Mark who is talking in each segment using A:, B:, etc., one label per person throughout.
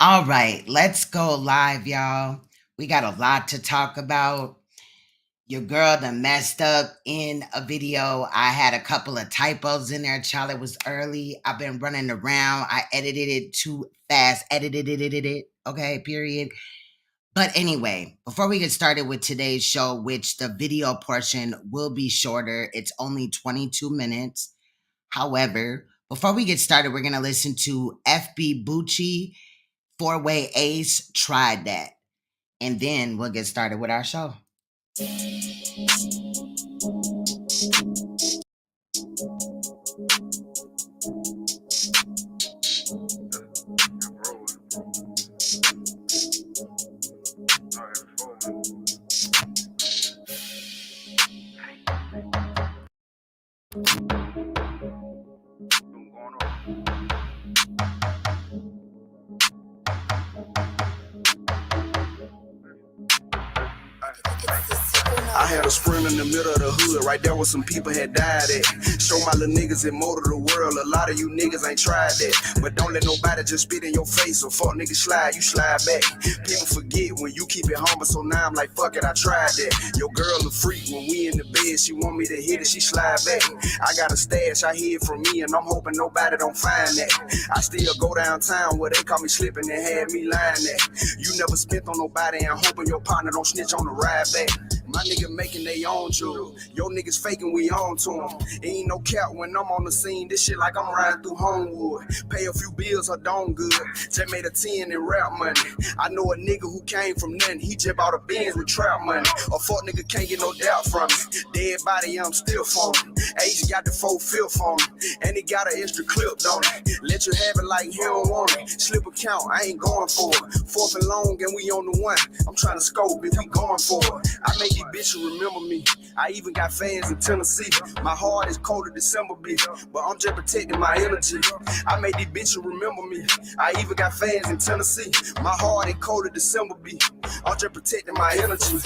A: All right, let's go live, y'all. We got a lot to talk about. Your girl done messed up in a video. I had a couple of typos in there, child. It was early. I've been running around. I edited it too fast. Edited it. Okay, period. But anyway, before we get started with today's show, which the video portion will be shorter, it's only 22 minutes. However, before we get started, we're going to listen to FB Bucci, Four-Way Ace, Tried That. And then we'll get started with our show.
B: I had a sprint in the middle of the hood, right there where some people had died at. Show my little niggas in more of the world, a lot of you niggas ain't tried that. But don't let nobody just spit in your face, or fuck niggas slide, you slide back. People forget when you keep it humble, so now I'm like, fuck it, I tried that. Your girl a freak, when we in the bed, she want me to hit it, she slide back. I got a stash, I hid from me, and I'm hoping nobody don't find that. I still go downtown where they call me slipping and had me lying that. You never spent on nobody, and hoping your partner don't snitch on the ride back. My nigga making they own jewel. Your niggas faking, we on to them. Ain't no cap when I'm on the scene. This shit like I'm riding through Homewood. Pay a few bills, her done good. Just made a 10 in rap money. I know a nigga who came from nothing. He just bought a Benz with trap money. A fuck nigga can't get no doubt from me. Dead body, I'm still for him. Age got the 4/5 on him. And he got an extra clip, don't he? Let you have it like he don't want it. Slip account, I ain't going for it. Fourth and long, and we on the one. I'm trying to scope if we going for it. I make these bitches remember me. I even got fans in Tennessee. My heart is cold as December beef, but I'm just protecting my energy. I made these bitches remember me. I even got fans in Tennessee. My heart is cold as December beef. I'm just protecting my energy.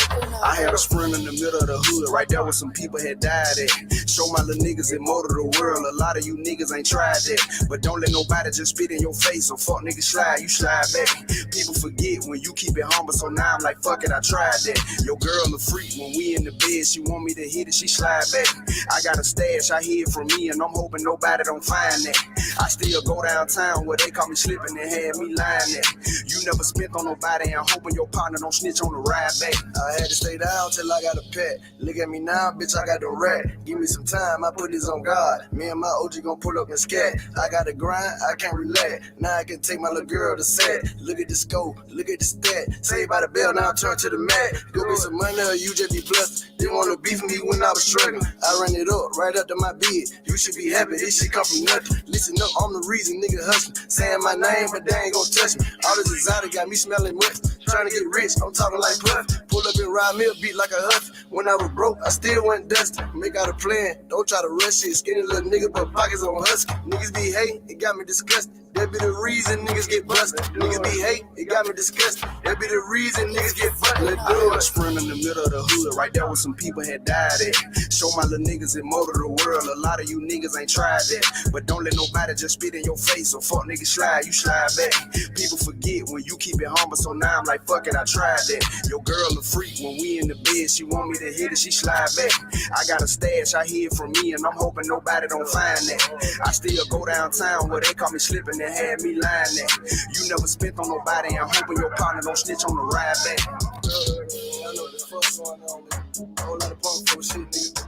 B: I had a sprint in the middle of the hood, right there where some people had died at. Show my little niggas in more of the world, a lot of you niggas ain't tried that. But don't let nobody just spit in your face, or fuck niggas slide, you slide back. People forget when you keep it humble, so now I'm like, fuck it, I tried that. Your girl a freak, when we in the bed, she want me to hit it, she slide back. I got a stash, I hid from me, and I'm hoping nobody don't find that. I still go downtown where they call me slipping and had me lying that. You never spent on nobody, and hoping your partner don't snitch on the ride back. I had to stay down till I got a pet. Look at me now, bitch, I got the rat. Give me some time, I put this on God. Me and my OG gon' pull up and scat. I got to grind, I can't relax. Now I can take my little girl to set. Look at the scope, look at the stat. Saved by the bell, now I turn to the mat. Go get some money or you just be blessed. Didn't wanna beef me when I was struggling. I ran it up right up to my bed. You should be happy, this shit come from nothing. Listen up, I'm the reason nigga hustling. Saying my name, but they ain't gon' touch me. All this exotic got me smelling much. Trying to get rich, I'm talking like Puff. Pull up and ride me a beat like a huff. When I was broke, I still wasn't dusty. Make out a plan, don't try to rush it. Skinny little nigga, but pockets on husky. Niggas be hating, it got me disgusted. That be the reason niggas get busted. Niggas be hating, it got me disgusted. That be the reason niggas get busted. Let's do it. Sprint in the middle of the hood, right there where some people had died at. Show my little niggas in more of the world, a lot of you niggas ain't tried that. But don't let nobody just spit in your face, or fuck niggas slide, you slide back. People forget when you keep it humble, so now I'm like, fuck it, I tried that. Your girl a freak, when we in the bed, she want me to hit it, she slide back. I got a stash, I hid from me, and I'm hoping nobody don't find that. I still go downtown where they call me slipping and had me lying that. You never spent on nobody, and hoping your partner don't snitch on the ride back. I know what the fuck going on, nigga. Whole lot of punk folk shit, nigga.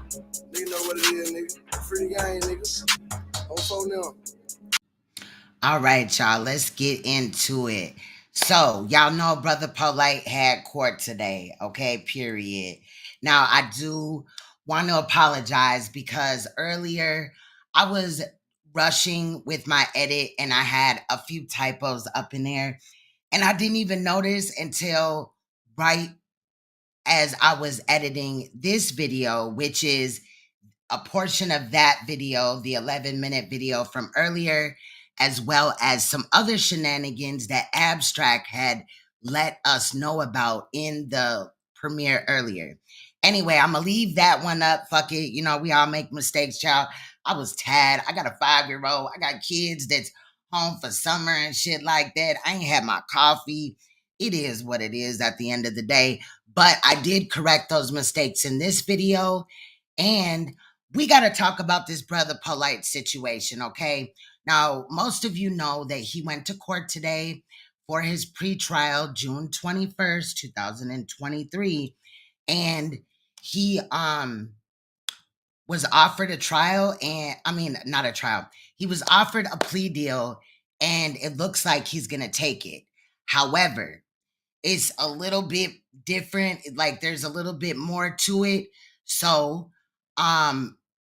B: Nigga know what it is, nigga. Free the game, nigga. Whole phone now.
A: All right, y'all, let's get into it. So, y'all know Brother Polight had court today, okay, period. Now, I do want to apologize because earlier I was rushing with my edit and I had a few typos up in there, and I didn't even notice until right as I was editing this video, which is a portion of that video, the 11-minute video from earlier, as well as some other shenanigans that Abstract had let us know about in the premiere earlier. Anyway, I'm gonna leave that one up. Fuck it. You know, we all make mistakes, child. I was tired. I got a 5-year-old. I got kids that's home for summer and shit like that. I ain't had my coffee. It is what it is at the end of the day. But I did correct those mistakes in this video. And we got to talk about this brother Polight situation, okay? Now, most of you know that he went to court today for his pretrial, June 21st, 2023. And he was offered a trial, and I mean, not a trial. He was offered a plea deal, and it looks like he's going to take it. However, it's a little bit different. Like there's a little bit more to it. So,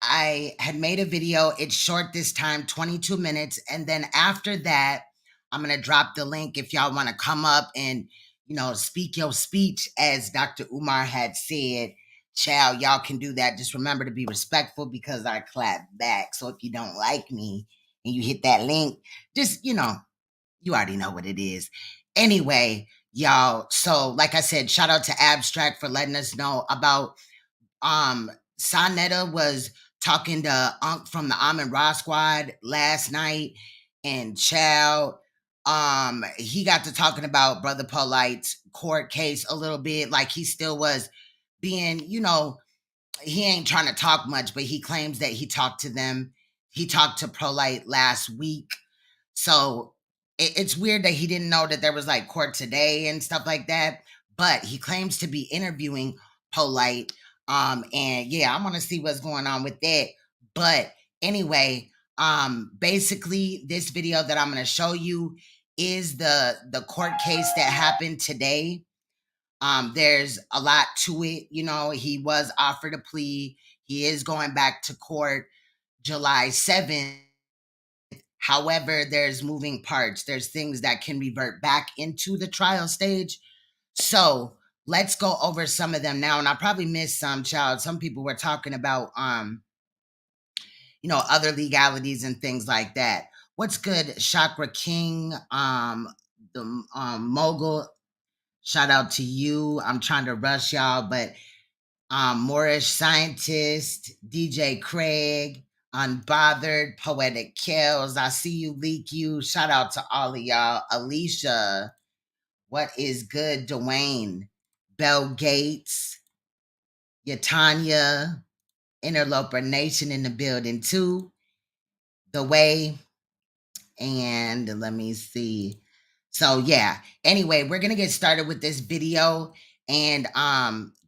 A: I had made a video. It's short this time, 22 minutes. And then after that, I'm going to drop the link if y'all want to come up and, you know, speak your speech, as Dr. Umar had said. Child, y'all can do that. Just remember to be respectful because I clap back. So if you don't like me and you hit that link, just, you know, you already know what it is. Anyway, y'all, so like I said, shout out to Abstract for letting us know about SANETER was talking to Unc from the Amin Ra Squad last night, and child, he got to talking about Brother Polight's court case a little bit. Like he still was being, you know, he ain't trying to talk much, but he claims that he talked to them. He talked to Polight last week. So it's weird that he didn't know that there was like court today and stuff like that. But he claims to be interviewing Polight. And yeah, I want to see what's going on with that. But anyway, basically this video that I'm going to show you is the court case that happened today. There's a lot to it. You know, he was offered a plea. He is going back to court July 7th. However, there's moving parts. There's things that can revert back into the trial stage. So let's go over some of them now. And I probably missed some, child. Some people were talking about, you know, other legalities and things like that. What's good, Chakra King, the mogul? Shout out to you. I'm trying to rush y'all, but Moorish Scientist, DJ Craig, Unbothered, Poetic Kills, I see you, Leak You. Shout out to all of y'all. Alicia, what is good, Dwayne, Bell Gates, Yatanya, Interloper Nation in the building too. The Way, and let me see. So yeah, anyway, we're gonna get started with this video and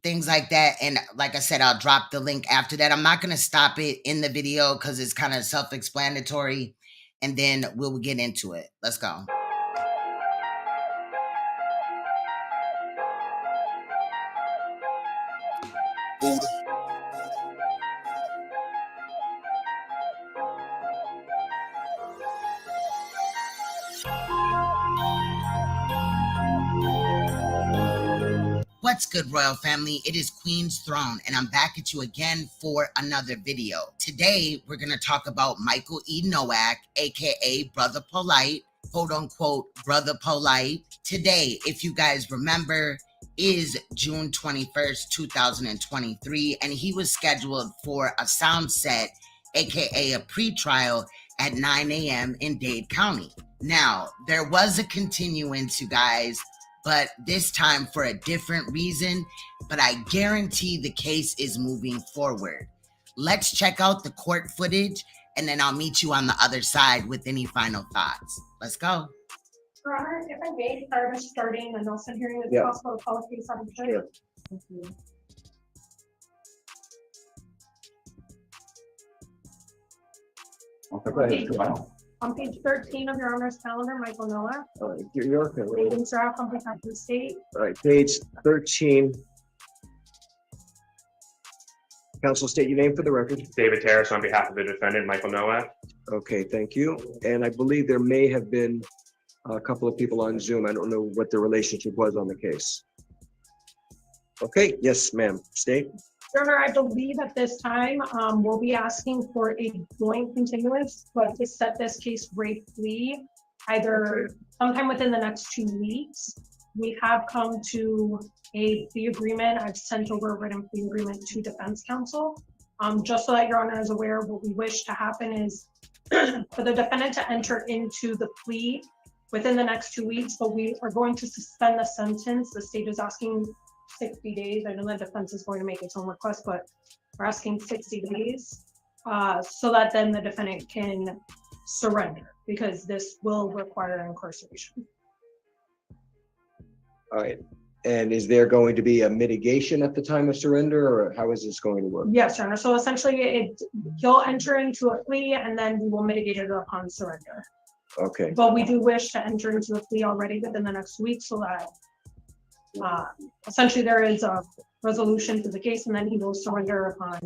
A: things like that. And like I said, I'll drop the link after that. I'm not gonna stop it in the video because it's kind of self-explanatory, and then we'll get into it. Let's go.
B: Buddha.
A: What's good, Royal Family? It is Queen's Throne, and I'm back at you again for another video. Today, we're going to talk about Michael E. NOAK, aka Brother Polight, quote unquote, Brother Polight. Today, if you guys remember, is June 21st, 2023, and he was scheduled for a sound set, aka a pretrial, at 9 a.m. in Dade County. Now, there was a continuance, you guys, but this time for a different reason, but I guarantee the case is moving forward. Let's check out the court footage, and then I'll meet you on the other side with any final thoughts. Let's go.
C: Your Honor, if I may, prior to starting the Nelson hearing, it's possible to call a case on the
D: Sure.
C: Thank you.
D: Okay, go ahead. Come on.
C: On page 13 of Your Honor's calendar, Michael Noah,
D: All right, you're okay.
C: Dating Sarah from Kentucky State.
D: All right, page 13. Counsel, state your name for the record.
E: David Terrace on behalf of the defendant, Michael Noah.
D: Okay, thank you. And I believe there may have been a couple of people on Zoom. I don't know what the relationship was on the case. Okay, yes, ma'am. State.
C: Your Honor, I believe at this time, we'll be asking for a joint continuance, but to set this case briefly, either sometime within the next 2 weeks. We have come to a plea agreement. I've sent over a written plea agreement to defense counsel. Just so that Your Honor is aware, what we wish to happen is for the defendant to enter into the plea within the next 2 weeks, but we are going to suspend the sentence. The state is asking 60 days. I know the defense is going to make its own request, but we're asking 60 days so that then the defendant can surrender, because this will require incarceration.
D: All right. And is there going to be a mitigation at the time of surrender, or how is this going to work?
C: Yes, Your Honor. So essentially, he'll enter into a plea and then we will mitigate it upon surrender.
D: Okay.
C: But we do wish to enter into a plea already within the next week so that essentially there is a resolution to the case and then he will surrender upon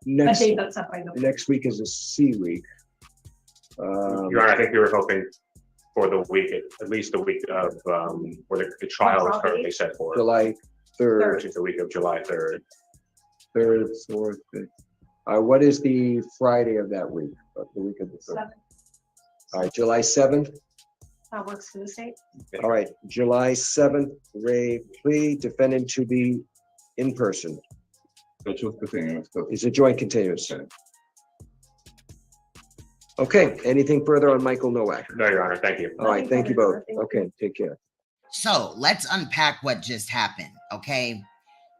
D: Next,
C: a date that's set by the.
D: next week is a C week.
E: Your Honor, I think we were hoping for the week, at least the week of where the trial is currently set for,
D: July 3rd,
E: which is the week of July 3rd.
D: 3rd, 4th, 5th. What is the Friday of that week? The week of the 3rd.
C: 7th.
D: All right, July 7th.
C: That works for the state.
D: All right, July 7th, Ray plea, defendant to be in person. It's a joint continuous. Okay, anything further on Michael Nowak?
E: No, Your Honor, thank you.
D: All right, thank you both. Okay, take care.
A: So let's unpack what just happened, okay?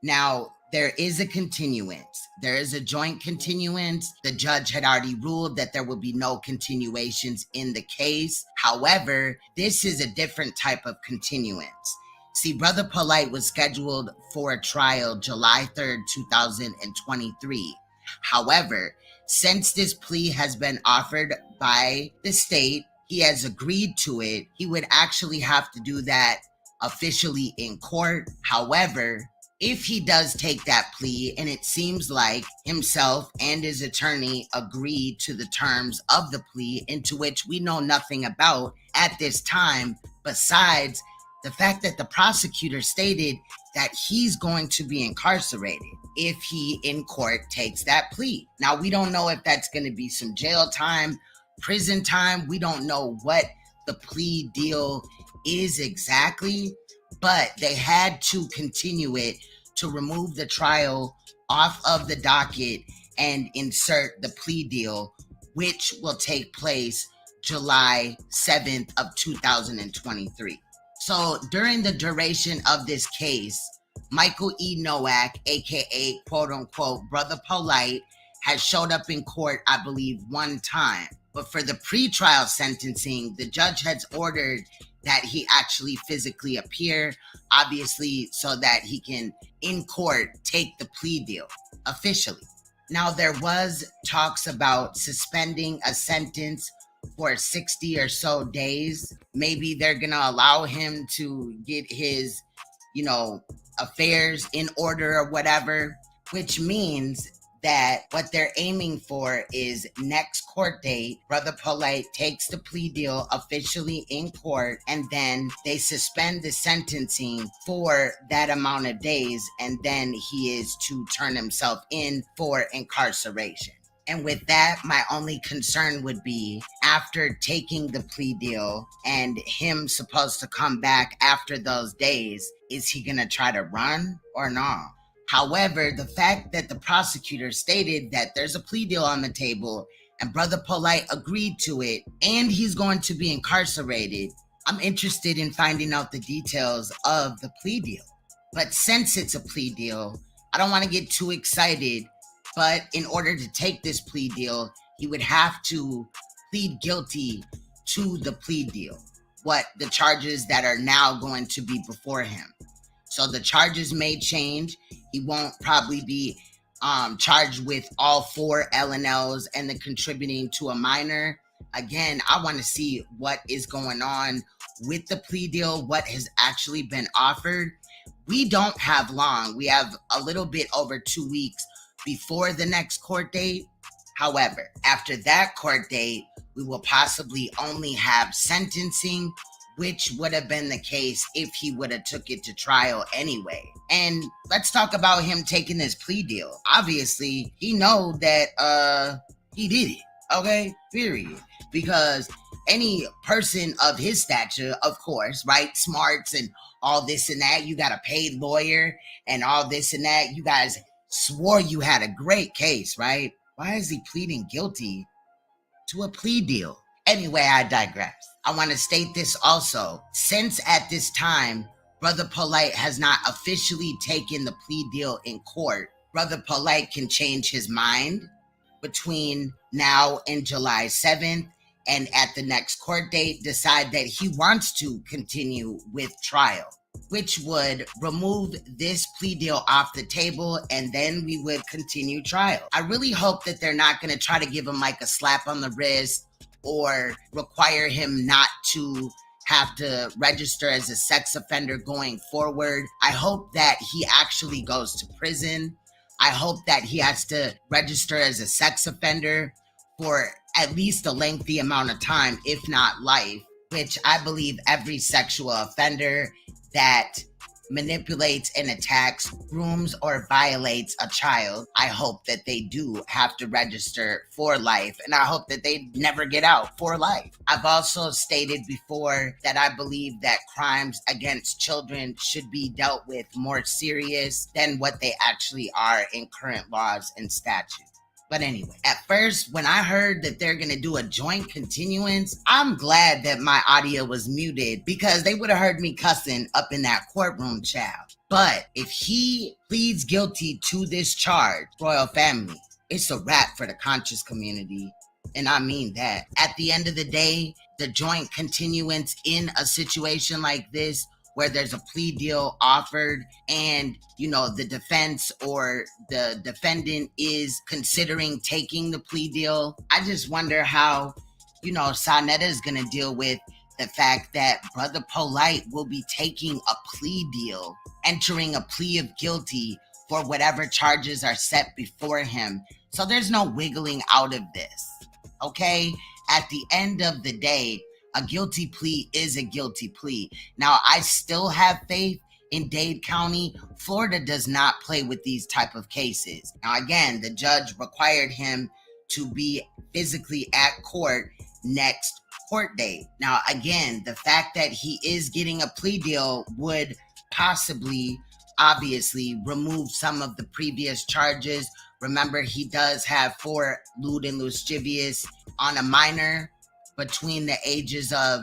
A: Now, there is a continuance. There is a joint continuance. The judge had already ruled that there will be no continuations in the case. However, this is a different type of continuance. See, Brother Polight was scheduled for a trial July 3rd, 2023. However, since this plea has been offered by the state, he has agreed to it. He would actually have to do that officially in court. However, if he does take that plea, and it seems like himself and his attorney agreed to the terms of the plea, into which we know nothing about at this time, besides the fact that the prosecutor stated that he's going to be incarcerated if he in court takes that plea. Now, we don't know if that's going to be some jail time, prison time. We don't know what the plea deal is exactly, but they had to continue it to remove the trial off of the docket and insert the plea deal, which will take place July 7th of 2023. So during the duration of this case, Michael E. Nowak, aka quote unquote Brother Polight, has showed up in court, I believe, one time. But for the pretrial sentencing, the judge has ordered that he actually physically appear, obviously, so that he can, in court, take the plea deal officially. Now, there was talks about suspending a sentence for 60 or so days. Maybe they're gonna allow him to get his, affairs in order or whatever, which means that what they're aiming for is next court date, Brother Polight takes the plea deal officially in court, and then they suspend the sentencing for that amount of days, and then he is to turn himself in for incarceration. And with that, my only concern would be after taking the plea deal and him supposed to come back after those days, is he gonna try to run or not? However, the fact that the prosecutor stated that there's a plea deal on the table and Brother Polight agreed to it and he's going to be incarcerated, I'm interested in finding out the details of the plea deal. But since it's a plea deal, I don't want to get too excited, but in order to take this plea deal, he would have to plead guilty to the plea deal, the charges that are now going to be before him. So the charges may change. He won't probably be charged with all 4 L&L'S and the contributing to a minor. Again, I want to see what is going on with the plea deal, what has actually been offered. We don't have long. We have a little bit over 2 weeks before the next court date. However, after that court date, we will possibly only have sentencing, which would have been the case if he would have took it to trial anyway. And let's talk about him taking this plea deal. Obviously, he know that he did it, okay? Period. Because any person of his stature, of course, right? Smarts and all this and that. You got a paid lawyer and all this and that. You guys swore you had a great case, right? Why is he pleading guilty to a plea deal. Anyway, I digress. I want to state this also. Since at this time, Brother Polight has not officially taken the plea deal in court, Brother Polight can change his mind between now and July 7th, and at the next court date decide that he wants to continue with trial, which would remove this plea deal off the table, and then we would continue trial. I really hope that they're not going to try to give him like a slap on the wrist or require him not to have to register as a sex offender going forward. I hope that he actually goes to prison. I hope that he has to register as a sex offender for at least a lengthy amount of time, if not life, which I believe every sexual offender that manipulates and attacks, grooms, or violates a child, I hope that they do have to register for life, and I hope that they never get out for life. I've also stated before that I believe that crimes against children should be dealt with more serious than what they actually are in current laws and statutes. But anyway, at first, when I heard that they're going to do a joint continuance, I'm glad that my audio was muted because they would have heard me cussing up in that courtroom, child. But if he pleads guilty to this charge, royal family, it's a wrap for the conscious community. And I mean that. At the end of the day, the joint continuance in a situation like this, where there's a plea deal offered and, you know, the defense or the defendant is considering taking the plea deal, I just wonder how, you know, SANETER is going to deal with the fact that Brother Polight will be taking a plea deal, entering a plea of guilty for whatever charges are set before him. So there's no wiggling out of this, okay? At the end of the day, a guilty plea is a guilty plea. Now, I still have faith in Dade County. Florida does not play with these type of cases. Now, again, the judge required him to be physically at court next court date. Now, again, the fact that he is getting a plea deal would possibly, obviously, remove some of the previous charges. Remember, he does have 4 lewd and lascivious on a minor between the ages of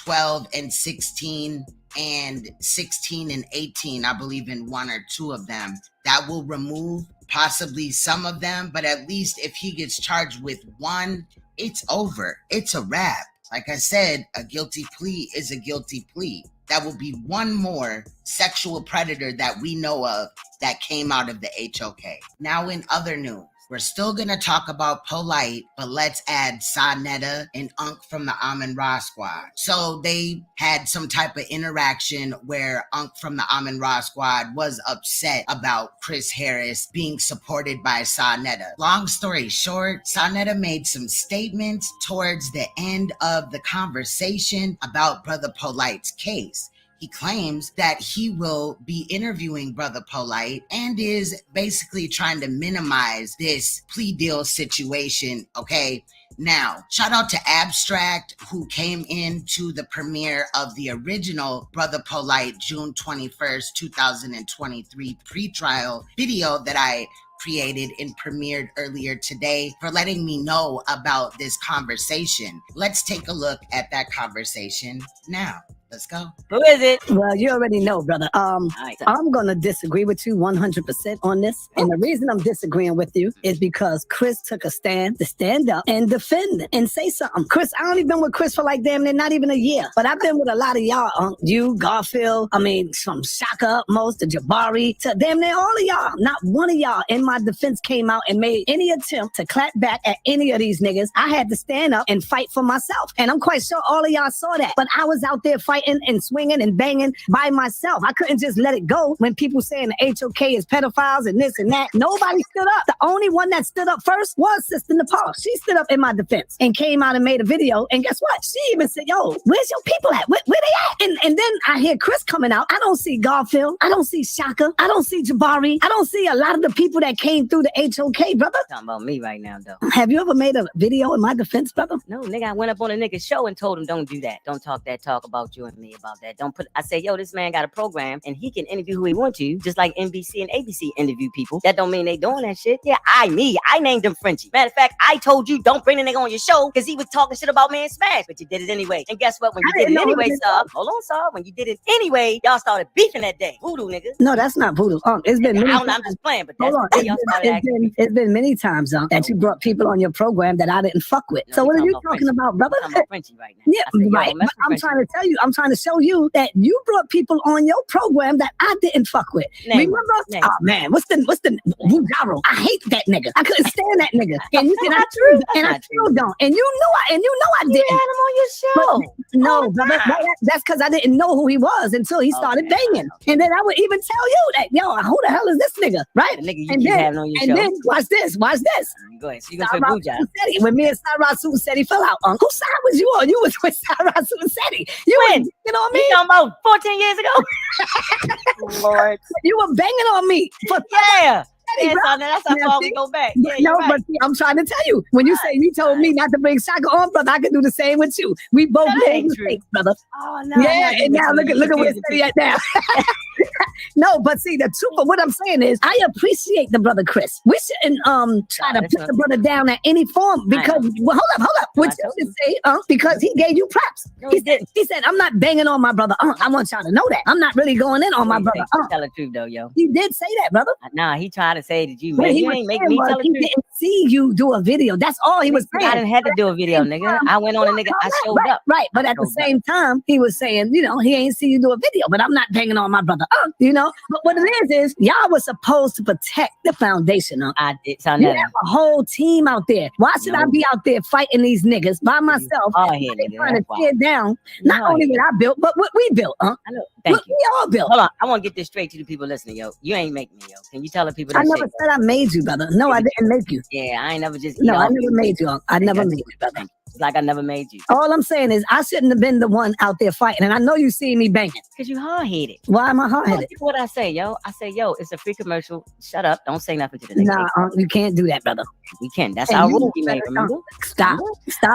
A: 12 and 16 and 16 and 18, I believe in 1 or 2 of them. That will remove possibly some of them, but at least if he gets charged with 1, it's over. It's a wrap. Like I said, a guilty plea is a guilty plea. That will be 1 more sexual predator that we know of that came out of the HOK. Now, in other news, we're still going to talk about Polight, but let's add SANETER and Unc from the Amun-Ra squad. So they had some type of interaction where Unc from the Amun-Ra squad was upset about Chris Harris being supported by SANETER. Long story short, SANETER made some statements towards the end of the conversation about Brother Polight's case. He claims that he will be interviewing Brother Polight and is basically trying to minimize this plea deal situation, okay? Now, shout out to Abstract, who came into the premiere of the original Brother Polight June 21st, 2023 pretrial video that I created and premiered earlier today, for letting me know about this conversation. Let's take a look at that conversation now. Let's go.
F: Who is it?
G: Well, you already know, brother. I'm going to disagree with you 100% on this. And the reason I'm disagreeing with you is because Chris took a stand to stand up and defend and say something. Chris, I only been with Chris for like damn near not even a year. But I've been with a lot of y'all. You, Garfield, from Shaka, most to Jabari, to damn near all of y'all. Not one of y'all in my defense came out and made any attempt to clap back at any of these niggas. I had to stand up and fight for myself. And I'm quite sure all of y'all saw that. But I was out there fighting and swinging and banging by myself. I couldn't just let it go when people saying the HOK is pedophiles and this and that. Nobody stood up. The only one that stood up first was Sister Nepal. She stood up in my defense and came out and made a video. And guess what? She even said, yo, where's your people at? Where they at? And then then I hear Chris coming out. I don't see Garfield. I don't see Shaka. I don't see Jabari. I don't see a lot of the people that came through the HOK, brother.
F: Talking about me right now, though.
G: Have you ever made a video in my defense, brother?
F: No, nigga, I went up on a nigga's show and told him, don't do that. Don't talk that talk about you and me about that. Don't put, I say, yo, this man got a program and he can interview who he wants to, just like NBC and ABC interview people. That don't mean they doing that shit. Yeah, I named him Frenchie. Matter of fact, I told you don't bring the nigga on your show because he was talking shit about me and Smash, but you did it anyway. And guess what? When you did it anyway, Saab, hold on, Saab, when you did it anyway, y'all started beefing that day. Voodoo, nigga.
G: No, that's not voodoo. It's been many
F: I'm just playing, but that's
G: hold on.
F: the day y'all started acting.
G: It's been many times that you brought people on your program that I didn't fuck with.
F: No,
G: So what are you talking
F: Frenchie.
G: about, brother?
F: I'm talking about Frenchie right now.
G: Yeah,
F: I said, yo,
G: right.
F: don't mess
G: But
F: with
G: I'm
F: Frenchie.
G: trying to tell you, I'm trying to show you that you brought people on your program that I didn't fuck with.
F: Name
G: Remember?
F: Name
G: Oh man, what's the Wujaro? I hate that nigga. I couldn't stand that nigga. And you
F: That's not true.
G: and I still don't. And you know I
F: You
G: didn't.
F: had him on your show.
G: No, brother, that's because I didn't know who he was until he started banging. And then I would even tell you that, yo, who the hell is this nigga? Right?
F: The nigga you
G: And
F: keep
G: then-
F: having on your
G: And
F: show.
G: then watch this.
F: Go ahead. So you gonna say Buja?
G: Sunseti, when me and Sarah Sunseti fell out, whose side was you on? You was with Sarah Sunseti. You
F: When?
G: was banging on me.
F: You talking about 14 years ago? Lord.
G: You were banging on me for
F: Yeah.
G: Sunseti,
F: Yeah,
G: bro.
F: son, that's how
G: Now,
F: far
G: see?
F: we go back.
G: No,
F: Yeah, you're right.
G: but see, I'm trying to tell you. When you say you told me not to bring Shaka on, brother, I could do the same with you. We both
F: That
G: made
F: ain't true.
G: mistakes, brother.
F: Oh, no.
G: Yeah, and now look at where it's at now. No, but see, the truth of what I'm saying is, I appreciate the brother Chris. We shouldn't try to
F: that's
G: put the brother down at any form because well, hold up. What
F: I
G: you
F: told
G: should say, because he gave you props.
F: No, he didn't.
G: He said, I'm not banging on my brother. I want y'all to know that. I'm not really going in on my brother.
F: Tell the truth, though, yo.
G: He did say that, brother.
F: Nah, he tried to say that you
G: What
F: made.
G: he
F: You
G: was
F: ain't make
G: saying
F: me
G: was
F: tell the
G: he
F: truth.
G: didn't see you do a video. That's all he was
F: I
G: saying.
F: didn't have to do a video, nigga. I went on a nigga. I showed up.
G: Right, but at the same time, he was saying, he ain't see you do a video, but I'm not banging on my brother. But what it is y'all were supposed to protect the foundation.
F: I did.
G: You
F: SANETER.
G: have a whole team out there. Why should I
F: No.
G: be out there fighting these niggas by myself?
F: Hard head, nigga.
G: Trying to
F: That's why.
G: tear down not
F: Hard
G: only
F: head.
G: what I built, but what we built.
F: I know. Thank
G: What
F: you.
G: we all built.
F: Hold on. I want to get this straight to the people listening, yo. You ain't make me, yo. Can you tell the people that
G: I never
F: shit?
G: said I made you, brother. No, I didn't make you.
F: Yeah, I ain't never just.
G: No,
F: eat
G: I
F: off
G: never
F: you.
G: made you. I never
F: That's
G: made you, brother.
F: Thank you. It's like I never made you.
G: All I'm saying is I shouldn't have been the one out there fighting. And I know you see me banging.
F: Because you hard-headed.
G: Why am I hard-headed?
F: What I say, yo? I say, yo, it's a free commercial. Shut up. Don't say nothing to the nigga.
G: Nah, you can't do that, brother.
F: We can. That's
G: And
F: our
G: you
F: rule we made,
G: better
F: remember?
G: Stop.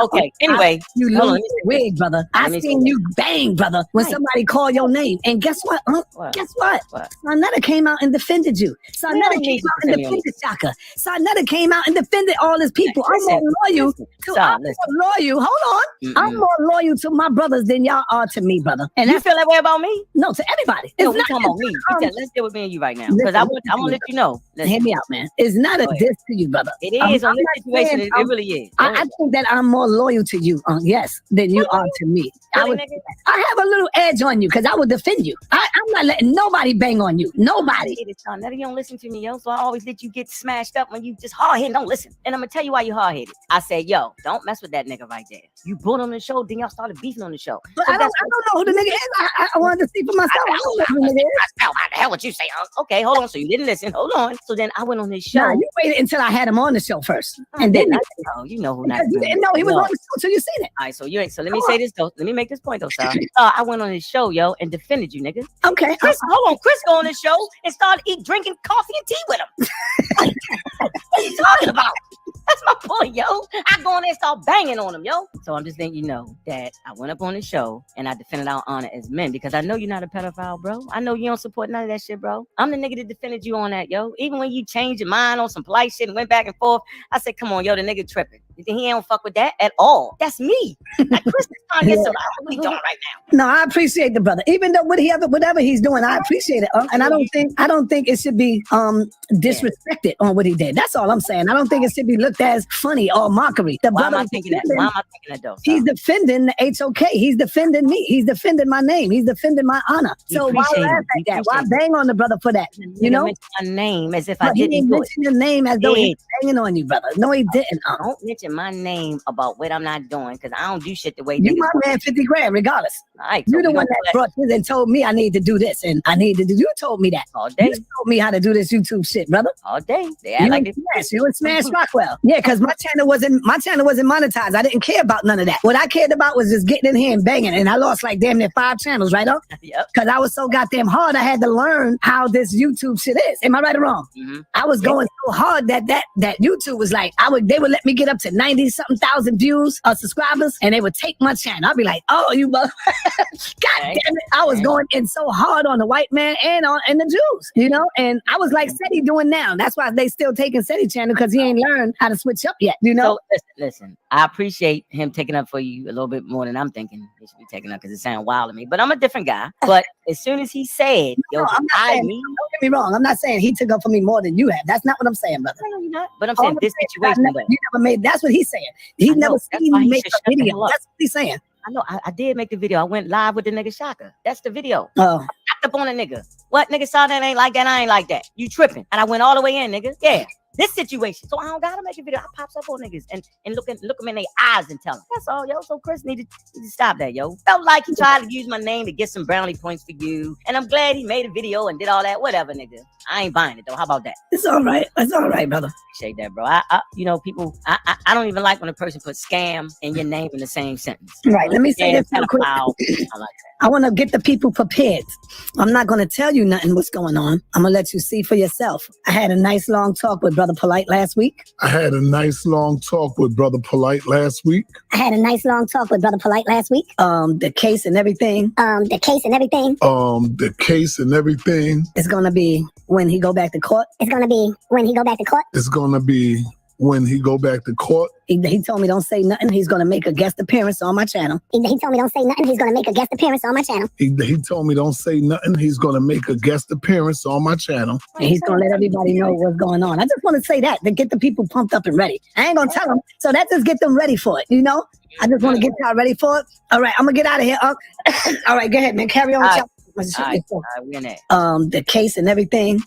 F: Okay, anyway.
G: You
F: hold on,
G: lose your wig, brother. I
F: Let me
G: seen
F: say
G: you bang, brother, when
F: Right.
G: somebody called your name. And guess what?
F: What?
G: Guess what?
F: What?
G: Sanetta came out and defended you. Sanetta
F: don't
G: came
F: need you
G: out
F: to
G: and
F: defend me on
G: defended Shaka. Sanetta came out and defended all his people.
F: Listen,
G: I'm more loyal
F: listen.
G: to
F: Stop,
G: I'm
F: listen.
G: more loyal. Hold on. I'm more loyal to my brothers than y'all are to me, brother. And
F: You
G: that's
F: feel that way about me?
G: no to everybody.
F: No,
G: It's
F: we
G: not
F: talking about me. Let's deal with me and you right now. Because I want to let you know. Listen,
G: hear me out, man. It's not a
F: Go ahead.
G: diss to you, brother.
F: it
G: I'm
F: is on this
G: not
F: situation.
G: saying
F: It really is.
G: I think that I'm more loyal to you, yes, than you are to me.
F: Really, nigga?
G: I have a little edge on you because I would defend you. I'm not letting nobody bang on you. Nobody.
F: It is, son. Now you don't listen to me, yo. So I always let you get smashed up when you just hard-headed. Don't listen. And I'm going to tell you why you hard-headed. I said, yo, don't mess with that nigga right there. You brought on the show, then y'all started beefing on the show.
G: But
F: So
G: I don't know who the nigga is. I wanted to see for myself. I don't know who the nigga is.
F: How the hell would you say? Okay, hold on. So you didn't listen. Hold on. So then I went on this show.
G: Nah, you waited until I had him on the show first. And
F: then
G: then
F: you know who not.
G: because you didn't know he was on the show, so you seen it.
F: All right, so you ain't. So let me say this though. Let me make this point though, sir. I went on this show, yo, and defended you, nigga.
G: Okay.
F: Chris, hold on. Chris go on this show and started drinking coffee and tea with him. What are you talking about? That's my point, yo. I go on there and start banging on him, yo. So I'm just letting you know that I went up on the show and I defended our honor as men because I know you're not a pedophile, bro. I know you don't support none of that shit, bro. I'm the nigga that defended you on that, yo. Even when you changed your mind on some polite shit and went back and forth, I said, come on, yo, the nigga tripping. He don't fuck with that at all. That's me. Like Chris is trying to get some. What he doing right now?
G: No, I appreciate the brother. Even though whatever he's doing, I appreciate it. And I don't think it should be disrespected on what he did. That's all I'm saying. I don't think it should be looked as funny or mockery. The
F: Why am
G: brother
F: I thinking that? Why am I thinking that though?
G: he's defending the HOK. He's defending me. He's defending my name. He's defending my honor. So why
F: appreciate
G: laugh
F: it.
G: at that? Why bang on the brother for that? You know?
F: mention my name as if I
G: But he
F: didn't
G: didn't
F: do it.
G: mention your name as though he's banging on you, brother. No, he didn't.
F: Don't mention mention my name about what I'm not doing, because I don't do shit the way
G: You
F: niggas
G: my
F: want.
G: man 50 grand regardless.
F: All right,
G: You
F: so
G: the
F: we
G: one
F: gonna
G: that brought this and told me I need to do this and I need to do. You told me that.
F: all
G: You
F: day,
G: told me how to do this YouTube shit, brother.
F: all day. They act
G: You
F: like
G: and
F: they
G: Smash, you and Smash Rockwell. Yeah, because my channel wasn't monetized. I didn't care about none of that. What I cared about was just getting in here and banging, and I lost like damn near 5 channels, right up?
F: Yep.
G: Because I was so goddamn hard. I had to learn how this YouTube shit is. Am I right or wrong?
F: Mm-hmm.
G: I was going so hard that YouTube was like, they would let me get up to 90 something thousand views or subscribers, and they would take my channel. I'd be like, oh, you mother, God damn it! I was going in so hard on the white man and the Jews, you know. And I was like SETI doing now. That's why they still taking SETI channel, because he ain't learned how to switch up yet, you know.
F: So listen, I appreciate him taking up for you a little bit more than I'm thinking he should be taking up, because it sounds wild to me. But I'm a different guy. But as soon as he said, yo,
G: No, I'm not saying, don't get me wrong. I'm not saying he took up for me more than you have. That's not what I'm saying, brother.
F: No, you're not. But I'm saying this situation, though.
G: You never made. That's what he's saying. He never seen me make a video. That's what he's saying.
F: I know. I did make the video. I went live with the nigga Shaka. That's the video.
G: Oh.
F: I popped up on a nigga. What nigga saw that ain't like that? I ain't like that. You tripping? And I went all the way in, nigga. Yeah. This situation. So I don't gotta make a video. I pops up on niggas and look them in their eyes and tell them. That's all, yo. So Chris needed to stop that, yo. Felt like he tried to use my name to get some brownie points for you. And I'm glad he made a video and did all that. Whatever, nigga. I ain't buying it though. How about that?
G: It's all right. It's all right, brother.
F: Appreciate that, bro. I you know, people, I don't even like when a person puts scam and your name in the same sentence.
G: Right. Let me say this real quick.
F: I like that.
G: I want to get the people prepared. I'm not going to tell you nothing what's going on. I'm going to let you see for yourself. I had a nice long talk with Brother Polight last week.
H: The
G: case and everything. It's going to be when he go back to court. He told me don't say nothing. He's going to make a guest appearance on my channel.
H: He told me don't say nothing. He's going to make a guest appearance on my channel.
G: And he's going to let everybody know what's going on. I just want to say that to get the people pumped up and ready. I ain't going to tell them. So that just get them ready for it, you know? I just want to get y'all ready for it. All right, I'm going to get out of here. All right, go ahead, man. Carry on with y'all.
F: We in it.
G: The case and everything.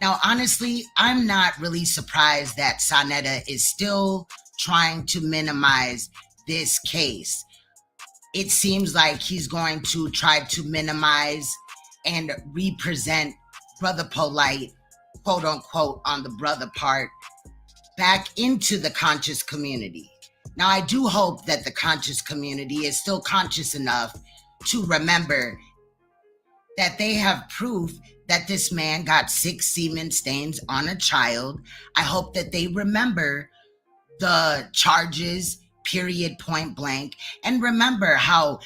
A: Now, honestly, I'm not really surprised that SANETER is still trying to minimize this case. It seems like he's going to try to minimize and represent Brother Polight, quote unquote, on the brother part, back into the conscious community. Now, I do hope that the conscious community is still conscious enough to remember that they have proof that this man got 6 semen stains on a child. I hope that they remember the charges, period, point blank, and remember how,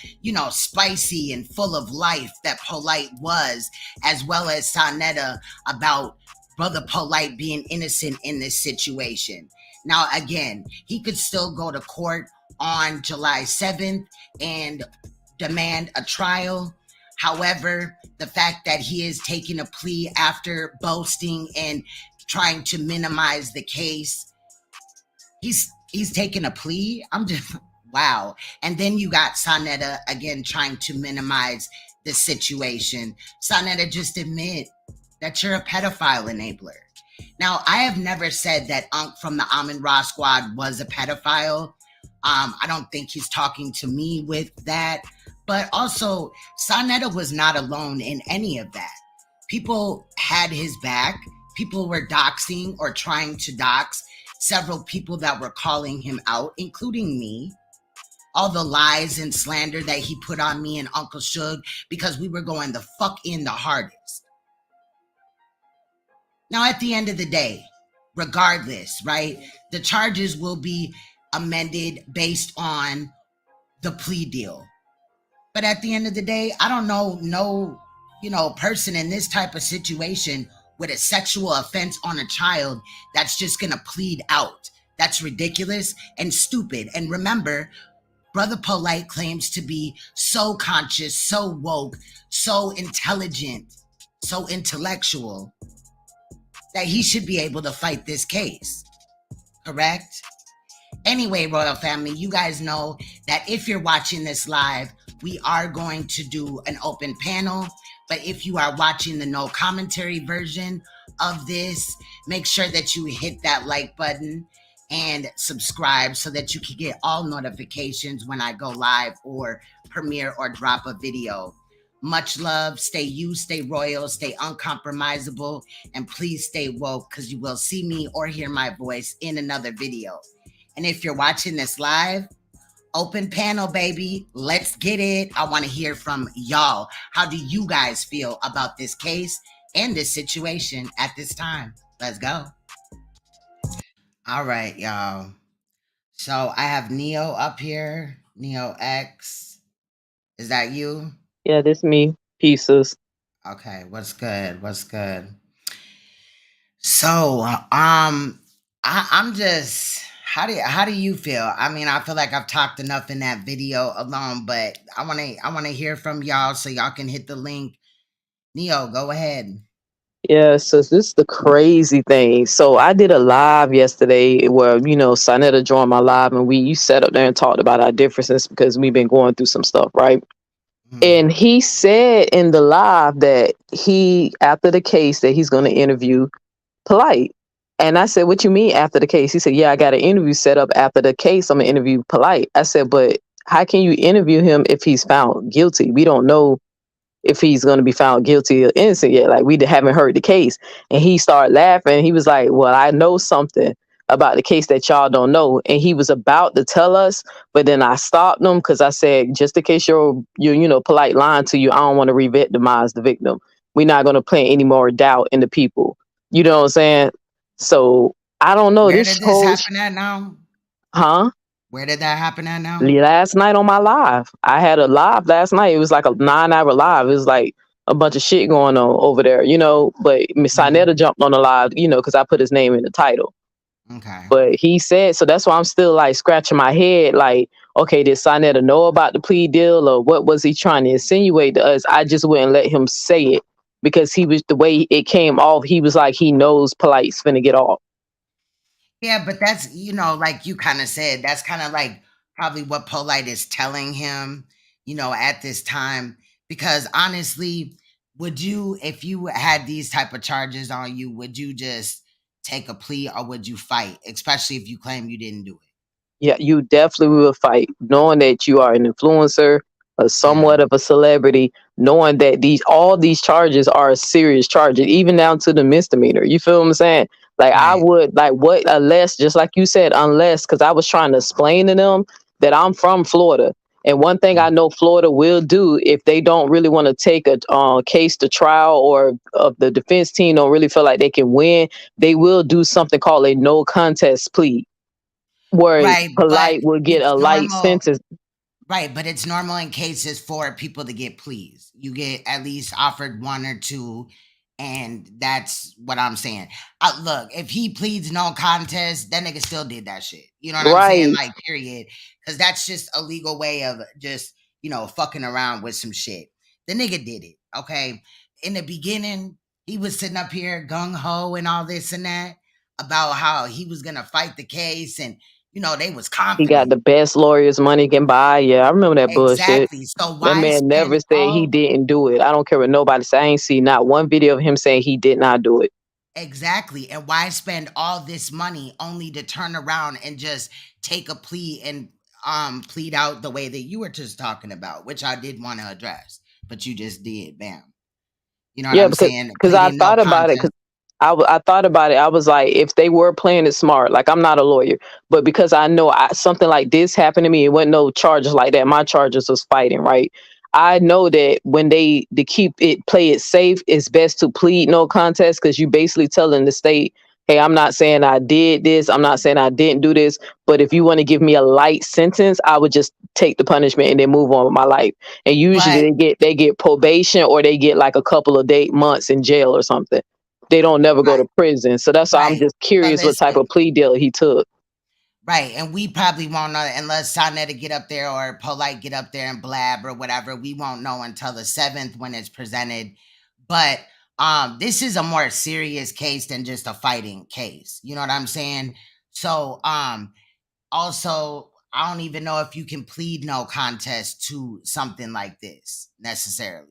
A: spicy and full of life that Polight was, as well as SANETER about Brother Polight being innocent in this situation. Now, again, he could still go to court on July 7th and demand a trial. However, the fact that he is taking a plea after boasting and trying to minimize the case, he's taking a plea. I'm just, wow. And then you got SANETER again trying to minimize the situation. SANETER, just admit that you're a pedophile enabler. Now, I have never said that Unc from the Amin-Ra squad was a pedophile. I don't think he's talking to me with that. But also, SANETER was not alone in any of that. People had his back. People were doxing or trying to dox several people that were calling him out, including me. All the lies and slander that he put on me and Uncle Suge because we were going the fuck in the hardest. Now, at the end of the day, regardless, right, the charges will be amended based on the plea deal. But at the end of the day, I don't know no person in this type of situation with a sexual offense on a child that's just going to plead out. That's ridiculous and stupid. And remember, Brother Polight claims to be so conscious, so woke, so intelligent, so intellectual that he should be able to fight this case. Correct? Anyway, Royal Family, you guys know that if you're watching this live, we are going to do an open panel. But if you are watching the no commentary version of this, make sure that you hit that like button and subscribe so that you can get all notifications when I go live or premiere or drop a video. Much love. Stay you, stay royal, stay uncompromisable, and please stay woke, because you will see me or hear my voice in another video. And if you're watching this live, open panel, baby. Let's get it. I want to hear from y'all. How do you guys feel about this case and this situation at this time? Let's go. All right, y'all. So I have Neo up here. Neo X. Is that you?
I: Yeah, this me. Pieces.
A: Okay, what's good? What's good? So, I'm just, how do you feel? I mean, I feel like I've talked enough in that video alone, but I want to hear from y'all so y'all can hit the link. Neo, go ahead.
I: Yeah, so this is the crazy thing. So I did a live yesterday where, SANETER joined my live and you sat up there and talked about our differences because we've been going through some stuff, right? And he said in the live that after the case, that he's going to interview Polight. And I said, what you mean after the case? He said, yeah, I got an interview set up after the case. I'm going to interview Polight. I said, but how can you interview him if he's found guilty? We don't know if he's going to be found guilty or innocent yet. Like, we haven't heard the case. And he started laughing. He was like, well, I know something about the case that y'all don't know. And he was about to tell us, but then I stopped him because I said, just in case you're Polight lying to you, I don't want to re-victimize the victim. We're not going to plant any more doubt in the people. You know what I'm saying? So I don't know.
A: Where did this happen at now?
I: Huh?
A: Where did that happen at now?
I: Last night on my live. I had a live last night. It was like a 9-hour live. It was like a bunch of shit going on over there, but SANETER jumped on the live, because I put his name in the title.
A: Okay.
I: But he said, so that's why I'm still like scratching my head, like, okay, did SANETER know about the plea deal, or what was he trying to insinuate to us? I just wouldn't let him say it because the way it came off, he was like, he knows Polight's finna get off.
A: Yeah, but that's, like you kind of said, that's kind of like probably what Polight is telling him, at this time. Because honestly, would you, if you had these type of charges on you, would you just take a plea or would you fight? Especially if you claim you didn't do it.
I: Yeah, you definitely will fight, knowing that you are an influencer, somewhat of a celebrity, knowing that all these charges are serious charges, even down to the misdemeanor. You feel what I'm saying? Like, I would, like, what, unless, just like you said, unless, because I was trying to explain to them that I'm from Florida. And one thing I know Florida will do, if they don't really want to take a case to trial, or the defense team don't really feel like they can win, they will do something called a no contest plea, where Polight will get a light sentence.
A: Right, but it's normal in cases for people to get pleas. You get at least offered one or two, and that's what I'm saying. Look, if he pleads no contest, that nigga still did that shit. You know what I'm saying? Like, period. Because that's just a legal way of just, fucking around with some shit. The nigga did it, okay? In the beginning, he was sitting up here gung-ho and all this and that about how he was going to fight the case, and they was confident.
I: He got the best lawyers money can buy. Yeah, I remember that bullshit.
A: Exactly. So why
I: that man never said he didn't do it. I don't care what nobody say. I ain't seen not one video of him saying he did not do it.
A: Exactly. And why spend all this money only to turn around and just take a plea and plead out the way that you were just talking about, which I did want to address, but you just did. Bam. You know what I'm saying?
I: Because I thought about it. I thought about it. I was like, if they were playing it smart, like, I'm not a lawyer, but because I know something like this happened to me, it wasn't no charges like that. My charges was fighting, right? I know that when they play it safe, it's best to plead no contest, because you basically telling the state, hey, I'm not saying I did this. I'm not saying I didn't do this. But if you want to give me a light sentence, I would just take the punishment and then move on with my life. And usually they get probation, or they get like a couple of months in jail or something. They don't never go to prison. So that's why I'm just curious what type of plea deal he took.
A: Right. And we probably won't know unless SANETER get up there or Polight get up there and blab or whatever. We won't know until the 7th when it's presented. But this is a more serious case than just a fighting case. You know what I'm saying? So also, I don't even know if you can plead no contest to something like this necessarily.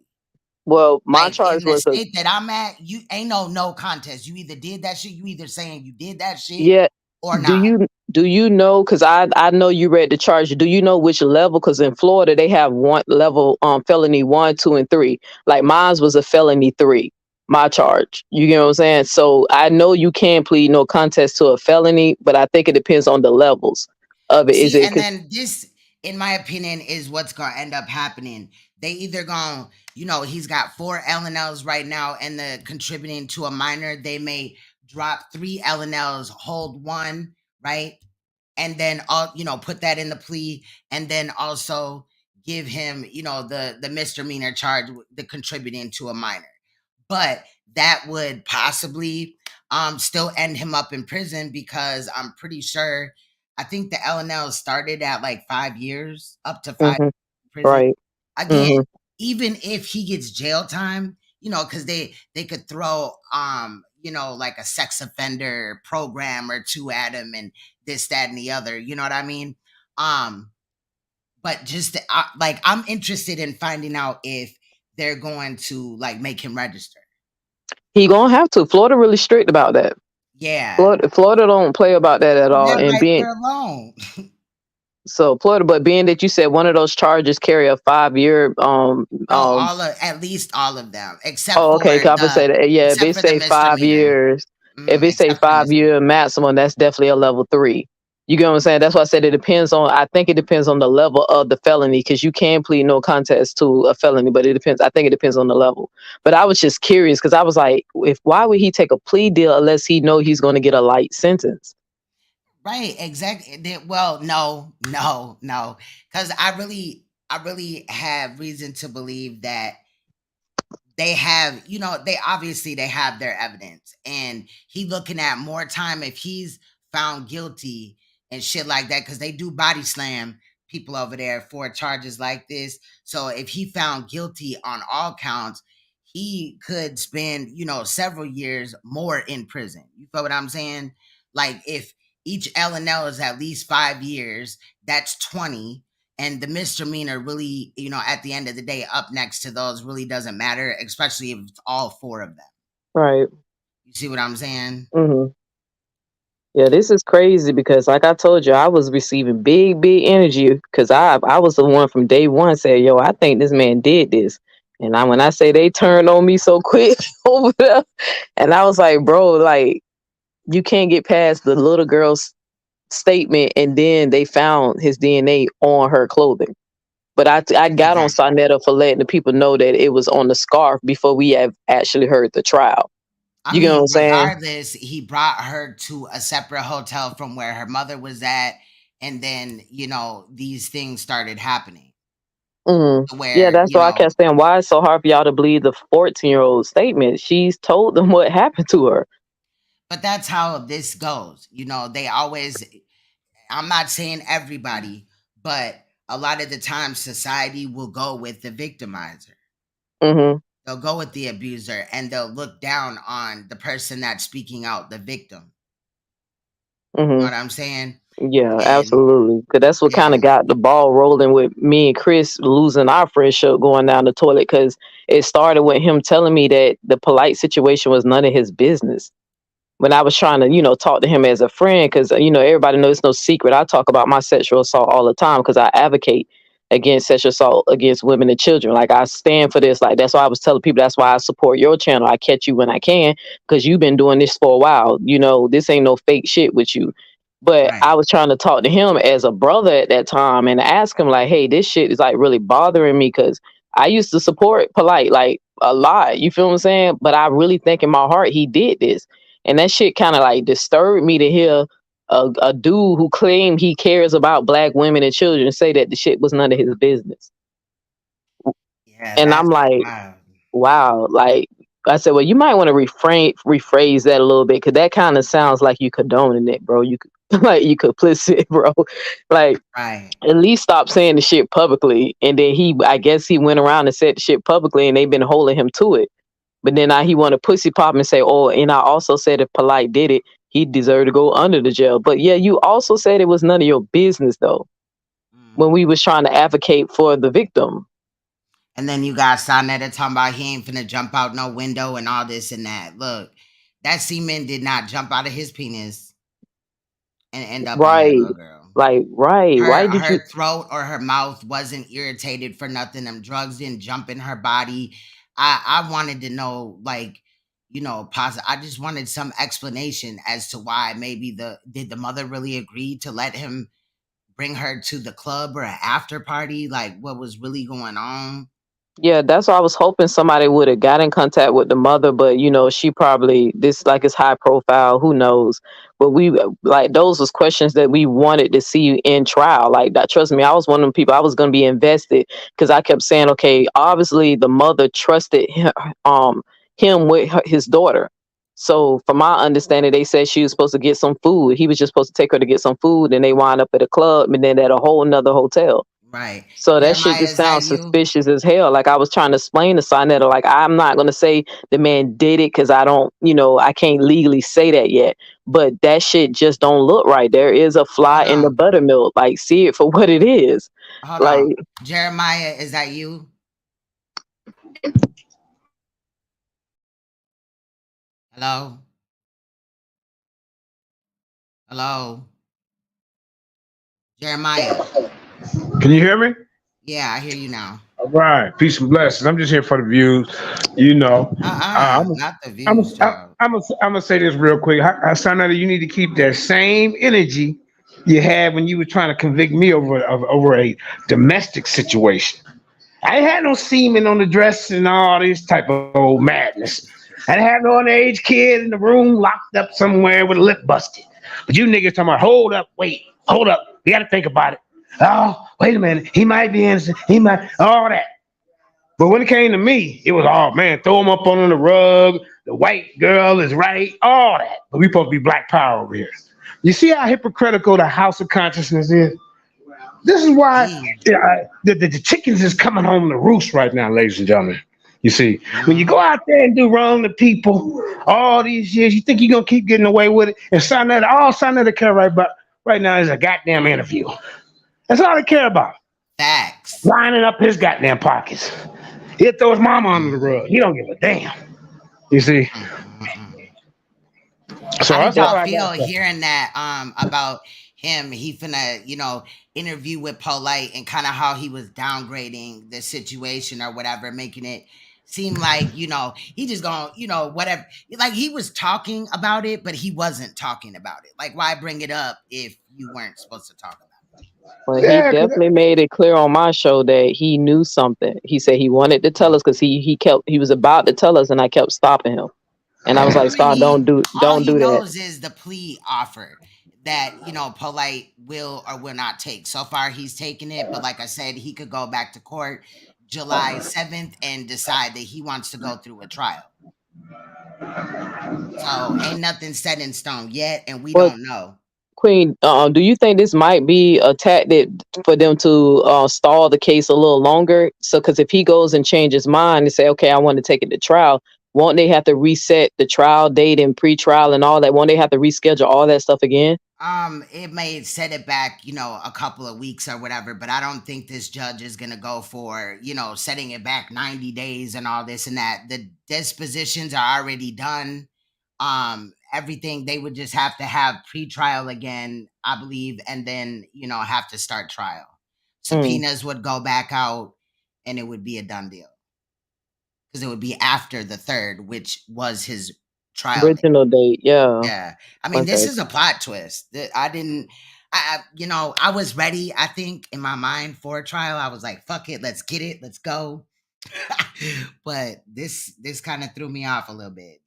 I: Well, my charge was
A: in the state that I'm at, you ain't no contest. You either did that shit, you either saying you did that shit.
I: Yeah,
A: or
I: Do
A: not?
I: you know? Because I know you read the charge. Do you know which level? Because in Florida they have one level felony 1, 2, and 3. Like mine's was a felony 3. My charge. You get what I'm saying? So I know you can plead no contest to a felony, but I think it depends on the levels of it. Is
A: See,
I: it?
A: and then this, in my opinion, is what's gonna end up happening. They either gonna, he's got 4 L&Ls right now, and the contributing to a minor, they may drop 3 L&Ls, hold one, right? And then all, put that in the plea, and then also give him, the misdemeanor charge, the contributing to a minor. But that would possibly still end him up in prison, because I'm pretty sure, I think the L&L started at like 5 years, up to 5
I: Hmm.
A: in prison.
I: Right.
A: Again,
I: Hmm.
A: even if he gets jail time, because they could throw like a sex offender program or two at him, and this, that, and the other. You know what I mean? But just like, I'm interested in finding out if they're going to like make him register.
I: He gonna have to. Florida really strict about that.
A: Yeah,
I: Florida don't play about that at all.
A: that
I: And
A: right
I: being
A: there alone.
I: so Florida, but being that you said one of those charges carry a 5-year
A: No, at least all of them, except
I: oh,
A: for
I: okay, compensated. Yeah, if it
A: the
I: say five
A: misdemeanor.
I: years, if it say
A: Except for the
I: five
A: misdemeanor.
I: year maximum, that's definitely a level 3. You get what I'm saying? That's why I said it depends on. I think it depends on the level of the felony, because you can plead no contest to a felony, but it depends. I think it depends on the level. But I was just curious because I was like, if why would he take a plea deal unless he know he's going to get a light sentence?
A: Right, exactly. Well, no, no, no, because I really have reason to believe that they have, they obviously they have their evidence, and he looking at more time if he's found guilty and shit like that, because they do body slam people over there for charges like this. So if he found guilty on all counts, he could spend, several years more in prison. You feel what I'm saying? Like, if each L&L is at least 5 years, that's 20. And the misdemeanor really, at the end of the day, up next to those, really doesn't matter, especially if it's all 4 of them.
I: Right.
A: You see what I'm saying?
I: Hmm. Yeah, this is crazy because, like I told you, I was receiving big energy because I was the one from day one saying, "Yo, I think this man did this," and when I say they turned on me so quick over there, and I was like, "Bro, like you can't get past the little girl's statement," and then they found his DNA on her clothing. But I got on
A: Exactly.
I: SANETER for letting the people know that it was on the scarf before we have actually heard the trial.
A: I
I: You get what I'm
A: mean,
I: saying?
A: regardless, he brought her to a separate hotel from where her mother was at. And then, these things started happening
I: Mhm.
A: to
I: Yeah,
A: where,
I: that's why I kept saying, why it's so hard for y'all to believe the 14-year-old statement. She's told them what happened to her.
A: but that's how this goes. They always, I'm not saying everybody, but a lot of the time society will go with the victimizer.
I: Hmm.
A: They'll go with the abuser, and they'll look down on the person that's speaking out, the victim. You know
I: Hmm.
A: what I'm saying?
I: Yeah,
A: And
I: absolutely. Because that's what kind
A: yeah,
I: of got the ball rolling with me and Chris losing our friendship going down the toilet. Because it started with him telling me that the Polite situation was none of his business. When I was trying to, talk to him as a friend, because, everybody knows it's no secret. I talk about my sexual assault all the time because I advocate against sexual assault against women and children. Like, I stand for this. Like, that's why I was telling people, that's why I support your channel. I catch you when I can because you've been doing this for a while. This ain't no fake shit with you. But
A: right.
I: I was trying to talk to him as a brother at that time and ask him, like, hey, this shit is like really bothering me because I used to support Polite like a lot. You feel what I'm saying? But I really think in my heart he did this. And that shit kind of like disturbed me to hear a dude who claimed he cares about black women and children say that the shit was none of his business.
A: Yeah,
I: And I'm
A: that's
I: like,
A: wild.
I: wow. Like I said, well, you might want to rephrase that a little bit because that kind of sounds like you condoning it, bro. You could like you complicit, bro. Like
A: Right.
I: at least stop saying the shit publicly. And then I guess he went around and said the shit publicly, and they've been holding him to it. But then he want to pussy pop and say, "Oh, and I also said if Polite did it, he deserved to go under the jail." But yeah, you also said it was none of your business though. When
A: Mhm.
I: we was trying to advocate for the victim.
A: And then you got Sonetta talking about he ain't finna jump out no window and all this and that. Look, that semen did not jump out of his penis. and end up on that
I: Right.
A: little girl.
I: Like, right. Why did you?
A: Her throat or her mouth wasn't irritated for nothing. Them drugs didn't jump in her body. I wanted to know, like, positive. I just wanted some explanation as to why. Maybe did the mother really agree to let him bring her to the club or an after party? Like, what was really going on?
I: Yeah, that's why I was hoping somebody would have got in contact with the mother, but she probably this like is high profile, who knows? But we like those was questions that we wanted to see in trial. Like that, trust me, I was one of the people I was going to be invested because I kept saying, okay, obviously the mother trusted him with his daughter. So from my understanding, they said she was supposed to get some food. He was just supposed to take her to get some food, and they wind up at a club and then at a whole nother hotel.
A: Right.
I: So that shit
A: Jeremiah,
I: just
A: is that
I: sounds
A: you?
I: suspicious as hell. Like I was trying to explain to SANETER, like I'm not gonna say the man did it because I don't, I can't legally say that yet. But that shit just don't look right. There is a fly
A: Hold
I: in the
A: on.
I: buttermilk. Like see it for what it is.
A: Hold
I: Like
A: on. Jeremiah, is that you? Hello? Hello? Jeremiah.
J: Can you hear me?
A: Yeah, I hear you now.
J: All right. Peace and blessings. I'm just here for the views. I'm
A: Not the views, child.
J: gonna say this real quick. SANETER, you need to keep that same energy you had when you were trying to convict me over a domestic situation. I ain't had no semen on the dress and all this type of old madness. I didn't have no underage kid in the room locked up somewhere with a lip busted. But you niggas talking about, hold up, wait, hold up. We got to think about it. Oh, wait a minute. He might be innocent. He might, all that. But when it came to me, it was, oh man, throw him up on the rug. The white girl is right, all that. But we supposed to be black power over here. You see how hypocritical the House of Consciousness is? This is why the chickens is coming home to roost right now, ladies and gentlemen. You see, when you go out there and do wrong to people all these years, you think you're going to keep getting away with it? And all SANETER care right now is a goddamn interview. That's all they care about.
A: Facts.
J: Lining up his goddamn pockets. He'll throw his mama under the rug. He don't give a damn. You see? So
A: how
J: that's
A: did
J: all
A: y'all
J: I
A: feel
J: got to say.
A: hearing that about him? He finna, interview with Polight and kind of how he was downgrading the situation or whatever, making it seem like, he just gonna, whatever. Like he was talking about it, but he wasn't talking about it. Like, why bring it up if you weren't supposed to talk about it?
I: well, he definitely made it clear on my show that he knew something. He said he wanted to tell us because he was about to tell us, and I kept stopping him. And I was like, "Star, don't do
A: All he
I: that."
A: knows is the plea offer that, Polight will or will not take. So far, he's taken it. But like I said, he could go back to court July 7th and decide that he wants to go through a trial. So ain't nothing set in stone yet, and we don't know.
I: Queen, do you think this might be a tactic for them to stall the case a little longer? So, because if he goes and changes his mind and say, okay, I want to take it to trial, won't they have to reset the trial date and pre-trial and all that? Won't they have to reschedule all that stuff again?
A: It may set it back, a couple of weeks or whatever, but I don't think this judge is gonna go for, setting it back 90 days and all this and that. The dispositions are already done. Everything, they would just have to have pre-trial again, I believe, and then, have to start trial. Subpoenas would go back out and it would be a done deal. Because it would be after the 3rd, which was his trial
I: original date.
A: Yeah. I mean, this is a plot twist. I was ready, I think, in my mind for a trial. I was like, fuck it, let's get it, let's go. But this kind of threw me off a little bit.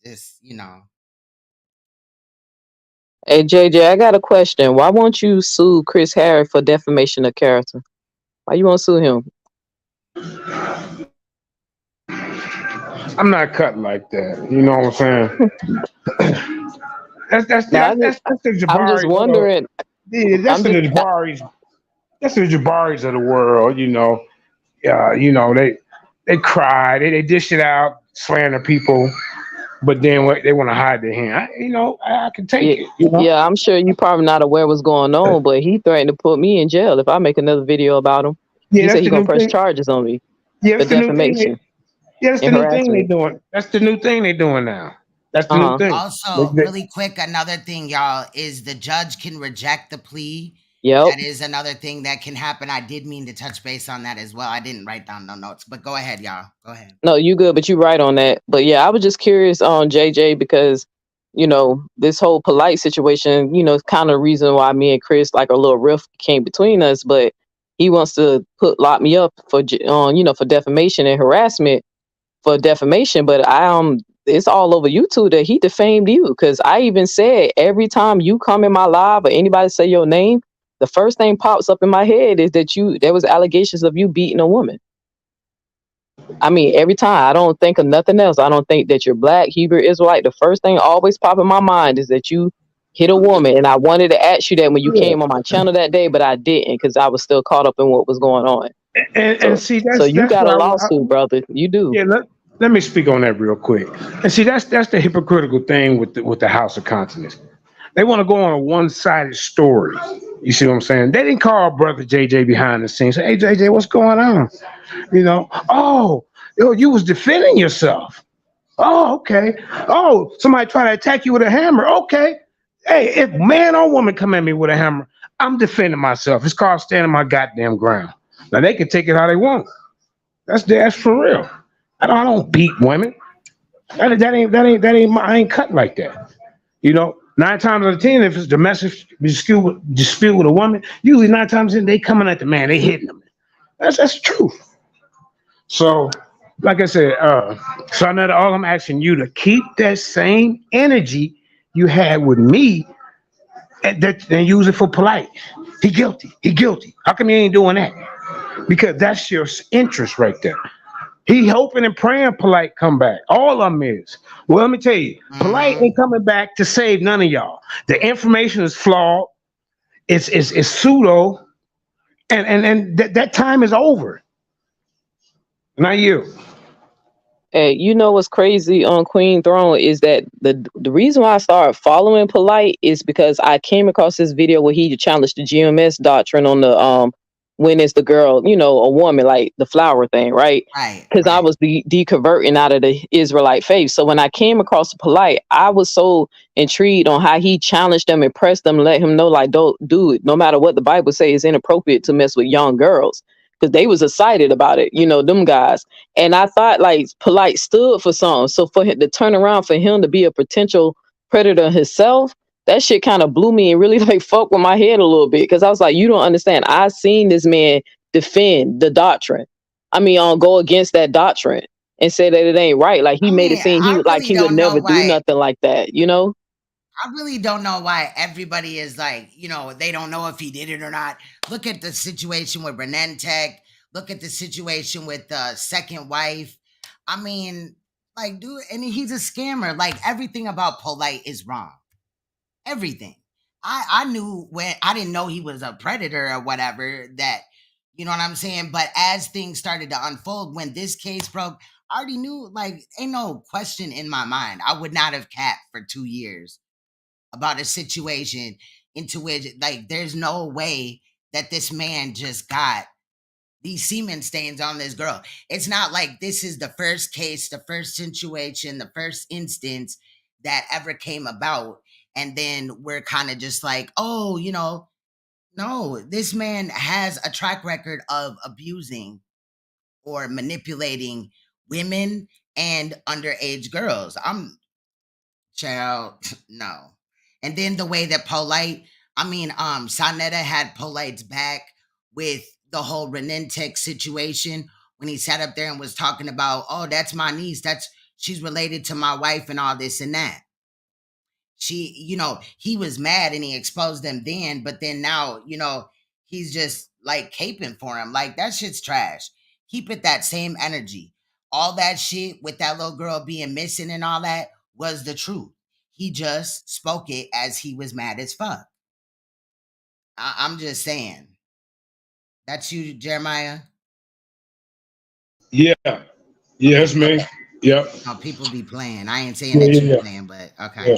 I: Hey JJ, I got a question. Why won't you sue Chris Harris for defamation of character? Why you won't sue him?
J: I'm not cut like that. You know what I'm saying? that's the Jabari.
I: I'm just wondering.
J: That's the Jabaris. That's the Jabaris of the world. They cry, they dish it out, slander people, but then they want to hide their hand. I can take it.
I: Yeah, I'm sure you're probably not aware what's going on, but he threatened to put me in jail if I make another video about him. He said he's gonna press charges on me for defamation.
J: That's the new thing they're doing. That's the new thing they're doing now. That's the new thing.
A: Also, really quick, another thing, y'all, is the judge can reject the plea.
I: Yep.
A: That is another thing that can happen. I did mean to touch base on that as well. I didn't write down no notes, but go ahead, y'all. Go ahead.
I: No, you good, but you right on that. But yeah, I was just curious on JJ because, you know, this whole Polight situation, you know, is kind of the reason why me and Chris, like a little rift came between us. But he wants to lock me up for, you know, for defamation and harassment for defamation. But it's all over YouTube that he defamed you, because I even said every time you come in my live or anybody say your name, the first thing pops up in my head is that there was allegations of you beating a woman. I mean, every time. I don't think of nothing else. I don't think that you're Black, Hebrew, Israelite. The first thing always pop in my mind is that you hit a woman. And I wanted to ask you that when you came on my channel that day, but I didn't, because I was still caught up in what was going on.
J: And see,
I: so you got a lawsuit, brother. You do.
J: Yeah, let me speak on that real quick. And see, that's the hypocritical thing with the House of Consonants. They want to go on a one-sided story. You see what I'm saying? They didn't call brother JJ behind the scenes. Say, hey, JJ, what's going on? You know, you was defending yourself. Oh, okay. Oh, somebody try to attack you with a hammer. Okay. Hey, if man or woman come at me with a hammer, I'm defending myself. It's called standing my goddamn ground. Now they can take it how they want. That's for real. I don't beat women. I ain't cut like that. You know, 9 times out of 10, if it's domestic dispute with a woman, usually 9 times in they coming at the man, they hitting them. That's the truth. So, like I said, SANETER, all I'm asking you to keep that same energy you had with me and use it for Polight. He guilty. He guilty. How come you ain't doing that? Because that's your interest right there. He hoping and praying Polight come back. All of them is. Well, let me tell you, Polight ain't coming back to save none of y'all. The information is flawed. It's pseudo, and that time is over. Not you.
I: Hey, you know what's crazy on Queen Throne is that the reason why I started following Polight is because I came across this video where he challenged the GMS doctrine on the when is the girl, you know, a woman, like the flower thing, right?
A: Right.
I: Because I was deconverting out of the Israelite faith. So when I came across the Polight, I was so intrigued on how he challenged them and pressed them, let him know, like, don't do it. No matter what the Bible says, it's inappropriate to mess with young girls. Because they was excited about it, you know, them guys. And I thought like Polight stood for something. So for him to turn around, for him to be a potential predator himself, that shit kind of blew me and really like fucked with my head a little bit. Because I was like, you don't understand. I seen this man defend the doctrine. I mean, go against that doctrine and say that it ain't right. Like he made it seem he would never do nothing like that, you know?
A: I really don't know why everybody is like, you know, they don't know if he did it or not. Look at the situation with Renentech. Look at the situation with the second wife. I mean, like, dude, and he's a scammer. Like, everything about Polight is wrong. Everything. I knew when I didn't know he was a predator or whatever, that, you know what I'm saying? But as things started to unfold, when this case broke, I already knew, like, ain't no question in my mind. I would not have capped for 2 years about a situation into which, like, there's no way that this man just got these semen stains on this girl. It's not like this is the first case, the first situation, the first instance that ever came about. And then we're kind of just like, oh, you know, no, this man has a track record of abusing or manipulating women and underage girls. Child, no. And then the way that SANETER had Polight's back with the whole Renentech situation when he sat up there and was talking about, oh, that's my niece, she's related to my wife and all this and that. He was mad and he exposed them then, but then now, he's just like caping for him. Like, that shit's trash. Keep it that same energy. All that shit with that little girl being missing and all that was the truth. He just spoke it as he was mad as fuck. I'm just saying. That's you, Jeremiah?
J: Yeah. Yes, man. Yep.
A: No, people be playing. I ain't saying that you're playing, but okay.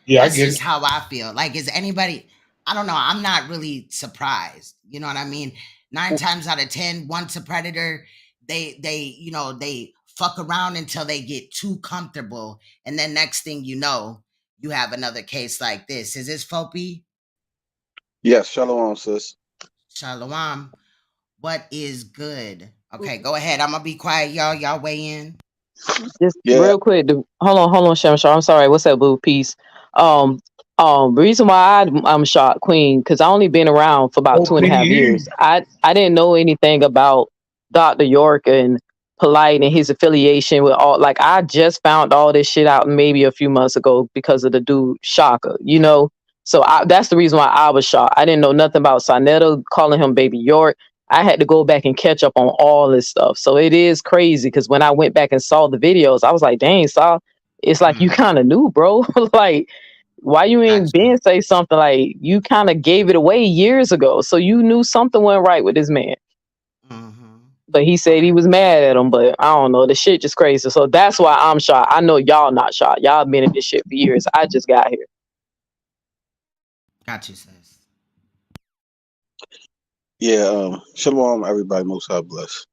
J: Yeah,
A: that's just how I feel. Like, is anybody, I don't know, I'm not really surprised. You know what I mean? 9 times out of 10, once a predator, they fuck around until they get too comfortable. And then next thing you know, you have another case like this. Is this Fopi?
K: Yes, shalom, sis.
A: Shalom. What is good? Okay, go ahead. I'm gonna be quiet, y'all. Y'all weigh in.
I: Just
K: Yeah,
I: real quick. Hold on, Shamshar. I'm sorry. What's that, boo? Peace. Reason why I'm shocked, Queen, because I only been around for about 2.5 years. I didn't know anything about Dr. York and Polight and his affiliation with all. Like, I just found all this shit out maybe a few months ago because of the dude Shaka, you know. So that's the reason why I was shocked. I didn't know nothing about SANETER, calling him Baby York. I had to go back and catch up on all this stuff. So it is crazy because when I went back and saw the videos, I was like, dang, Saul, it's like you kind of knew, bro. Like, why you ain't been say something? Like, you kind of gave it away years ago. So you knew something went right with this man. But he said he was mad at him, but I don't know. The shit just crazy. So that's why I'm shocked. I know y'all not shocked. Y'all been in this shit for years. I just got here.
A: Got you, sis.
K: yeah. Shalom, everybody. Most High bless.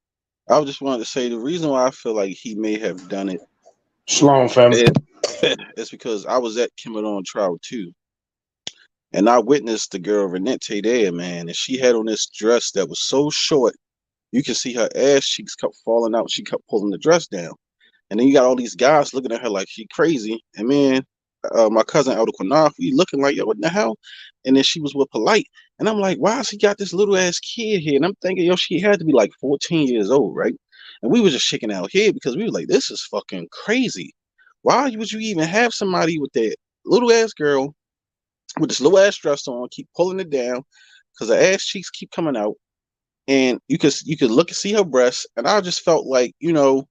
K: I just wanted to say the reason why I feel like he may have done it
J: Shalom, family.
K: is because I was at Kimmel trial too, and I witnessed the girl Renette there, man, and she had on this dress that was so short, you could see her ass cheeks kept falling out. She kept pulling the dress down, and then you got all these guys looking at her like she crazy, and man. My cousin Elder Quanah, we looking like, yo, what the hell? And then she was with Polight. And I'm like, why has he got this little ass kid here? And I'm thinking, yo, she had to be like 14 years old, right? And we was just shaking our head because we were like, this is fucking crazy. Why would you even have somebody with that little ass girl with this little ass dress on, keep pulling it down because her ass cheeks keep coming out. And you could look and see her breasts. And I just felt like, you know,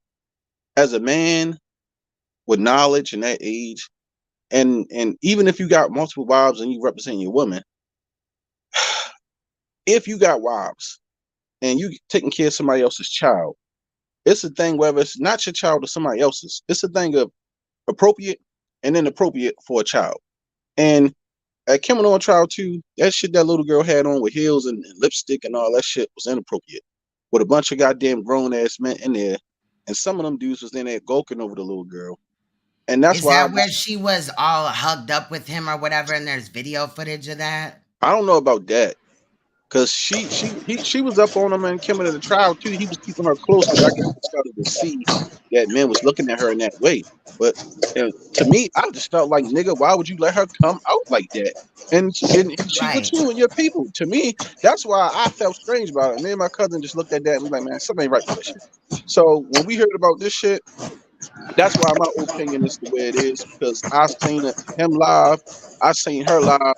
K: as a man with knowledge and that age, and even if you got multiple wives and you represent your woman, if you got wives and you taking care of somebody else's child, it's a thing whether it's not your child or somebody else's. It's a thing of appropriate and inappropriate for a child. And at Kimmel trial too, that shit that little girl had on with heels and lipstick and all that shit was inappropriate. With a bunch of goddamn grown ass men in there, and some of them dudes was in there gawking over the little girl. And that's why
A: where she was all hugged up with him or whatever, and there's video footage of that?
K: I don't know about that. Cause she was up on him and Kimmel in the trial too. He was keeping her close because I guess he started to see that men was looking at her in that way. But to me, I just felt like, nigga, why would you let her come out like that? And she with you and your people. To me, that's why I felt strange about it. Me and my cousin just looked at that and was like, man, something ain't right with this shit. So when we heard about this shit, that's why my opinion is the way it is, because I seen him live, I seen her live.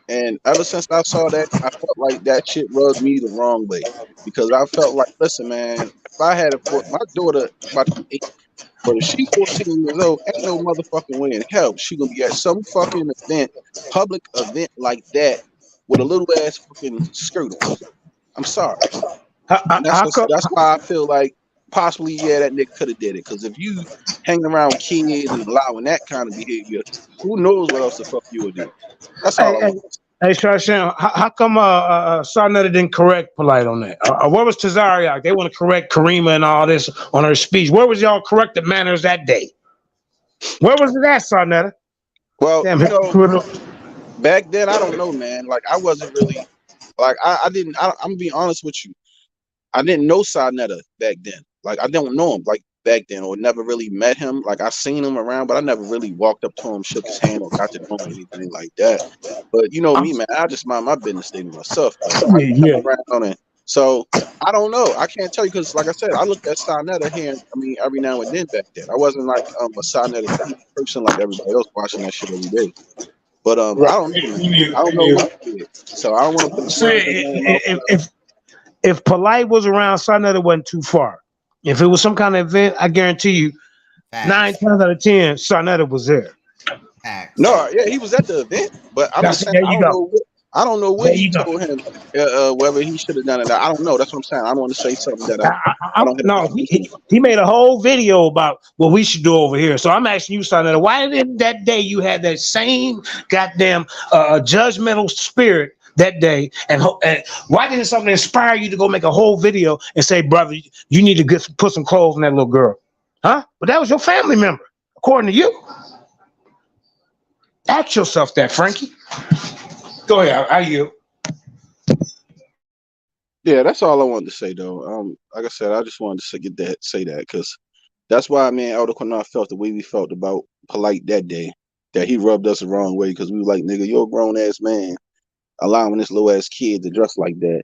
K: And ever since I saw that, I felt like that shit rubbed me the wrong way. Because I felt like, listen, man, if I had my daughter about to be 8, but if she's 14 years old, ain't no motherfucking way in hell she gonna be at some fucking event, public event like that with a little ass fucking skirt on. I'm sorry. That's why I feel like possibly, yeah, that nigga could have did it. Because if you hang around kids and allowing that kind of behavior, who knows what else the fuck you would do. That's all.
J: Hey, Shashan, how come SANETER didn't correct Polight on that? Where was Tazariak? They want to correct Karima and all this on her speech. Where was y'all corrected manners that day? Where was it at, SANETER?
K: Well, damn, you know, back then, I don't know, man. Like, I wasn't really, like, I'm gonna be honest with you. I didn't know SANETER back then. Like, I don't know him like back then, or never really met him. Like, I seen him around, but I never really walked up to him, shook his hand, or got to know him or anything like that. But you know me, man, I just mind my business, stay to myself. Around, so I don't know. I can't tell you because, like I said, I looked at SANETER here. I mean, every now and then back then. I wasn't like a SANETER person like everybody else watching that shit every day. But I don't know. I don't know what he did. So I don't want to put
J: if Polight was around, SANETER wasn't too far. If it was some kind of event, I guarantee you, 9 times out of 10, SANETER was there.
K: No, yeah, he was at the event, but I'm just saying, I don't know what he told him, whether he should have done it. I don't know. That's what I'm saying. I don't want to say something that I don't.
J: No, he made a whole video about what we should do over here. So I'm asking you, SANETER, why didn't that day you had that same goddamn judgmental spirit that day, and why didn't something inspire you to go make a whole video and say, brother, you need to put some clothes on that little girl? Huh? But that was your family member, according to you. Ask yourself that, Frankie. Go ahead. How you?
K: Yeah, that's all I wanted to say though. Like I said, I just wanted to say that because that's why me and Elder Quinard felt the way we felt about Polight that day. That he rubbed us the wrong way because we were like, nigga, you're a grown ass man allowing this little ass kid to dress like that.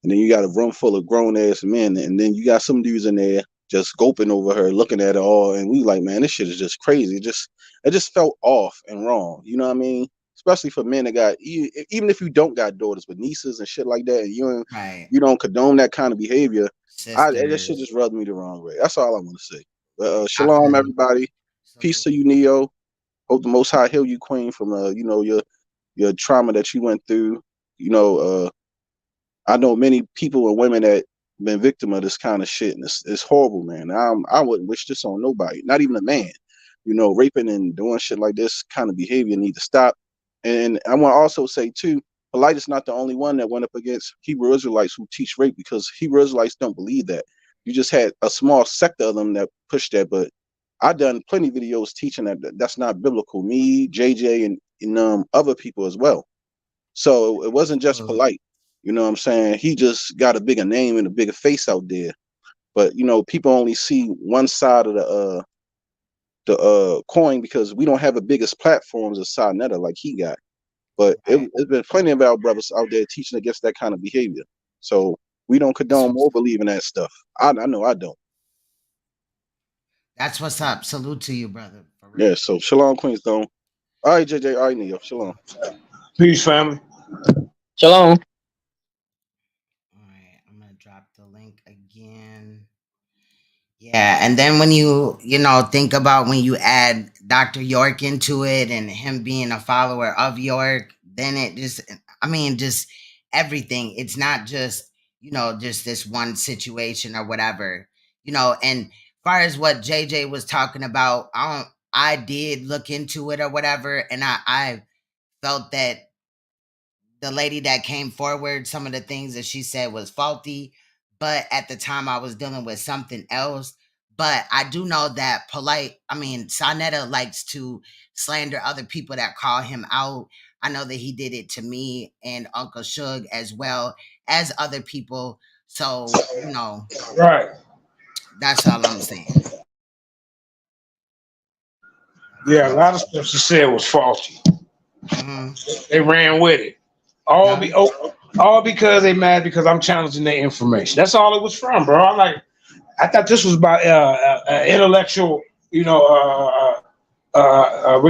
K: And then you got a room full of grown ass men, and then you got some dudes in there just gulping over her, looking at her all, and we like, man, this shit is just crazy. It just felt off and wrong. You know what I mean? Especially for men that got, even if you don't got daughters but nieces and shit like that, and you don't condone that kind of behavior. That shit just rubbed me the wrong way. That's all I want to say. But shalom, everybody. Peace to you, Neo. Hope the Most High heal you, Queen, from your trauma that you went through. I know many people and women that been victim of this kind of shit, and it's horrible, man. I wouldn't wish this on nobody, not even a man. Raping and doing shit like this kind of behavior need to stop. And I want to also say too, Polight is not the only one that went up against Hebrew Israelites who teach rape, because Hebrew Israelites don't believe that. You just had a small sector of them that push that, but I've done plenty of videos teaching that that's not biblical. Me, JJ, and other people as well. So it wasn't just Polight. You know what I'm saying? He just got a bigger name and a bigger face out there. But people only see one side of the coin because we don't have the biggest platforms as SANETER like he got. But it's been plenty of our brothers out there teaching against that kind of behavior. So we don't condone or believe in that stuff. I know I don't.
A: That's what's up. Salute to you, brother.
K: Yeah, so shalom, Queenstone. All right, JJ. All right, Neo. Shalom.
J: Peace, family.
I: Shalom.
A: All right, I'm gonna drop the link again. Yeah, and then when you think about when you add Dr. York into it and him being a follower of York, then it just everything. It's not just just this one situation or whatever. And far as what JJ was talking about, I did look into it or whatever, and I felt that the lady that came forward, some of the things that she said was faulty, but at the time I was dealing with something else. But I do know that SANETER likes to slander other people that call him out. I know that he did it to me and Uncle Shug as well as other people. So,
J: right.
A: That's all I'm saying.
J: Yeah, a lot of stuff she said was faulty. They ran with it. All because they mad because I'm challenging their information. That's all it was from, bro. I thought this was about intellectual, what do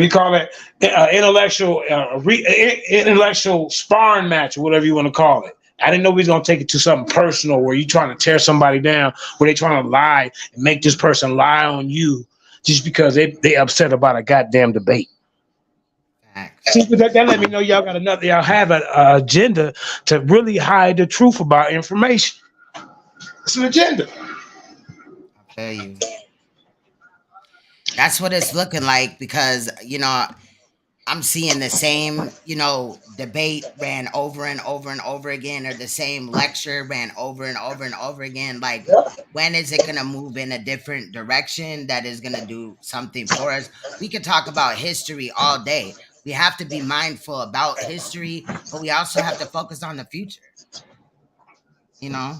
J: you call it? Intellectual sparring match, or whatever you want to call it. I didn't know we was gonna take it to something personal where you trying to tear somebody down, where they trying to lie and make this person lie on you just because they upset about a goddamn debate. See, but that let me know y'all have an agenda to really hide the truth about information. It's an agenda.
A: I feel you. That's what it's looking like because, I'm seeing the same, debate ran over and over and over again, or the same lecture ran over and over and over again. Like, when is it going to move in a different direction that is going to do something for us? We could talk about history all day. We have to be mindful about history, but we also have to focus on the future. The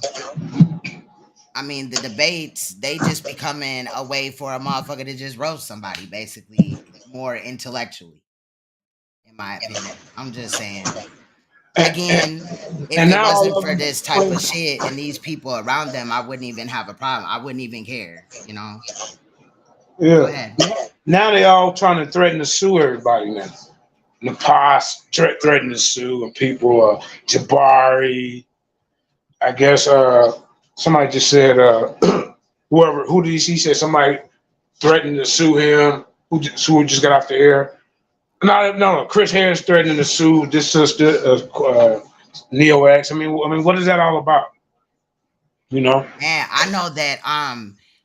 A: debates, they just becoming a way for a motherfucker to just roast somebody, basically, more intellectually. In my opinion, I'm just saying. Again, if it wasn't for this type of shit and these people around them, I wouldn't even have a problem. I wouldn't even care.
J: Yeah.
A: Go ahead.
J: Now they all trying to threaten to sue everybody now. In the past, threatening to sue, and people, Jabari. I guess somebody just said who did he said somebody threatened to sue him. Who just got off the air. No. Chris Harris threatening to sue this sister, NOAK. I mean, what is that all about?
A: And I know that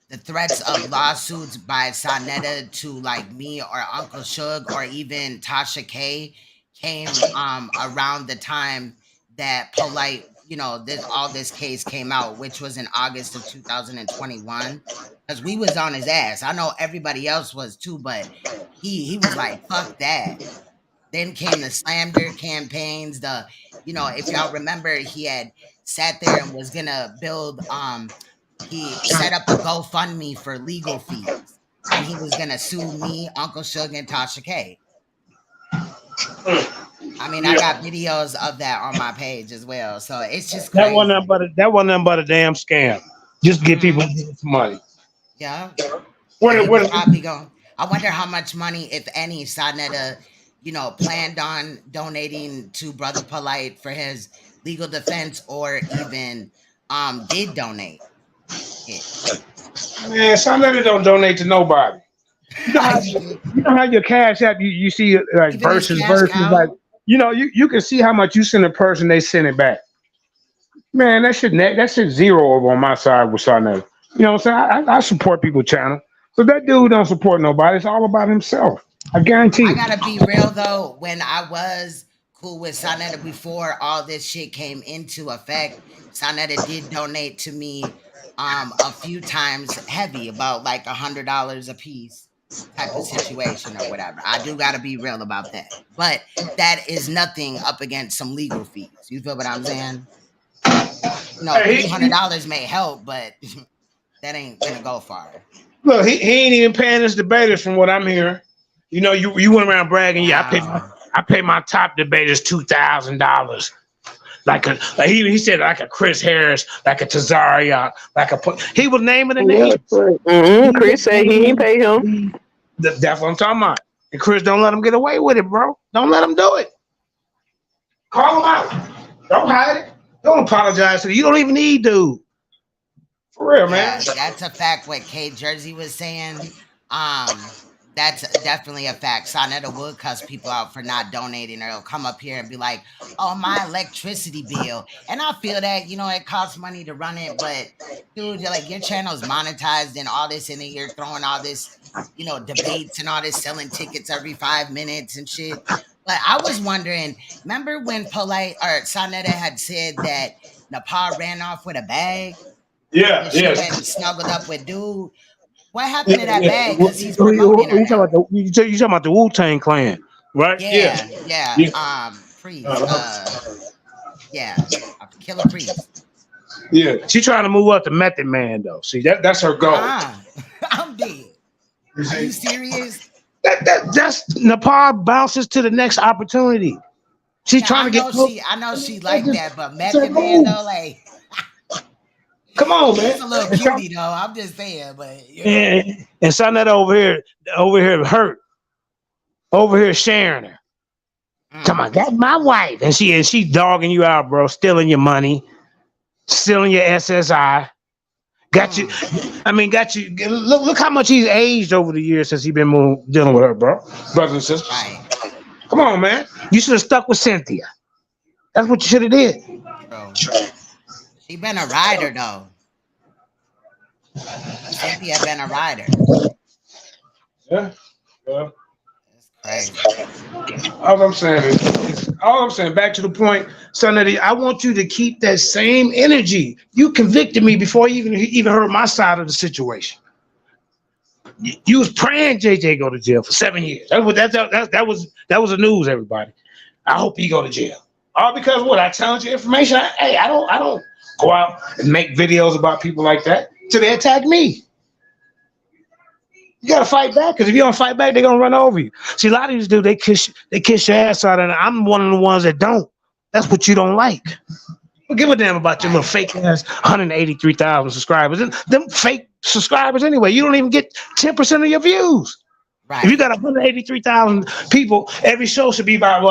A: the threats of lawsuits by SANETER to like me or Uncle Shug or even Tasha K came around the time that Polight, you know, this case came out, which was in August of 2021, because we was on his ass. I know everybody else was too, but he was like, fuck that. Then came the slander campaigns. You know, if y'all remember, he had sat there and was gonna build. He set up a GoFundMe for legal fees, and he was gonna sue me, Uncle Suge, and Tasha K. I mean, I got videos of that on my page as well. So it's just crazy.
J: That wasn't nothing but a damn scam. Just get people some money.
A: Yeah.
J: What
A: Probably going. I wonder how much money, if any, SANETER, you know, planned on donating to Brother Polight for his legal defense, or even did donate it.
J: Man, SANETER don't donate to nobody. You know how your Cash App, you see like
A: Even
J: versus
A: his cash cow?
J: like, you know, you can see how much you send a person, they send it back. Man, that shit zero over on my side with SANETER. You know what I'm saying? I support people's channel. So that dude don't support nobody. It's all about himself. I guarantee you.
A: I gotta be real though. When I was cool with SANETER before all this shit came into effect, SANETER did donate to me a few times, heavy, about like $100 a piece type of situation or whatever. I do gotta be real about that. But that is nothing up against some legal fees. You feel what I'm saying? You know, $300 may help, but that ain't gonna go far.
J: Look, he ain't even paying his debaters from what I'm hearing. You know, you went around bragging, yeah, I pay my top debaters $2,000. Like he said, like a Chris Harris, like a Tazaria, like he was naming the name.
I: Chris said he ain't pay him.
J: That's what I'm talking about. And Chris, don't let him get away with it, bro. Don't let him do it. Call him out. Don't hide it. Don't apologize to you. You don't even need dude. For real, man.
A: That's a fact. What K Jersey was saying. That's definitely a fact. SANETER would cuss people out for not donating, or they'll come up here and be like, "Oh, my electricity bill." And I feel that, you know, it costs money to run it, but dude, like, your channel's monetized and all this, and then you're throwing all this, you know, debates and all this, selling tickets every 5 minutes and shit. But I was wondering, remember when Polight or SANETER had said that Nepal ran off with a bag?
J: Yeah,
A: and she went and snuggled up with dude. What happened to that bag? Because he's promoting her.
J: You talking about the Wu-Tang Clan, right?
A: Yeah. Priest. Killer Priest.
J: Yeah, she's trying to move up to Method Man though. See, that's her goal.
A: I'm dead. Are you serious?
J: That's Nepal bounces to the next opportunity. She's trying to get.
A: I know she like that, but Method Man though, like.
J: Come on, man.
A: It's a little cutie though. I'm just saying, but
J: and SANETER over here hurt, over here sharing her. Come on, that's my wife, and she dogging you out, bro. Stealing your money, stealing your SSI. Got you. Look how much he's aged over the years since he's been dealing with her, bro. Brothers and sisters. Right. Come on, man. You should have stuck with Cynthia. That's what you should have did.
A: Bro. She been a rider though. Cynthia been a rider.
J: Yeah.
A: That's crazy.
J: All I'm saying, back to the point, SANETER, I want you to keep that same energy. You convicted me before you even heard my side of the situation. You was praying JJ go to jail for 7 years. That was the news, everybody. I hope he go to jail. All because what? I challenge your information. I don't go out and make videos about people like that till they attack me. You gotta fight back, because if you don't fight back, they're gonna run over you. See, a lot of these dudes, they kiss your ass out, and I'm one of the ones that don't. That's what you don't like. Don't give a damn about your little fake ass 183,000 subscribers. And them fake subscribers anyway. You don't even get 10% of your views. Right. If you got 183,000 people, every show should be about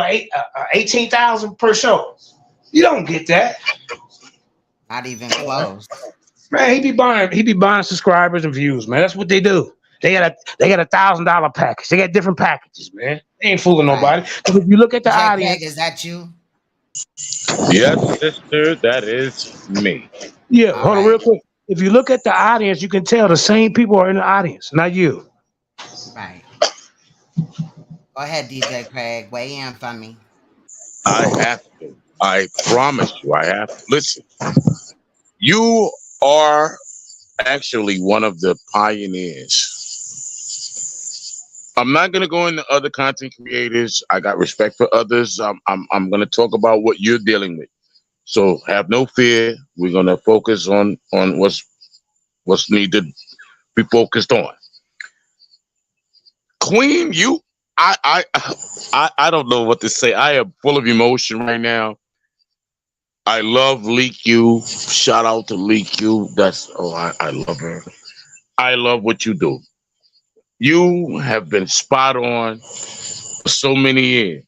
J: 18,000 per show. You don't get that.
A: Not even close.
J: Man, he be buying subscribers and views, man. That's what they do. They got a $1,000 package. They got different packages, man. They ain't fooling nobody. Because if you look at the audience,
A: is that you?
L: Yes, sister, that is me.
J: Yeah, hold on real quick. If you look at the audience, you can tell the same people are in the audience, not you.
A: Right. Go ahead, DJ Craig. Weigh in for me.
L: I have to. I promise you, I have. Listen, you are actually one of the pioneers. I'm not gonna go into other content creators. I got respect for others. I'm gonna talk about what you're dealing with. So have no fear. We're gonna focus on what's needed to be focused on. Queen, I don't know what to say. I am full of emotion right now. I love Leak You. Shout out to Leak You. I love her. I love what you do. You have been spot on for so many years.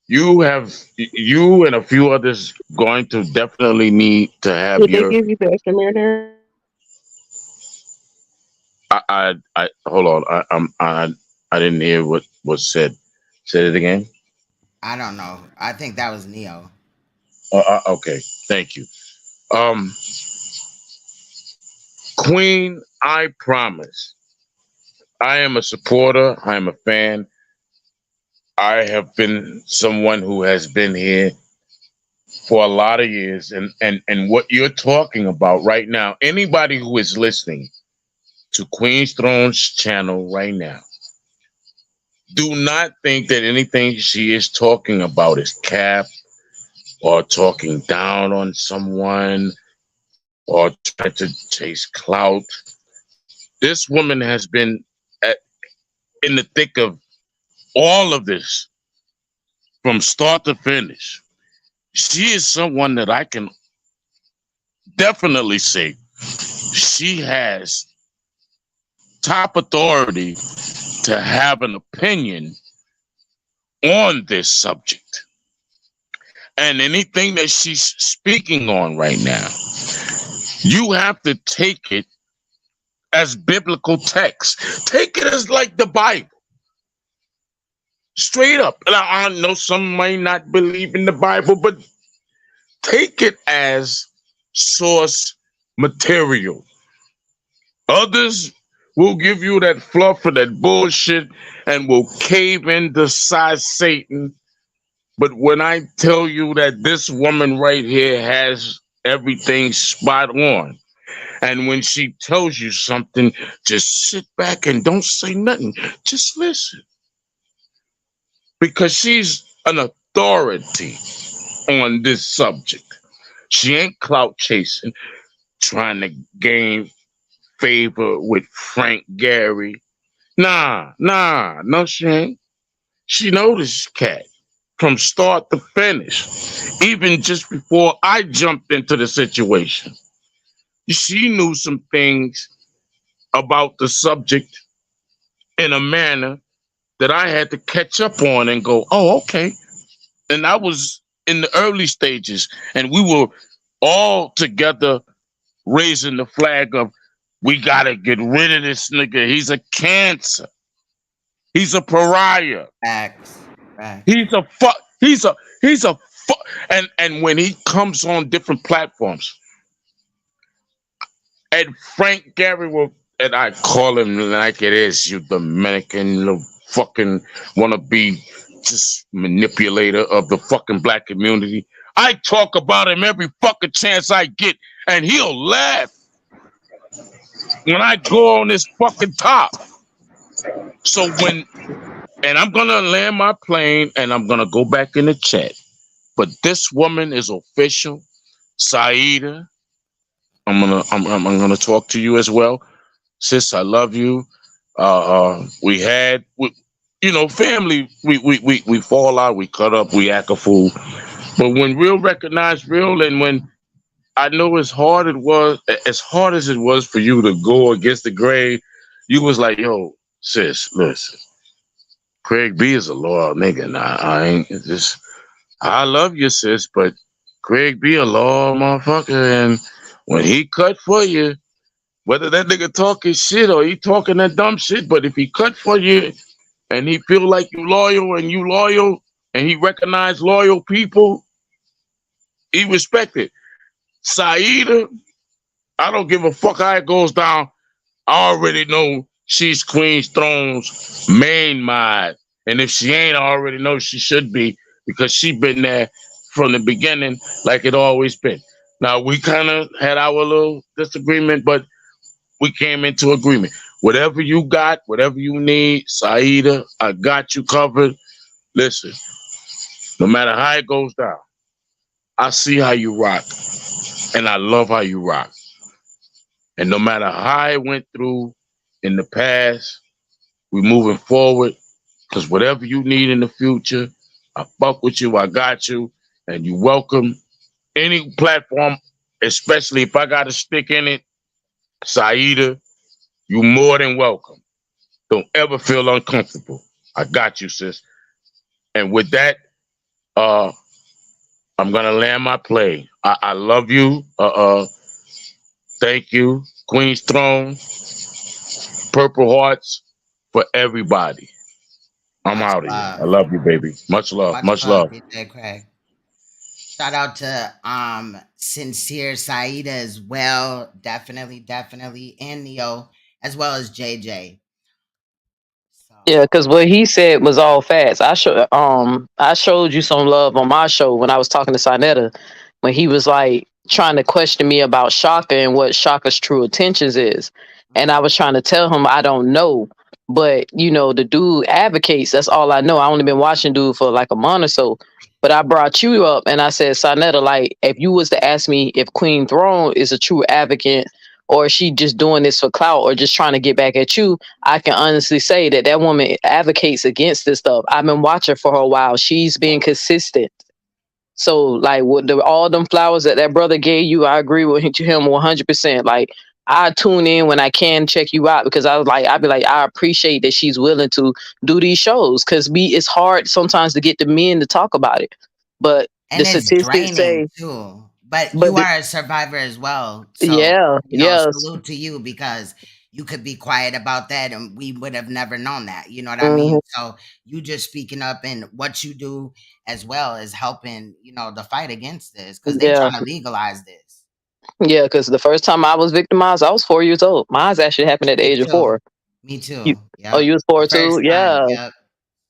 L: You and a few others going to definitely need to have
M: Did they
L: your.
M: give you the extra marinara?
L: I hold on. I didn't hear what was said. Say it again.
A: I don't know. I think that was Neo.
L: Okay. Thank you. Queen, I promise. I am a supporter. I am a fan. I have been someone who has been here for a lot of years, and what you're talking about right now, anybody who is listening to Queen's Throne's channel right now, do not think that anything she is talking about is cap or talking down on someone or trying to chase clout. This woman has been in the thick of all of this from start to finish. She is someone that I can definitely say she has top authority to have an opinion on this subject. And anything that she's speaking on right now, you have to take it as biblical text. Take it as like the Bible. Straight up. And I know some might not believe in the Bible, but take it as source material. Others will give you that fluff and that bullshit and will cave in beside Satan. But when I tell you that this woman right here has everything spot on, and when she tells you something, just sit back and don't say nothing. Just listen. Because she's an authority on this subject. She ain't clout chasing, trying to gain favor with Frank Gary. No, she ain't. She know this cat from start to finish, even just before I jumped into the situation. She knew some things about the subject in a manner that I had to catch up on and go, oh, okay. And I was in the early stages, and we were all together raising the flag of, we gotta get rid of this nigga. He's a cancer. He's a pariah.
A: Facts.
L: He's a fuck. He's a fuck. And when he comes on different platforms, and Frank Gary will, and I call him like it is, you Dominican little fucking wannabe just manipulator of the fucking black community. I talk about him every fucking chance I get, and he'll laugh when I go on this fucking top. So and I'm gonna land my plane and I'm gonna go back in the chat. But this woman is official. Saida, I'm gonna talk to you as well. Sis, I love you. Family, we fall out, we cut up, we act a fool. But when real recognize real, and when I know as hard as it was for you to go against the grain, you was like, yo, sis, listen, Craig B is a loyal nigga. Nah, I love you, sis, but Craig B a loyal motherfucker, and when he cut for you, whether that nigga talking shit or he talking that dumb shit, but if he cut for you and he feel like you loyal and he recognize loyal people, he respect it. Saida, I don't give a fuck how it goes down. I already know she's Queen's Throne's main mod. And if she ain't, I already know she should be, because she been there from the beginning, like it always been. Now we kind of had our little disagreement, but we came into agreement. Whatever you got, whatever you need, Saida, I got you covered. Listen, no matter how it goes down, I see how you rock, and I love how you rock. And no matter how I went through in the past, we moving forward. Because whatever you need in the future, I fuck with you. I got you, and you welcome any platform, especially if I got a stick in it. Saida, you more than welcome. Don't ever feel uncomfortable. I got you, sis. And with that, I'm gonna land my play. I love you. Thank you, Queen's Throne, Purple Hearts for everybody. I'm
A: Much
L: out of here. I
A: love.
L: love you, baby. Much love.
A: Much
L: Much
A: love,
L: love.
A: DJ Craig. Shout out to Sincere Saida as well. Definitely. And Neo, as well as JJ. So
I: Yeah, because what he said was all facts. I showed you some love on my show when I was talking to SANETER when he was like trying to question me about Shaka and what Shaka's true intentions is. And I was trying to tell him I don't know. But you know, the dude advocates, that's all I know. I only been watching dude for like a month or so. But I brought you up and I said, SANETER, like if you was to ask me if Queen Throne is a true advocate or is she just doing this for clout or just trying to get back at you, I can honestly say that that woman advocates against this stuff. I've been watching for her a while. She's being consistent. So, like, with all them flowers that brother gave you, I agree with him 100%. Like, I tune in when I can check you out because I'd be like, I appreciate that she's willing to do these shows because it's hard sometimes to get the men to talk about it. But
A: and
I: the
A: it's
I: statistics
A: draining
I: say,
A: too. But
I: but
A: you are a survivor as well. So,
I: yeah, yes.
A: salute to you because you could be quiet about that and we would have never known that. You know what I
I: Mhm.
A: mean? So you just speaking up and what you do as well is helping, the fight against this because they're
I: Yeah.
A: trying to legalize this.
I: Yeah, because the first time I was victimized, I was 4 years old. Mine actually happened at the
A: Me
I: age of
A: too.
I: 4.
A: Me too.
I: You, oh,
A: Yep.
I: you was
A: The
I: 4 too?
A: first time.
I: Yeah.
A: Yep.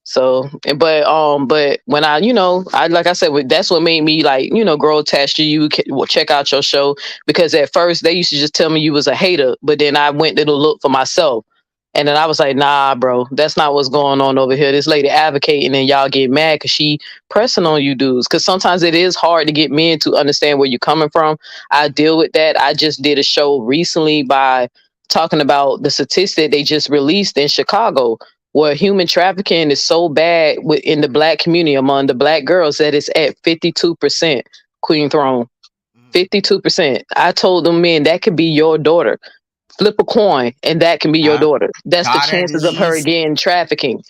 I: So, but when I like I said, that's what made me like, grow attached to you. Check out your show because at first they used to just tell me you was a hater, but then I went to look for myself, and then I was like, nah, bro, that's not what's going on over here. This lady advocating, and y'all get mad because she pressing on you dudes. Because sometimes it is hard to get men to understand where you're coming from. I deal with that. I just did a show recently by talking about the statistic they just released in Chicago where human trafficking is so bad in the black community among the black girls that it's at 52%. Queen Throne, 52%. I told them men that could be your daughter. Flip a coin and that can be your
A: Yep.
I: daughter. That's the
A: Daughter,
I: chances of her
A: niece.
I: getting trafficking.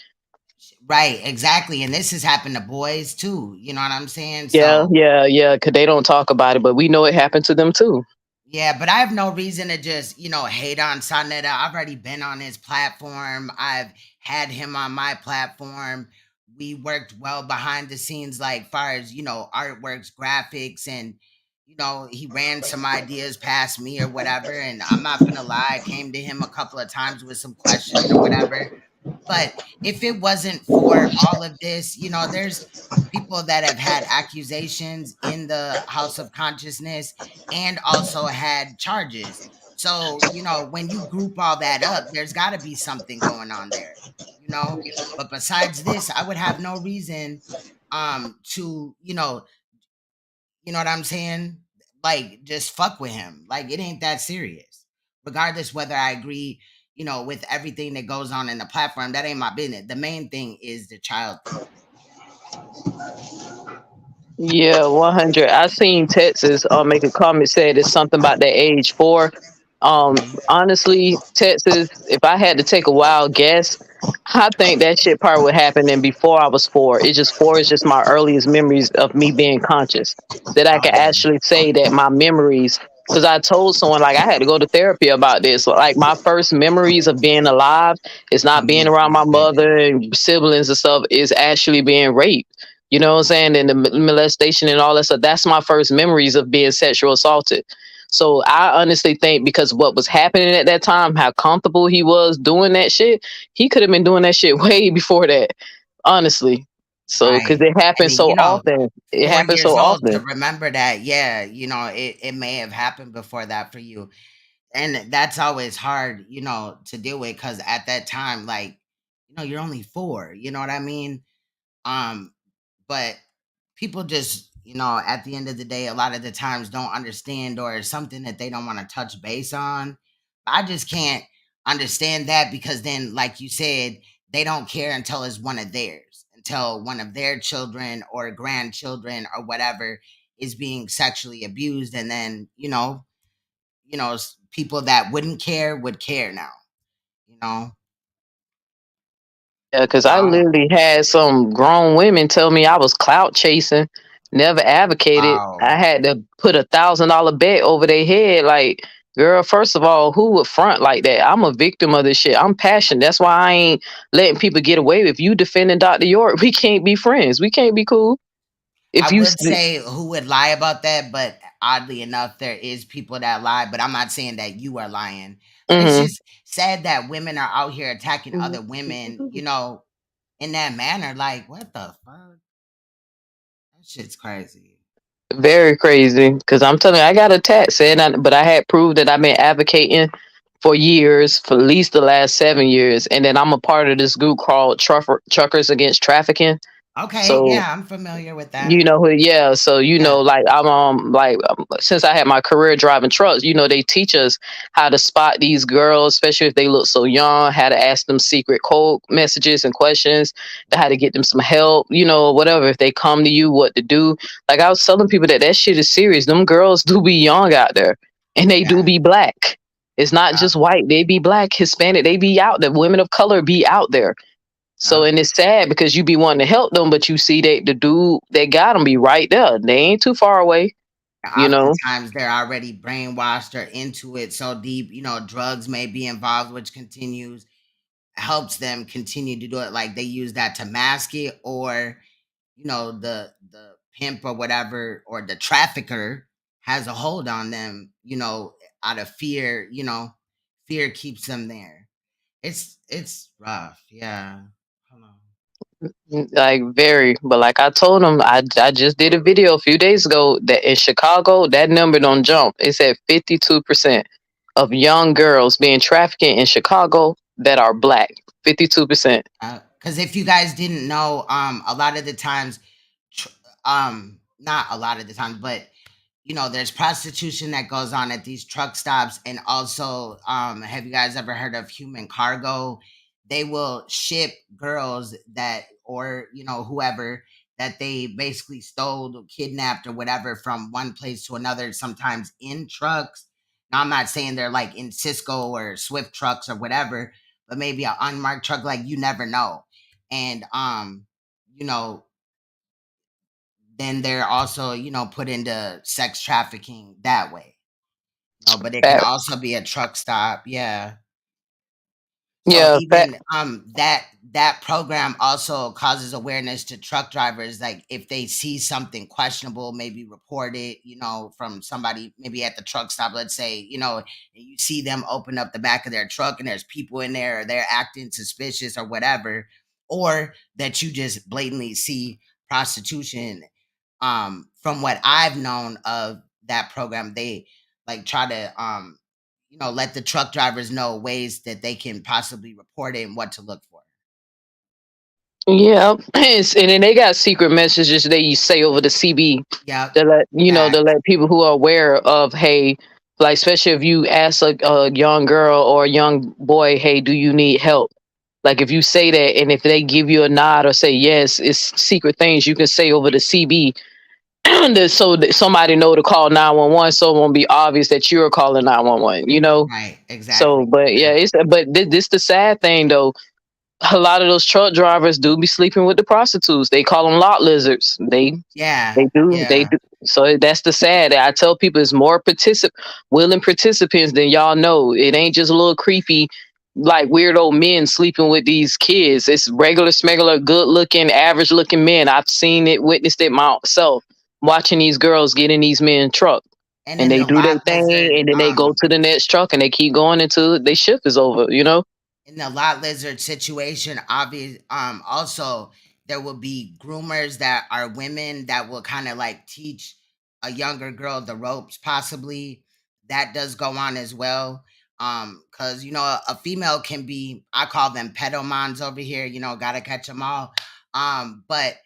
A: Right, exactly. And this has happened to boys too. You know what I'm saying?
I: Yeah,
A: So
I: yeah. Because they don't talk about it, but we know it happened to them too.
A: yeah, but I have no reason to just, hate on SANETER. I've already been on his platform. I've had him on my platform. We worked well behind the scenes, like far as, artworks, graphics, and he ran some ideas past me or whatever. And I'm not gonna lie, I came to him a couple of times with some questions or whatever. But if it wasn't for all of this, there's people that have had accusations in the House of Consciousness and also had charges. So, when you group all that up, there's got to be something going on there. But besides this, I would have no reason to, you know what I'm saying? Like just fuck with him. Like it ain't that serious. Regardless whether I agree, with everything that goes on in the platform, that ain't my business. The main thing is the child thing.
I: Yeah, 100. I seen Texas make a comment said it's something about the age 4. Honestly, Texas, if I had to take a wild guess, I think that shit probably would happen in before I was 4. It's just 4 is just my earliest memories of me being conscious. That I can
A: Okay.
I: actually say that my memories, because I told someone like I had to go to therapy about this. Like my first memories of being alive is not
A: From
I: being
A: being
I: around my
A: transmitted.
I: mother and siblings and stuff, is actually being raped. You know what I'm saying? And the molestation and all that stuff. That's my first memories of being sexual assaulted. So I honestly think because what was happening at that time, how comfortable he was doing that shit, he could have been doing that shit way before that. Honestly. So, because
A: Right.
I: it
A: And
I: happens
A: then,
I: so often. It
A: 4
I: happens so
A: years old to
I: often.
A: remember that, yeah, it may have happened before that for you. And that's always hard, to deal with because at that time, like, you're only 4, you know what I mean? Um, but people just, at the end of the day, a lot of the times don't understand or it's something that they don't want to touch base on. I just can't understand that because then, like you said, they don't care until it's one of theirs, until one of their children or grandchildren or whatever is being sexually abused. And then, people that wouldn't care would care now, you know?
I: Yeah, because
A: So
I: I
A: I don't,
I: literally had some grown women tell me I was clout chasing, never advocated. I
A: wow.
I: had to put $1,000 bet over their head. Like, girl, first of all, who would front like that? I'm a victim of this shit. I'm passionate. That's why I ain't letting people get away. If you defending Dr. York, we can't be friends. We can't be cool.
A: I
I: If you,
A: would say who would lie about that, but oddly enough, there is people that lie. But I'm not saying that you are lying. But it's
I: hmm
A: just sad that women are out here attacking other women, in that manner. Like, what the fuck? That shit's crazy.
I: very crazy. Because I'm telling you, I got attacked saying that, but I had proved that I've been advocating for years, for at least the last 7 years, and then I'm a part of this group called Truckers Against Trafficking.
A: Okay,
I: So
A: yeah, I'm familiar with
I: you
A: that.
I: know, yeah. So
A: Yeah,
I: like since I had my career driving trucks, they teach us how to spot these girls, especially if they look so young, how to ask them secret code messages and questions, how to get them some help, whatever. If they come to you, what to do. Like I was telling people that shit is serious. Them girls do be young out there, and they do
A: yeah,
I: be black. It's not
A: yeah,
I: just white. They be black, Hispanic. They be out there. Women of color be out there. So,
A: yeah.
I: and it's sad because you be wanting to help them, but you see that the dude that got them be right there. They ain't too far away, you know.
A: Oftentimes they're already brainwashed or into it so deep, drugs may be involved, which helps them continue to do it. Like they use that to mask it, or the pimp or whatever, or the trafficker has a hold on them, out of fear. Fear keeps them there. It's rough. Yeah. Hold on.
I: Like very, but like I told him, I just did a video a few days ago that in Chicago that number don't jump. It's at 52% of young girls being trafficked in Chicago that are black. 52%.
A: Because if you guys didn't know, a lot of the times, tr- not a lot of the times, but there's prostitution that goes on at these truck stops, and also, have you guys ever heard of human cargo? They will ship girls that, or whoever that they basically stole, or kidnapped, or whatever, from one place to another, sometimes in trucks. Now, I'm not saying they're like in Cisco or Swift trucks or whatever, but maybe an unmarked truck, like you never know. And you know, then they're also, put into sex trafficking that way. But it can
I: Fat,
A: also be a truck stop. Yeah. So
I: yeah, fat.
A: even that program also causes awareness to truck drivers. Like if they see something questionable, maybe report it, from somebody maybe at the truck stop, let's say, and you see them open up the back of their truck and there's people in there, or they're acting suspicious or whatever, or that you just blatantly see prostitution. From what I've known of that program, they like try to let the truck drivers know ways that they can possibly report it and what to look for.
I: Yeah, and then they got secret messages they say over the CB
A: Yep.
I: to let
A: Fact.
I: to let people who are aware of, hey, like especially if you ask a young girl or a young boy, hey, do you need help? Like if you say that, and if they give you a nod or say yes, it's secret things you can say over the CB, so that somebody know to call 911, so it won't be obvious that you're calling 911.
A: Right.
I: So,
A: Exactly.
I: but yeah,
A: Exactly.
I: this the sad thing though, a lot of those truck drivers do be sleeping with the prostitutes. They call them lot lizards.
A: Yeah.
I: They do. So that's the sad. I tell people it's more willing participants than y'all know. It ain't just a little creepy, like weirdo men sleeping with these kids. It's regular, smuggler, good looking, average looking men. I've seen it, witnessed it myself, watching these girls get in these men truck.
A: And
I: And
A: in
I: they
A: the
I: do their
A: lot
I: thing,
A: lizard,
I: and then they go to the next truck, and they keep going until their shift is over.
A: in the lot lizard situation, obvious, also there will be groomers that are women that will kind of like teach a younger girl the ropes, possibly. That does go on as well. Because a female can be, I call them pedomons over here, gotta catch them all. But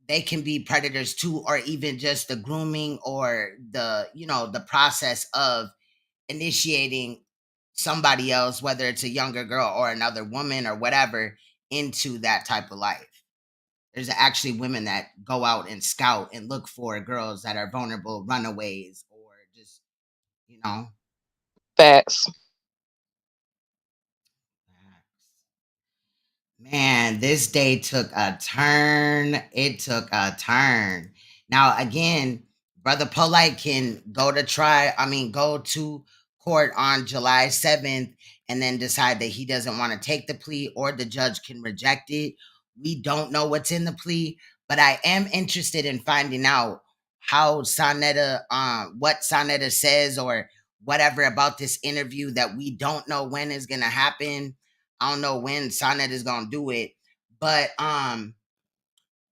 A: they can be predators too, or even just the grooming or the process of initiating somebody else, whether it's a younger girl or another woman or whatever, into that type of life. There's actually women that go out and scout and look for girls that are vulnerable, runaways, or just, you know.
I: Facts.
A: Man, this day took a turn. It took a turn. Now, again, Brother Polight can go to court on July 7th and then decide that he doesn't want to take the plea, or the judge can reject it. We don't know what's in the plea, but I am interested in finding out how what SANETER says or whatever about this interview that we don't know when is going to happen. I don't know when SANETER is gonna do it, but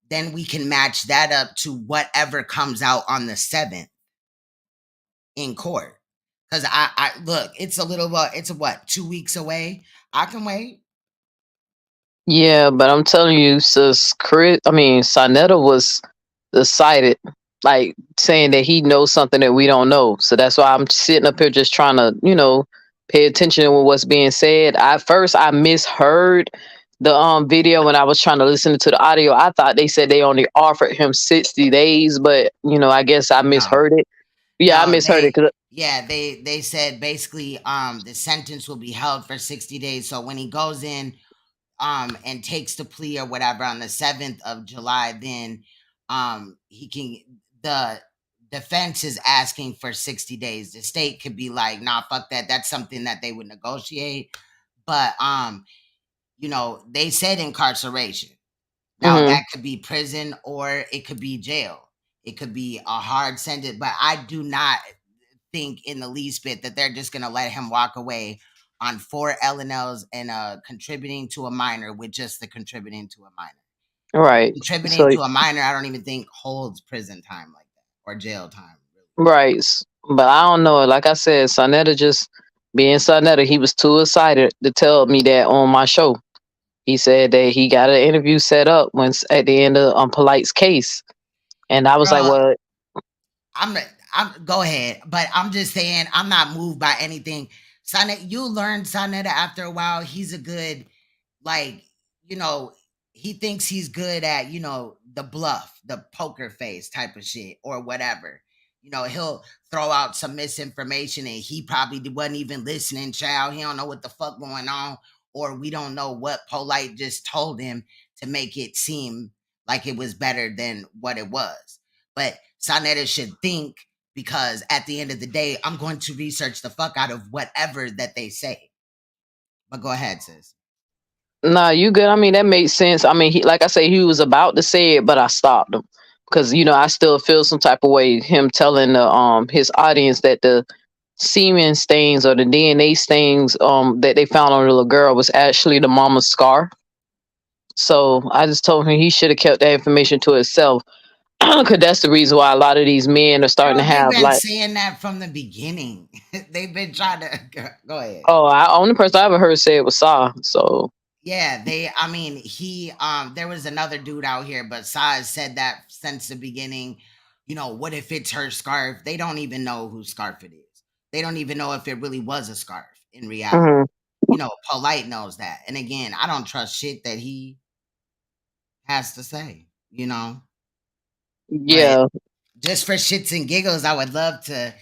A: then we can match that up to whatever comes out on the 7th in court. Because I look, it's what, 2 weeks away. I can wait.
I: Yeah, but I'm telling you, sis, SANETER was decided, like saying that he knows something that we don't know. So that's why I'm sitting up here just trying to, pay attention to what's being said. I misheard the video when I was trying to listen to the audio. I thought they said they only offered him 60 days, but I guess I misheard it. Yeah, I misheard it.
A: They said basically the sentence will be held for 60 days. So when he goes in and takes the plea or whatever on the 7th of July, then the defense is asking for 60 days. The state could be like, nah, fuck that. That's something that they would negotiate. But they said incarceration. Now that could be prison or it could be jail. It could be a hard sentence, but I do not think in the least bit that they're just gonna let him walk away on 4 L&L'S and contributing to a minor with just the contributing to a minor.
I: Right.
A: Contributing to a minor, I don't even think holds prison time like that or jail time.
I: Right. But I don't know. Like I said, SANETER just being SANETER, he was too excited to tell me that on my show. He said that he got an interview set up at the end of Polight's case. And I was like, well,
A: I'm go ahead, but I'm just saying I'm not moved by anything. SANETER, you learn SANETER after a while. He's a good, he thinks he's good at, the bluff, the poker face type of shit or whatever. He'll throw out some misinformation and he probably wasn't even listening, child. He don't know what the fuck going on, or we don't know what Polight just told him to make it seem like it was better than what it was. But SANETER should think, because at the end of the day, I'm going to research the fuck out of whatever that they say. But go ahead, sis.
I: Nah, you good. I mean, that makes sense. I mean, like I say, he was about to say it, but I stopped him because I still feel some type of way. Him telling his audience that the semen stains or the DNA stains that they found on the little girl was actually the mama's scar. So I just told him he should have kept that information to himself, because that's the reason why a lot of these men are starting to have
A: they've been saying that from the beginning. They've been trying to go ahead.
I: Oh, only person I ever heard say it was Sa. So
A: yeah, there was another dude out here, but Sa has said that since the beginning. What if it's her scarf? They don't even know whose scarf it is. They don't even know if it really was a scarf in reality. Polight knows that. And again, I don't trust shit that he has to say,
I: Yeah.
A: But just for shits and giggles, I would love to,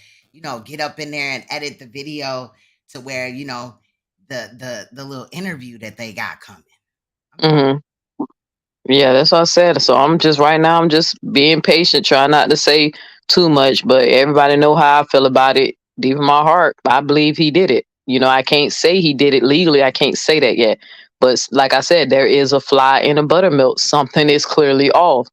A: get up in there and edit the video to where, the little interview that they got coming.
I: Yeah, that's what I said. So I'm just being patient, trying not to say too much, but everybody know how I feel about it. Deep in my heart, I believe he did it. I can't say he did it legally. I can't say that yet. But like I said, there is a fly in a buttermilk. Something is clearly off.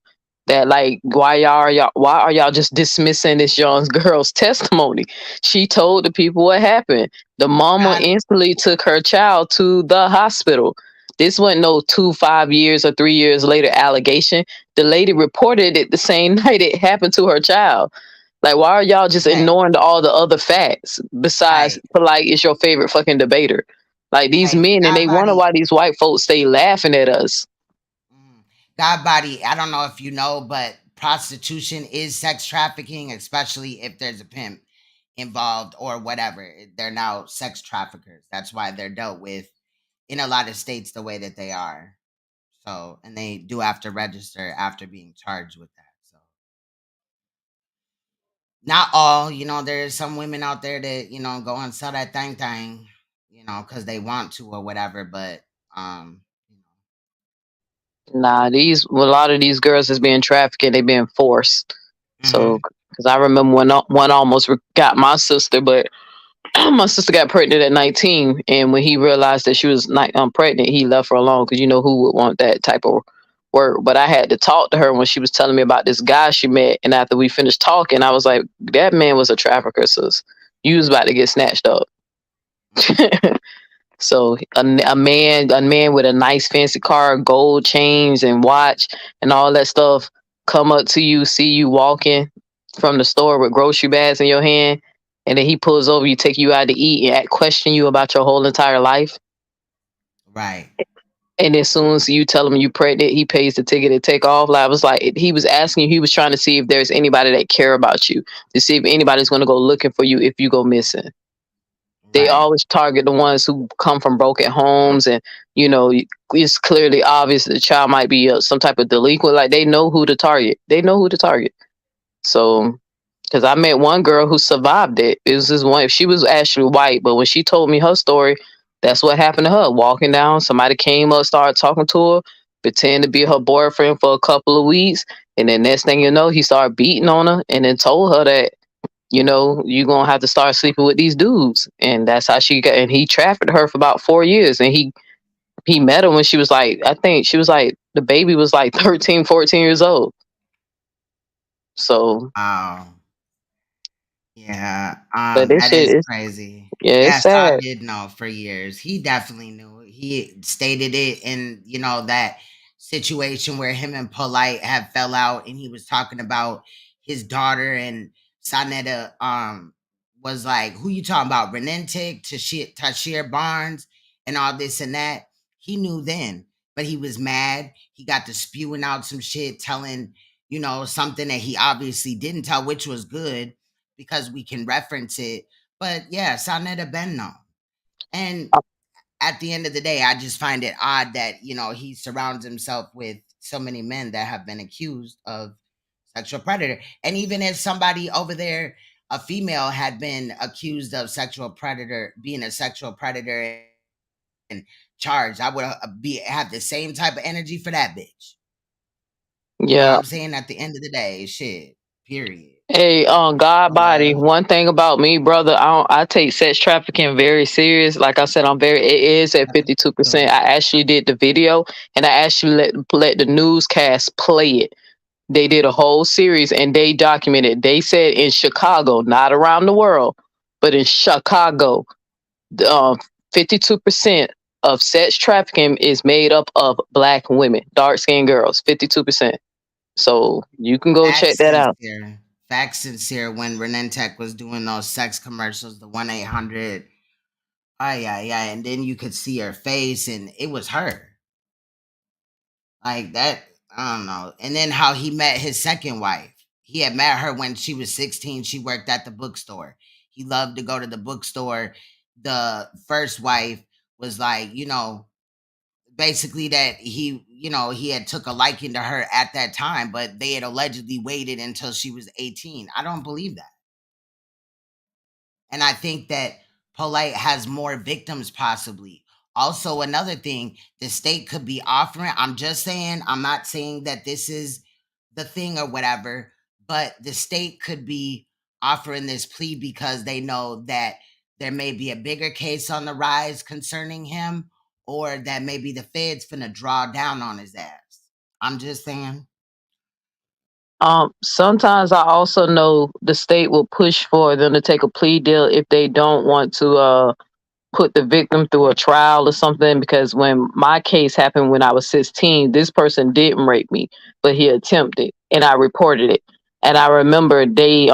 I: That, like, why are y'all just dismissing this young girl's testimony? She told the people what happened. The mama instantly took her child to the hospital. This wasn't no 5 years or 3 years later allegation. The lady reported it the same night it happened to her child. Like, why are y'all just
A: Right.
I: ignoring all the other facts besides
A: Right.
I: Polite is your favorite fucking debater? Like these
A: Right.
I: men, and
A: God
I: they wonder
A: body.
I: why these white folks stay laughing at us.
A: God body. I don't know if you know, but prostitution is sex trafficking, especially if there's a pimp involved or whatever. They're now sex traffickers. That's why they're dealt with in a lot of states the way that they are. So, and they do have to register after being charged with that. So, not all, there's some women out there that, go and sell that thing, because they want to or whatever. But, um,
I: Nah, a lot of these girls is being trafficked. They being forced. So,
A: mhm.
I: because I remember when one almost got my sister, but my sister got pregnant at 19, and when he realized that she was not pregnant, he left her alone because you know who would want that type of work. But I had to talk to her when she was telling me about this guy she met, and after we finished talking, I was like, "That man was a trafficker, sis. You was about to get snatched up." So a man with a nice fancy car, gold chains and watch and all that stuff come up to you, see you walking from the store with grocery bags in your hand, and then he pulls over you, take you out to eat, and question you about your whole entire life.
A: Right.
I: And as soon as you tell him you pregnant, he pays the ticket to take off. Like, I was like, he was asking you, he was trying to see if there's anybody that care about you, to see if anybody's going to go looking for you if you go missing. They
A: Right.
I: always target the ones who come from broken homes, and it's clearly obvious the child might be some type of delinquent. Like, they know who to target. So, because I met one girl who survived it. It was this one. She was actually white, but when she told me her story, that's what happened to her. Walking down, somebody came up, started talking to her, pretended to be her boyfriend for a couple of weeks, and then next thing you know, he started beating on her, and then told her that you're gonna have to start sleeping with these dudes. And that's how she got, and he trafficked her for about 4 years. And he met her when she was like, I think she was like, the baby was like 13, 14 years old. So,
A: Wow. Yeah,
I: but this
A: that
I: shit
A: is
I: is,
A: crazy.
I: yeah, it's
A: Yes, I
I: sad.
A: did know for years. He definitely knew. He stated it in, that situation where him and Polite had fell out, and he was talking about his daughter, and Sanetta was like, "Who you talking about? Renentic, Tashir Barnes, and all this and that." He knew then, but he was mad. He got to spewing out some shit, telling, something that he obviously didn't tell, which was good because we can reference it. But yeah, Sanetta been known. And at the end of the day, I just find it odd that, he surrounds himself with so many men that have been accused of sexual predator. And even if somebody over there, a female, had been accused of being a sexual predator and charged, I would have the same type of energy for that bitch. You know what
I: Yeah.
A: I'm saying? At the end of the day, shit. Period.
I: Hey, God
A: No
I: body.
A: love.
I: One thing about me, brother, I take sex trafficking very serious. Like I said, it is at 52%. I actually did the video, and I actually let the newscast play it. They did a whole series, and they documented. They said in Chicago, not around the world, but in Chicago, um, 52% of sex trafficking is made up of black women, dark skinned girls. 52%. So you can go check
A: Facts
I: that out.
A: sincere. Facts sincere when Renentech was doing those sex commercials, the 1-800. Oh yeah. And then you could see her face and it was her. Like that, I don't know. And then how he met his second wife. He had met her when she was 16. She worked at the bookstore. He loved to go to the bookstore. The first wife was like, basically that he had took a liking to her at that time, but they had allegedly waited until she was 18. I don't believe that. And I think that Polite has more victims possibly. Also, another thing the state could be offering, I'm just saying, I'm not saying that this is the thing or whatever, but the state could be offering this plea because they know that there may be a bigger case on the rise concerning him, or that maybe the feds finna draw down on his ass. I'm just saying.
I: Sometimes I also know the state will push for them to take a plea deal if they don't want to put the victim through a trial or something, because when my case happened when I was 16, this person didn't rape me, but he attempted, and I reported it. And I remember they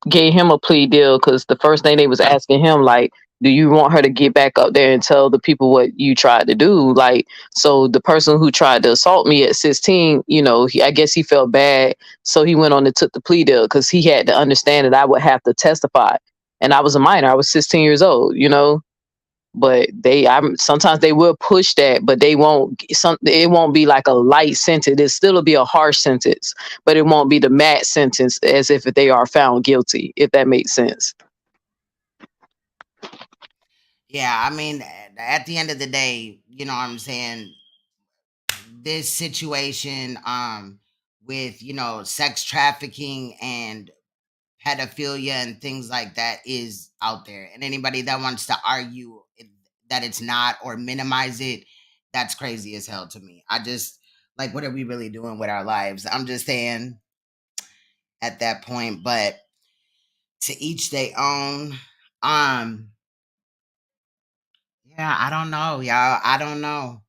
I: gave him a plea deal, because the first thing they was asking him, like, do you want her to get back up there and tell the people what you tried to do? Like, so the person who tried to assault me at 16, you know, I guess he felt bad, so he went on and took the plea deal, because he had to understand that I would have to testify, and I was a minor. I was 16 years old, you know. But sometimes they will push that, but they won't. It won't be like a light sentence. It still will be a harsh sentence, but it won't be the max sentence as if they are found guilty. If that makes sense.
A: Yeah, I mean, at the end of the day, you know what I'm saying? This situation with, you know, sex trafficking and pedophilia and things like that is out there. And anybody that wants to argue that it's not or minimize it, that's crazy as hell to me. I just, like, what are we really doing with our lives? I'm just saying at that point, but to each their own. Yeah, I don't know, y'all. I don't know.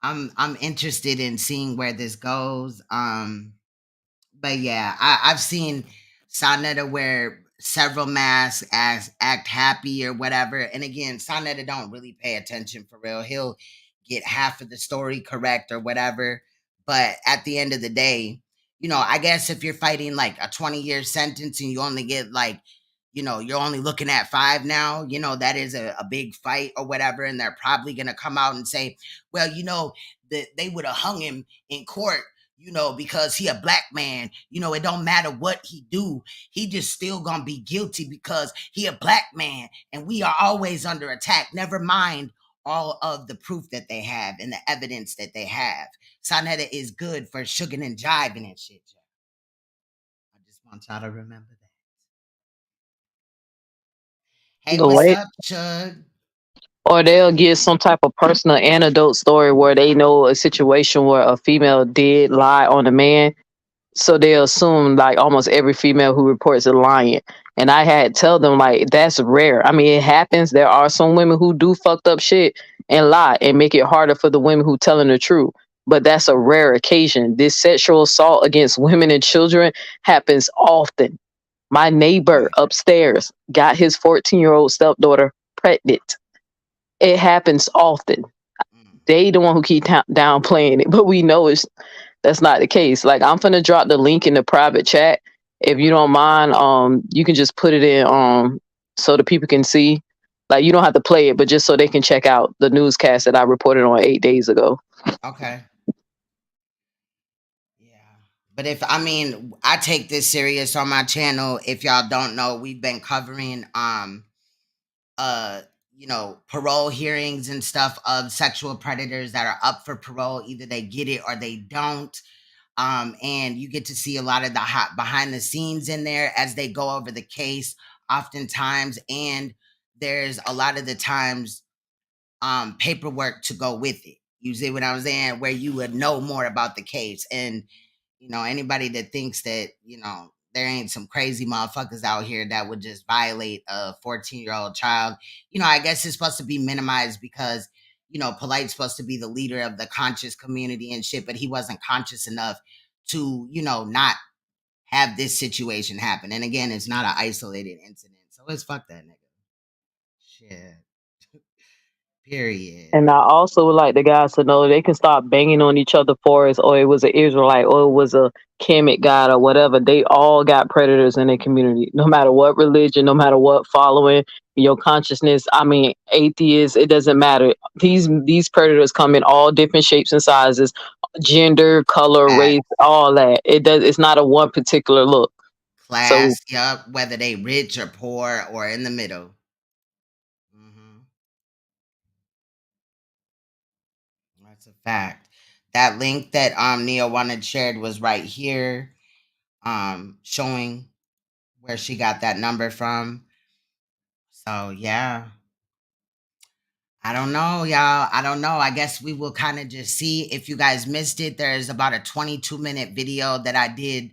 A: I'm interested in seeing where this goes. But yeah, I've seen Sonetta wear several masks as act happy or whatever. And again, Sonetta don't really pay attention for real. He'll get half of the story correct or whatever. But at the end of the day, you know, I guess if you're fighting like a 20-year sentence and you only get like, you know, you're only looking at 5 now, you know, that is a big fight or whatever. And they're probably going to come out and say, well, you know, that they would have hung him in court, you know, because he a black man. You know, it don't matter what he do. He just still gonna be guilty because he a black man. And we are always under attack. Never mind all of the proof that they have and the evidence that they have. Sonetta is good for shugging and jiving and shit. I just want y'all to remember that. Hey,
I: The
A: what's
I: way,
A: up, Chug?
I: or they'll give some type of personal anecdote story where they know a situation where a female did lie on a man. So they assume like almost every female who reports a lying. And I had to tell them like that's rare. I mean, it happens. There are some women who do fucked up shit and lie and make it harder for the women who telling the truth. But that's a rare occasion. This sexual assault against women and children happens often. My neighbor upstairs got his 14-year-old stepdaughter pregnant. It happens often. They the one who keep downplaying it, but we know that's not the case. Like, I'm finna drop the link in the private chat. If you don't mind, you can just put it in so the people can see. Like, you don't have to play it, but just so they can check out the newscast that I reported on 8 days ago.
A: Okay. Yeah. But if I mean, I take this serious on my channel. If y'all don't know, we've been covering uh you know, parole hearings and stuff of sexual predators that are up for parole. Either they get it or they don't. And you get to see a lot of the hot behind the scenes in there as they go over the case oftentimes. And there's a lot of the times paperwork to go with it. You see what I'm saying? Where you would know more about the case. And you know, anybody that thinks that, you know, there ain't some crazy motherfuckers out here that would just violate a 14-year-old child, you know, I guess it's supposed to be minimized because, you know, Polight's supposed to be the leader of the conscious community and shit, but he wasn't conscious enough to, you know, not have this situation happen. And again, it's not an isolated incident. So it's fuck that nigga. Shit. Period.
I: And I also would like the guys to know they can stop banging on each other for us, or it was an Israelite, or it was a Kemet god, or whatever. They all got predators in their community, no matter what religion, no matter what following, your consciousness. I mean, atheists, it doesn't matter. These predators come in all different shapes and sizes, gender, color, race, all that. It's not a one particular look. So
A: Class, yup, whether they rich or poor or in the middle. That's a fact. That link that Nia wanted shared was right here, showing where she got that number from. So yeah. I don't know, y'all. I don't know. I guess we will kind of just see. If you guys missed it, there's about a 22-minute video that I did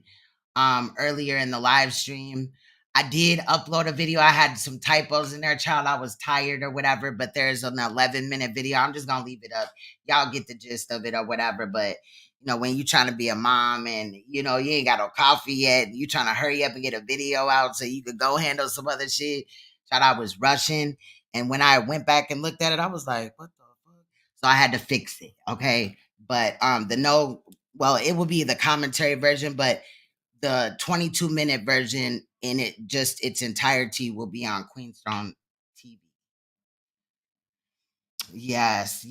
A: earlier in the live stream. I did upload a video. I had some typos in there, child. I was tired or whatever, but there's an 11-minute video. I'm just gonna leave it up. Y'all get the gist of it or whatever. But when you trying to be a mom and you ain't got no coffee yet, you trying to hurry up and get a video out so you could go handle some other shit. Child, I was rushing. And when I went back and looked at it, I was like, what the fuck? So I had to fix it. Okay. But it will be the commentary version, but the 22-minute version in its entirety will be on Queenstone TV. Yes,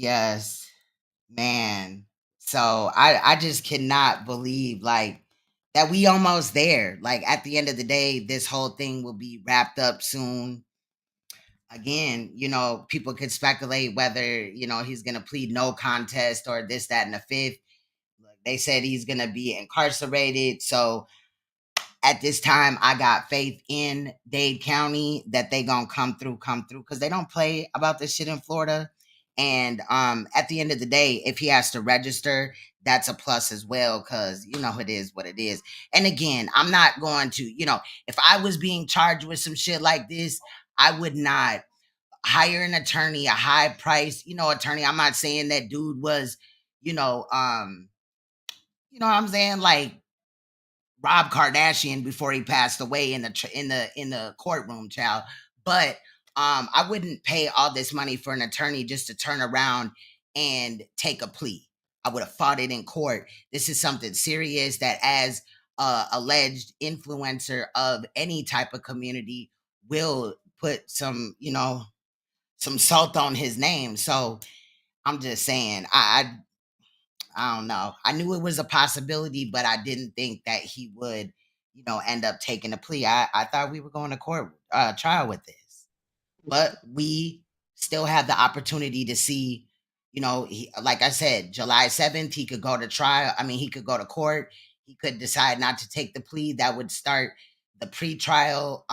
A: man. So I just cannot believe that we almost there. Like at the end of the day, this whole thing will be wrapped up soon. Again, people could speculate whether, he's gonna plead no contest or this, that, and the fifth. They said he's gonna be incarcerated. So at this time, I got faith in Dade County that they gonna come through, because they don't play about this shit in Florida. And at the end of the day, if he has to register, that's a plus as well, because it is what it is. And again, I'm not going to, if I was being charged with some shit like this, I would not hire an attorney, a high price, attorney. I'm not saying that dude was, what I'm saying, like Rob Kardashian before he passed away in the courtroom, child. But I wouldn't pay all this money for an attorney just to turn around and take a plea. I would have fought it in court. This is something serious that, as alleged influencer of any type of community, will put some salt on his name. So I'm just saying, I don't know. I knew it was a possibility, but I didn't think that he would, end up taking a plea. I thought we were going to trial with this, but we still have the opportunity to see, like I said, July 7th, he could go to trial. I mean, he could go to court. He could decide not to take the plea. That would start the pre-trial,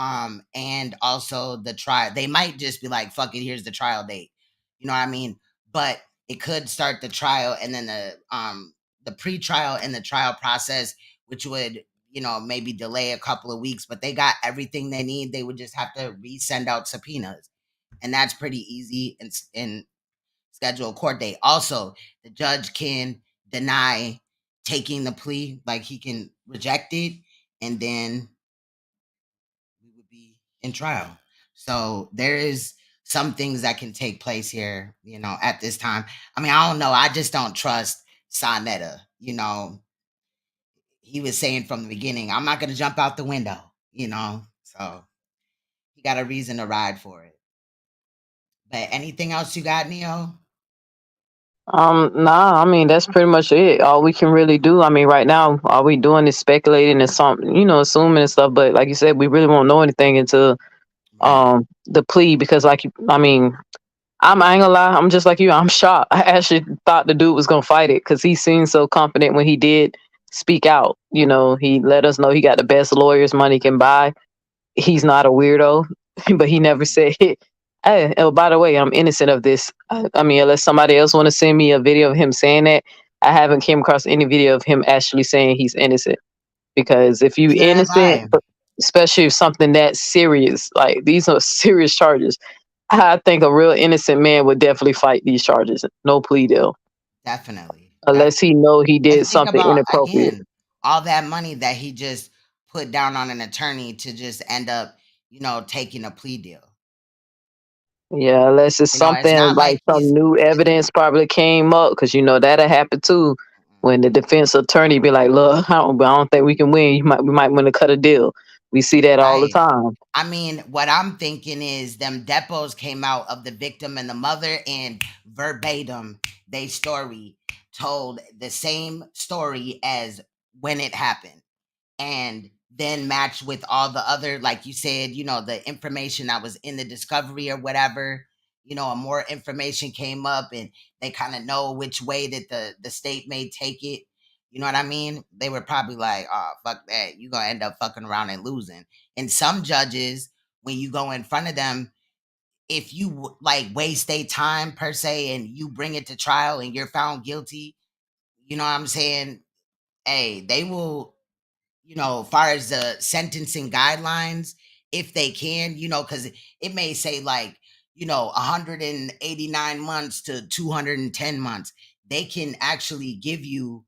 A: and also the trial. They might just be like, fuck it, here's the trial date. You know what I mean? But it could start the trial and then the pre-trial and the trial process, which would, maybe delay a couple of weeks, but they got everything they need. They would just have to resend out subpoenas. And that's pretty easy and schedule a court date. Also, the judge can deny taking the plea, like he can reject it, and then we would be in trial. So there is some things that can take place here, at this time. I mean, I don't know. I just don't trust SANETER. He was saying from the beginning, I'm not going to jump out the window, So he got a reason to ride for it. But anything else you got, Neo?
I: Nah, I mean that's pretty much it. All we can really do. I mean, right now, all we doing is speculating and something, assuming and stuff. But like you said, we really won't know anything until the plea, because I mean, I ain't gonna lie, I'm just like you. I'm shocked. I actually thought the dude was gonna fight it because he seemed so confident when he did speak out. He let us know he got the best lawyers money can buy. He's not a weirdo, but he never said, "Hey, oh, by the way, I'm innocent of this." I mean, unless somebody else want to send me a video of him saying that, I haven't came across any video of him actually saying he's innocent. Because if you
A: Neither have
I: innocent,
A: I.
I: especially if something that serious, like these are serious charges, I think a real innocent man would definitely fight these charges. No plea deal,
A: Definitely.
I: unless he know he
A: And
I: did
A: think
I: something
A: about,
I: inappropriate.
A: again, all that money that he just put down on an attorney to just end up, taking a plea deal.
I: Yeah, unless it's
A: It's
I: something
A: not
I: like
A: like
I: some
A: he's.
I: new evidence probably came up, because that'll happen too. When the defense attorney be like, "Look, I don't think we can win. We might want to cut a deal." We see that all the
A: Right.
I: time.
A: I mean, what I'm thinking is them depots came out of the victim and the mother, and verbatim, they story told the same story as when it happened. And then match with all the other, like you said, the information that was in the discovery or whatever, and more information came up, and they kind of know which way that the state may take it. You know what I mean? They were probably like, oh, fuck that. You're going to end up fucking around and losing. And some judges, when you go in front of them, if you like waste their time per se and you bring it to trial and you're found guilty, you know what I'm saying? Hey, they will, far as the sentencing guidelines, if they can, because it may say like, 189 months to 210 months. They can actually give you,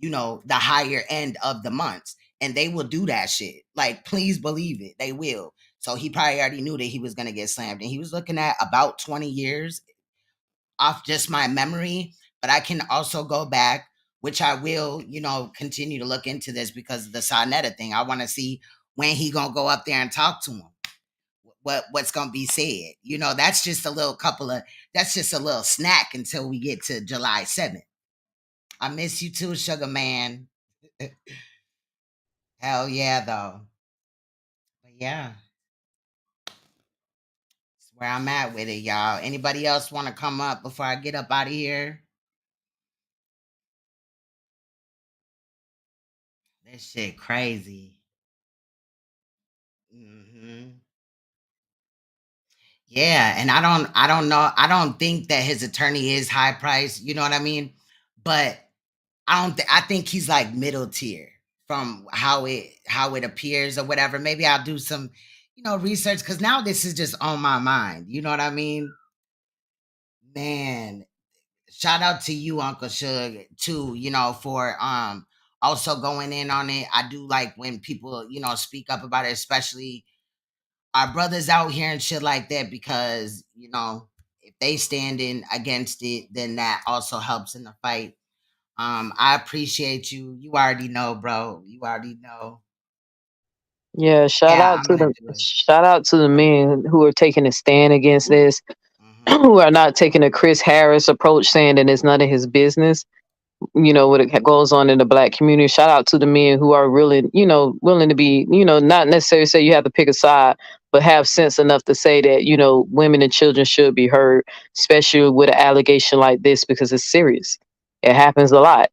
A: the higher end of the months, and they will do that shit. Like, please believe it, they will. So he probably already knew that he was going to get slammed, and he was looking at about 20 years off just my memory. But I can also go back, which I will, continue to look into this because of the SANETER thing. I want to see when he gonna go up there and talk to him. What's gonna be said? That's just a little that's just a little snack until we get to July 7th. I miss you too, Sugar Man. Hell yeah, though. But yeah, that's where I'm at with it, y'all. Anybody else want to come up before I get up out of here? This shit crazy. Yeah, and I don't know. I don't think that his attorney is high price. You know what I mean? But I think he's like middle tier from how it appears or whatever. Maybe I'll do some, research, because now this is just on my mind. You know what I mean? Man, shout out to you, Uncle Shug, too, for also going in on it. I do like when people, speak up about it, especially our brothers out here and shit like that, because, if they standing against it, then that also helps in the fight. I appreciate you. You already know, bro. You already know.
I: Yeah,
A: Yeah, I'm gonna do it.
I: shout out to the men who are taking a stand against this, who are not taking a Chris Harris approach, saying that it's none of his business. What it goes on in the black community. Shout out to the men who are really, willing to be, not necessarily say you have to pick a side, but have sense enough to say that, women and children should be heard, especially with an allegation like this, because it's serious. It happens a lot,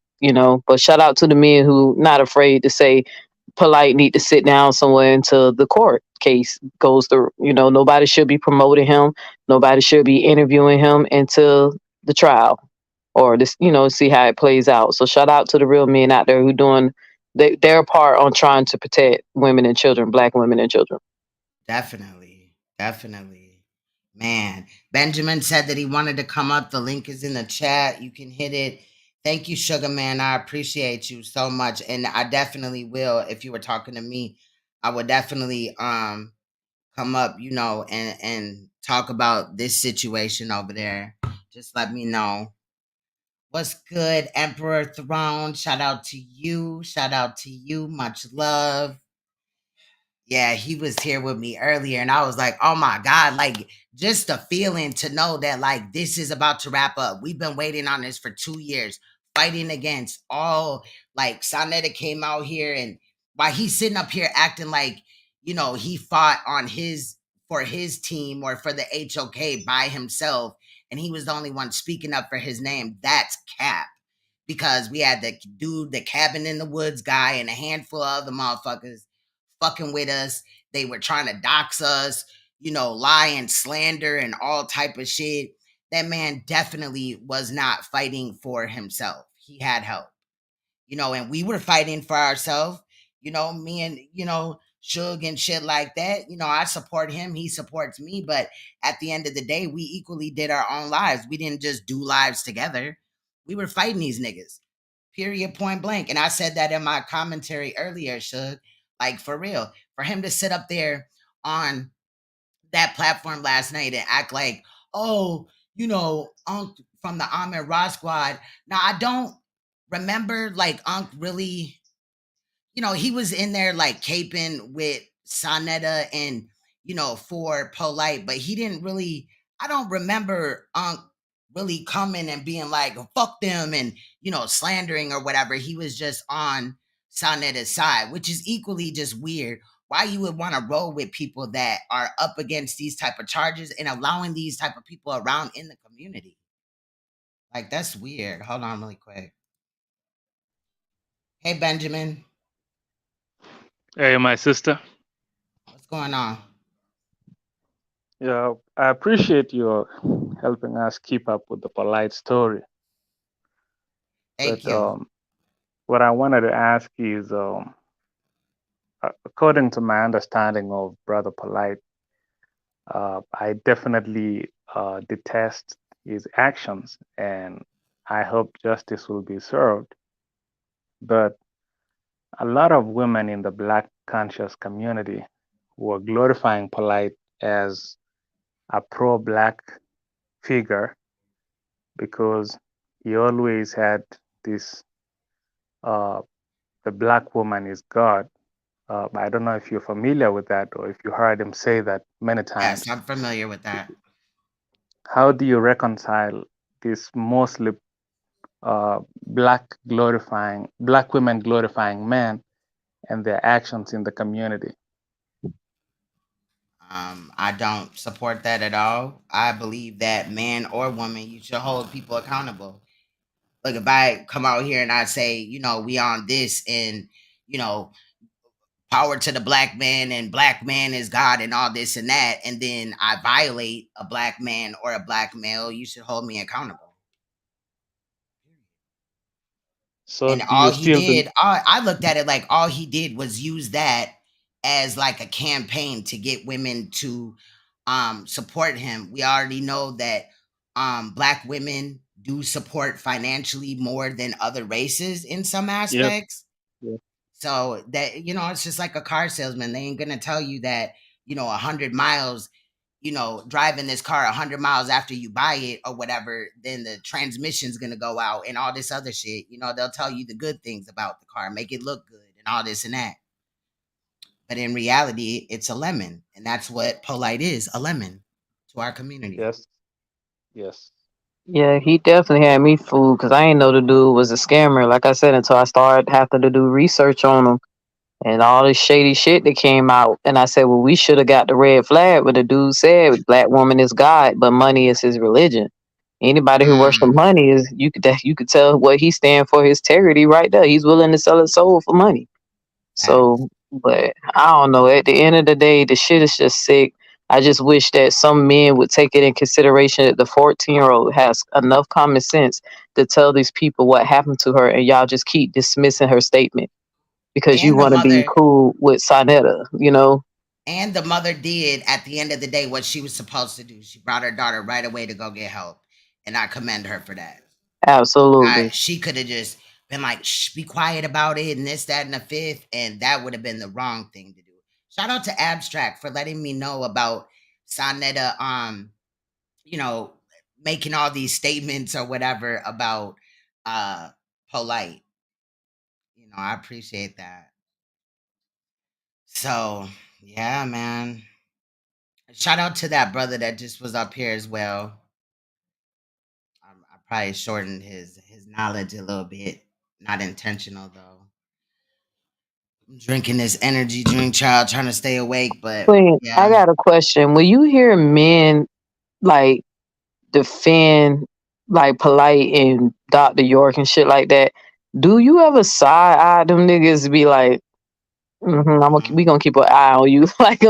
I: but shout out to the men who not afraid to say Polight need to sit down somewhere until the court case goes through. Nobody should be promoting him. Nobody should be interviewing him until the trial or this, see how it plays out. So shout out to the real men out there who doing their part on trying to protect women and children, black women and children.
A: Definitely. Definitely. Man, Benjamin said that he wanted to come up. The link is in the chat. You can hit it. Thank you, Sugar Man. I appreciate you so much. And I definitely will. If you were talking to me, I would definitely come up, and talk about this situation over there. Just let me know. What's good, Emperor Throne? Shout out to you. Shout out to you. Much love. Yeah, he was here with me earlier, and I was like, oh my God, like just the feeling to know that like this is about to wrap up. We've been waiting on this for 2 years, fighting against all, like SANETER came out here, and while he's sitting up here acting like, he fought on for his team or for the HOK by himself, and he was the only one speaking up for his name. That's cap. Because we had the dude, the cabin in the woods guy, and a handful of other motherfuckers fucking with us. They were trying to dox us, lie and slander and all type of shit. That man definitely was not fighting for himself. He had help, and we were fighting for ourselves, me and, Suge and shit like that. I support him. He supports me. But at the end of the day, we equally did our own lives. We didn't just do lives together. We were fighting these niggas. Period, point blank. And I said that in my commentary earlier, Suge. Like, for real. For him to sit up there on that platform last night and act like, oh, Unc from the Ahmed Ra squad. Now, I don't remember like Unc really, he was in there like caping with SANETER and, for Polight, but he didn't really, I don't remember Unc really coming and being like, fuck them and, slandering or whatever. He was just on SANETER's side, which is equally just weird. Why you would want to roll with people that are up against these type of charges and allowing these type of people around in the community. Like, that's weird. Hold on really quick. Hey, Benjamin.
M: Hey, my sister.
A: What's going on?
M: Yeah, I appreciate your helping us keep up with the Polight story.
A: Thank you.
M: What I wanted to ask is, according to my understanding of Brother Polight, I definitely detest his actions, and I hope justice will be served. But a lot of women in the Black conscious community were glorifying Polight as a pro-Black figure because he always had this the Black woman is God. I don't know if you're familiar with that or if you heard him say that many times.
A: Yes, I'm familiar with that.
M: How do you reconcile this mostly Black women glorifying men and their actions in the community?
A: I don't support that at all. I believe that man or woman, you should hold people accountable. Like if I come out here and I say, we on this and, you know, power to the black man and black man is God and all this and that, and then I violate a black man or a black male, you should hold me accountable.
M: So
A: And
M: do
A: all
M: you
A: he
M: still believe?
A: did, I looked at it like all he did was use that as like a campaign to get women to support him. We already know that black women do support financially more than other races in some
M: Yep.
A: aspects.
M: Yep.
A: So that, it's just like a car salesman. They ain't gonna tell you that, 100 miles, driving this car 100 miles after you buy it or whatever, then the transmission's gonna go out and all this other shit. They'll tell you the good things about the car, make it look good and all this and that. But in reality, it's a lemon. And that's what Polight is, a lemon to our community.
M: Yes. Yes.
I: Yeah, he definitely had me fooled because I ain't know the dude was a scammer. Like I said, until I started having to do research on him and all this shady shit that came out. And I said, well, we should have got the red flag. But the dude said, black woman is God, but money is his religion. Anybody who worships
A: Mm,
I: money is you could tell what he stand for, his integrity right there. He's willing to sell his soul for money.
A: facts.
I: So, but I don't know. At the end of the day, the shit is just sick. I just wish that some men would take it in consideration that the 14-year-old has enough common sense to tell these people what happened to her, and y'all just keep dismissing her statement because you
A: And the
I: want to be
A: mother
I: cool with SANETER, you know?
A: and the mother did at the end of the day what she was supposed to do. She brought her daughter right away to go get help. And I commend her for that.
I: Absolutely.
A: She could have just been like, shh, be quiet about it, and this, that, and the fifth, and that would have been the wrong thing to do. Shout out to Abstract for letting me know about Sonetta, you know, making all these statements or whatever about Polight. I appreciate that. So yeah, man. Shout out to that brother that just was up here as well. I probably shortened his knowledge a little bit. Not intentional though. I'm drinking this energy drink, child, trying to stay awake, but
I: Queen, I
A: yeah.
I: got a question. When you hear men like defend like Polite and Dr. York and shit like that, do you ever side eye them niggas be like, we gonna keep an eye on you, like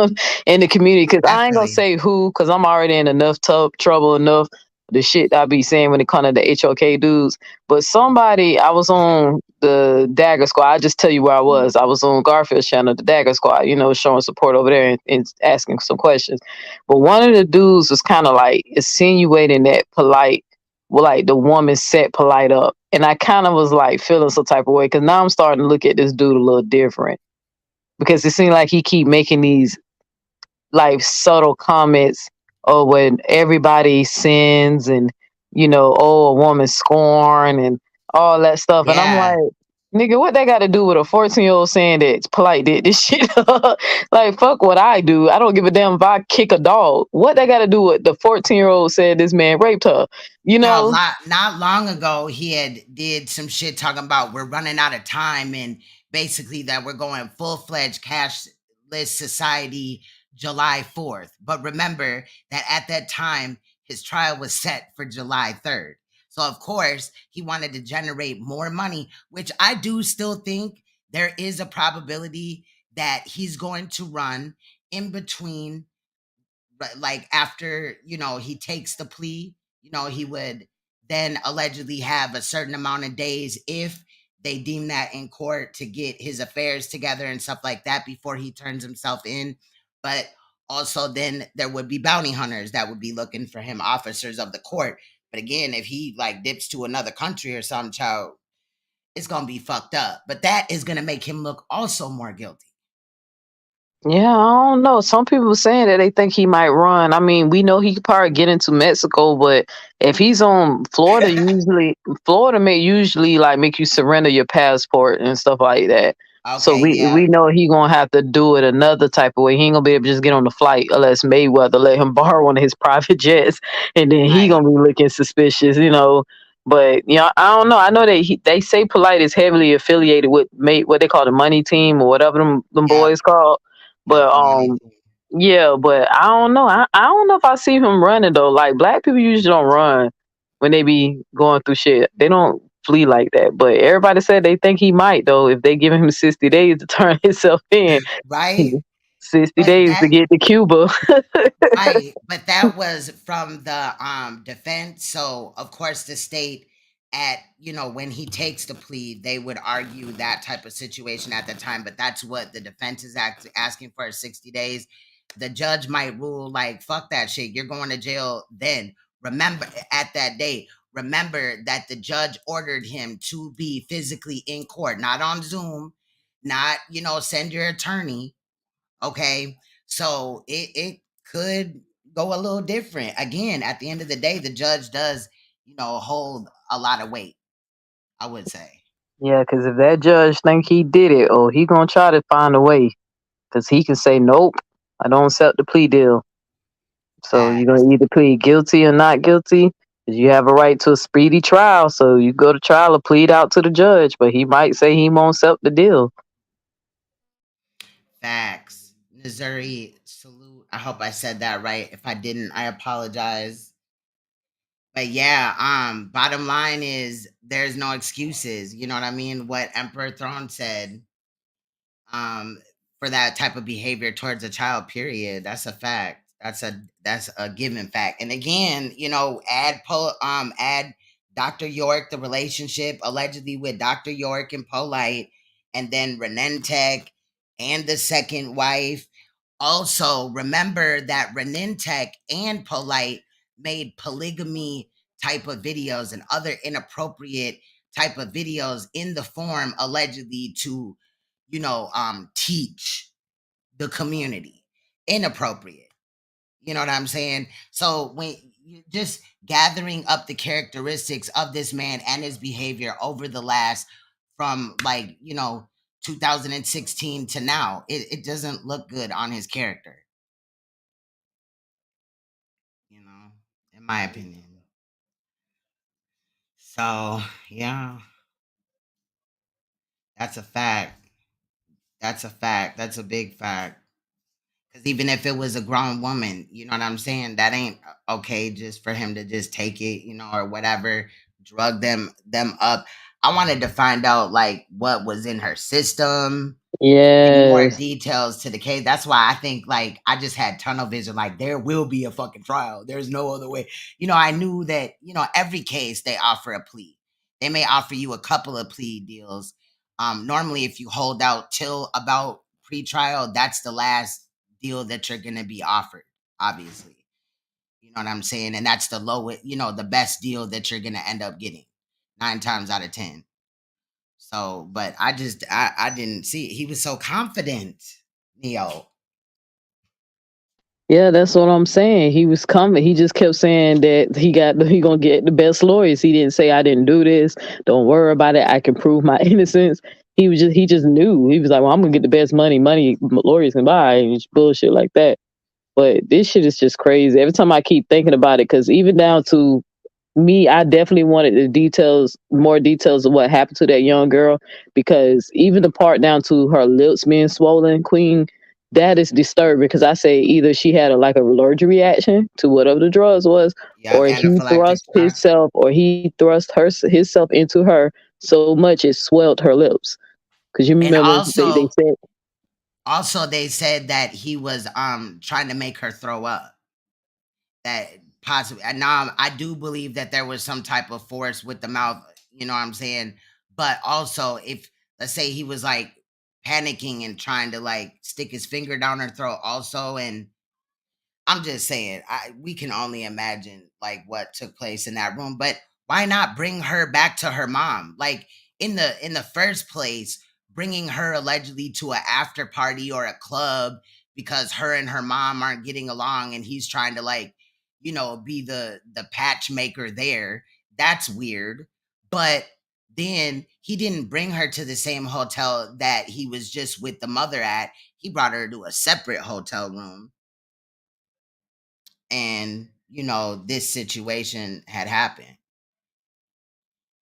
I: in the community? Because I ain't gonna
A: Definitely.
I: say who, because I'm already in enough trouble enough. The shit I be saying when it comes to the HOK dudes. But somebody, I was on the Dagger Squad. I just tell you where I was. I was on Garfield's channel, the Dagger Squad. Showing support over there and asking some questions. But one of the dudes was kind of like insinuating that Polite, well, like the woman set Polite up, and I kind of was like feeling some type of way because now I'm starting to look at this dude a little different because it seems like he keep making these like subtle comments or when everybody sins and oh, a woman scorn and all that stuff, and I'm
A: Yeah.
I: like, nigga, what they got to do with a 14-year-old saying that Polite did this shit? Like, fuck what I do. I don't give a damn if I kick a dog. What they got to do with the 14-year-old said this man raped her?
A: Now, not long ago, he had did some shit talking about we're running out of time and basically that we're going full-fledged cashless society July 4th. But remember that at that time, his trial was set for July 3rd. So, of course, he wanted to generate more money, which I do still think there is a probability that he's going to run in between, like after he takes the plea. He would then allegedly have a certain amount of days if they deem that in court to get his affairs together and stuff like that before he turns himself in. But also then there would be bounty hunters that would be looking for him, officers of the court. But again, if he like dips to another country or some child, it's gonna be fucked up. But that is gonna make him look also more guilty.
I: Yeah, I don't know. Some people saying that they think he might run. I mean, we know he could probably get into Mexico, but if he's on Florida may usually like make you surrender your passport and stuff like that. So
A: Okay,
I: we
A: yeah,
I: know he gonna have to do it another type of way. He ain't gonna be able to just get on the flight unless Mayweather let him borrow one of his private jets, and then he
A: right,
I: gonna be looking suspicious, you know. But I don't know. I know that they say Polite is heavily affiliated with what they call the money team or whatever them
A: yep,
I: boys called.
A: yep,
I: But
A: the money team.
I: yeah, but I don't know. I don't know if I see him running though. Like black people usually don't run when they be going through shit. They don't flee like that. But everybody said they think he might though if they give him 60 days to turn himself in.
A: Right,
I: 60
A: but
I: days to get to Cuba.
A: right, but that was from the defense. So of course the state at when he takes the plea, they would argue that type of situation at the time. But that's what the defense is asking for, 60 days. The judge might rule like fuck that shit. You're going to jail then. Remember at that date. Remember that the judge ordered him to be physically in court, not on Zoom, not send your attorney. Okay. So it could go a little different. Again, at the end of the day, the judge does, hold a lot of weight, I would say.
I: Yeah, because if that judge think he did it, oh, he gonna try to find a way. Because he can say, nope, I don't accept the plea deal. So you're
A: Facts.
I: gonna either plead guilty or not guilty. 'Cause you have a right to a speedy trial. So you go to trial or plead out to the judge, but he might say he won't accept the deal.
A: Facts. Missouri, salute. I hope I said that right. If I didn't, I apologize. But yeah, bottom line is there's no excuses. You know what I mean? What Emperor Throne said, um for that type of behavior towards a child, period. That's a fact. That's a given fact. And again, add Dr. York, the relationship allegedly with Dr. York and Polight, and then Renentech and the second wife. Also remember that Renentech and Polight made polygamy type of videos and other inappropriate type of videos in the form allegedly to teach the community inappropriate. You know what I'm saying? So when you just gathering up the characteristics of this man and his behavior over the last from 2016 to now, it doesn't look good on his character, you know, in my opinion. So yeah, that's a fact. That's a fact. That's a big fact. Because even if it was a grown woman, you know what I'm saying? That ain't okay just for him to just take it, or whatever, drug them up. I wanted to find out like what was in her system, and more
I: Yes.
A: details to the case. That's why I think like I just had tunnel vision. Like there will be a fucking trial. There's no other way. I knew that, every case they offer a plea. They may offer you a couple of plea deals. Normally if you hold out till about pre-trial, that's the last deal that you're gonna be offered, obviously. You know what I'm saying? And that's the lowest, the best deal that you're gonna end up getting 9 times out of 10. So, but I didn't see it. He was so confident, Neo.
I: Yeah, that's what I'm saying. He was coming. He just kept saying that he gonna get the best lawyers. He didn't say I didn't do this. Don't worry about it. I can prove my innocence. He just knew. He was like, well, I'm gonna get the best money lawyers can buy and bullshit like that. But this shit is just crazy. Every time I keep thinking about it, because even down to me, I definitely wanted more details of what happened to that young girl, because even the part down to her lips being swollen, Queen, that is disturbing, because I say either she had like a allergic reaction to whatever the drugs was,
A: Yeah,
I: or
A: anaphylactic shock.
I: he thrust himself into her so much it swelled her lips. Because you
A: And
I: remember they said,
A: also they said that he was trying to make her throw up. That possibly, and now I do believe that there was some type of force with the mouth, you know what I'm saying? But also, if let's say he was like panicking and trying to like stick his finger down her throat, also, and I'm just saying, we can only imagine like what took place in that room. But why not bring her back to her mom? Like in the first place, bringing her allegedly to an after party or a club because her and her mom aren't getting along, and he's trying to like, be the patch maker there. That's weird. But then he didn't bring her to the same hotel that he was just with the mother at. He brought her to a separate hotel room, and this situation had happened.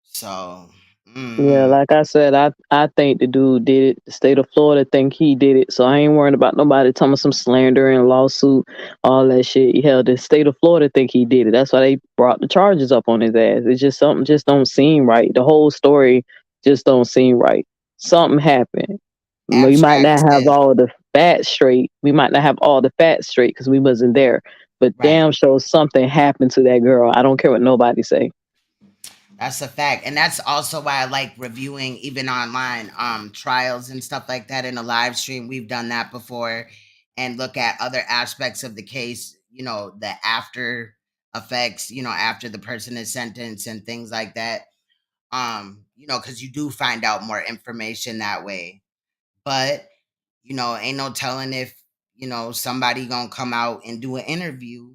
A: So
I: Yeah, like I said, I think the dude did it. The state of Florida think he did it. So I ain't worrying about nobody telling me some slander and lawsuit, all that shit. Hell, the state of Florida think he did it. That's why they brought the charges up on his ass. It's just something just don't seem right. The whole story just don't seem right. Something happened. We might
A: abstract
I: not have
A: says
I: all the facts straight. We might not have all the facts straight because we wasn't there. But
A: right.
I: damn sure something happened to that girl. I don't care what nobody say.
A: That's a fact. And that's also why I like reviewing even online trials and stuff like that in a live stream. We've done that before, and look at other aspects of the case, the after effects, after the person is sentenced and things like that. Because you do find out more information that way. But, ain't no telling if, somebody gonna come out and do an interview,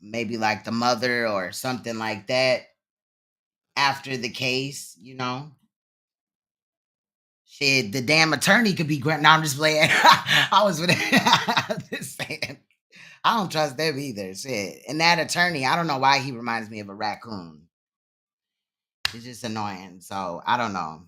A: maybe like the mother or something like that after the case. Shit, the damn attorney could be great. No, I'm just playing. I was with just saying. I don't trust them either. Shit. And that attorney, I don't know why he reminds me of a raccoon. It's just annoying. So I don't know.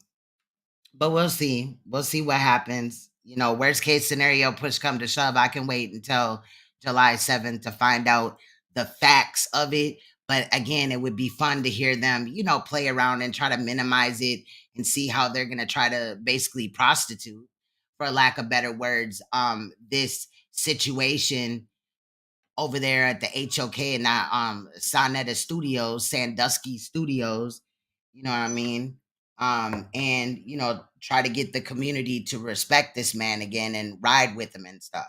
A: But we'll see. We'll see what happens. Worst case scenario, push come to shove, I can wait until July 7th to find out the facts of it. But again, it would be fun to hear them, play around and try to minimize it and see how they're going to try to basically prostitute, for lack of better words, this situation over there at the HOK and that SANETER Studios, Sandusky Studios, you know what I mean? And try to get the community to respect this man again and ride with him and stuff.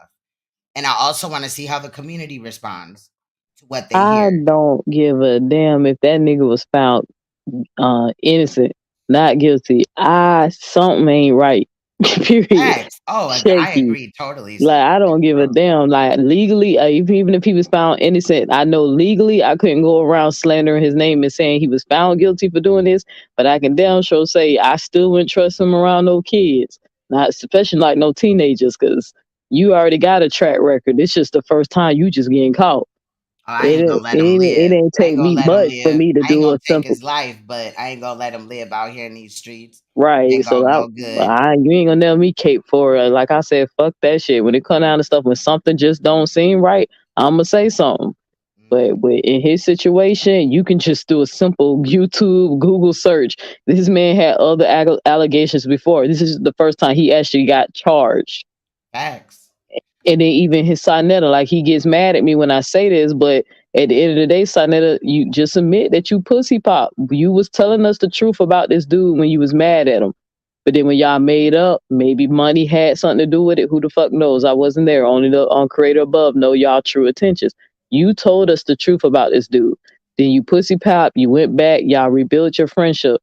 A: And I also want to see how the community responds to what they
I: I
A: hear.
I: don't give a damn if that nigga was found innocent, not guilty. Something ain't right. Period.
A: Facts. Oh, I
I: Shaky.
A: agree totally.
I: Like I don't give a damn. Like legally, even if he was found innocent, I know legally I couldn't go around slandering his name and saying he was found guilty for doing this. But I can damn sure say I still wouldn't trust him around no kids, not especially like no teenagers, because you already got a track record. It's just the first time you just getting caught.
A: Oh, I ain't gonna let him
I: It
A: live.
I: ain't
A: I ain't
I: take
A: gonna
I: me
A: let him
I: much for
A: live.
I: me to
A: I ain't
I: do
A: gonna
I: a
A: take
I: simple
A: his life, but I ain't gonna let him live out here in these streets.
I: right.
A: Ain't
I: So
A: gonna go good.
I: you ain't gonna never me cape for it. Like I said, fuck that shit. When it come down to stuff, when something just don't seem right, I'm gonna say something. But in his situation, you can just do a simple YouTube, Google search. This man had other allegations before. This is the first time he actually got charged.
A: Facts.
I: And then even his SANETER, like he gets mad at me when I say this, but at the end of the day, SANETER, you just admit that you pussy pop. You was telling us the truth about this dude when you was mad at him. But then when y'all made up, maybe money had something to do with it. Who the fuck knows? I wasn't there. Only the creator above know y'all true intentions. You told us the truth about this dude. Then you pussy pop. You went back. Y'all rebuilt your friendship,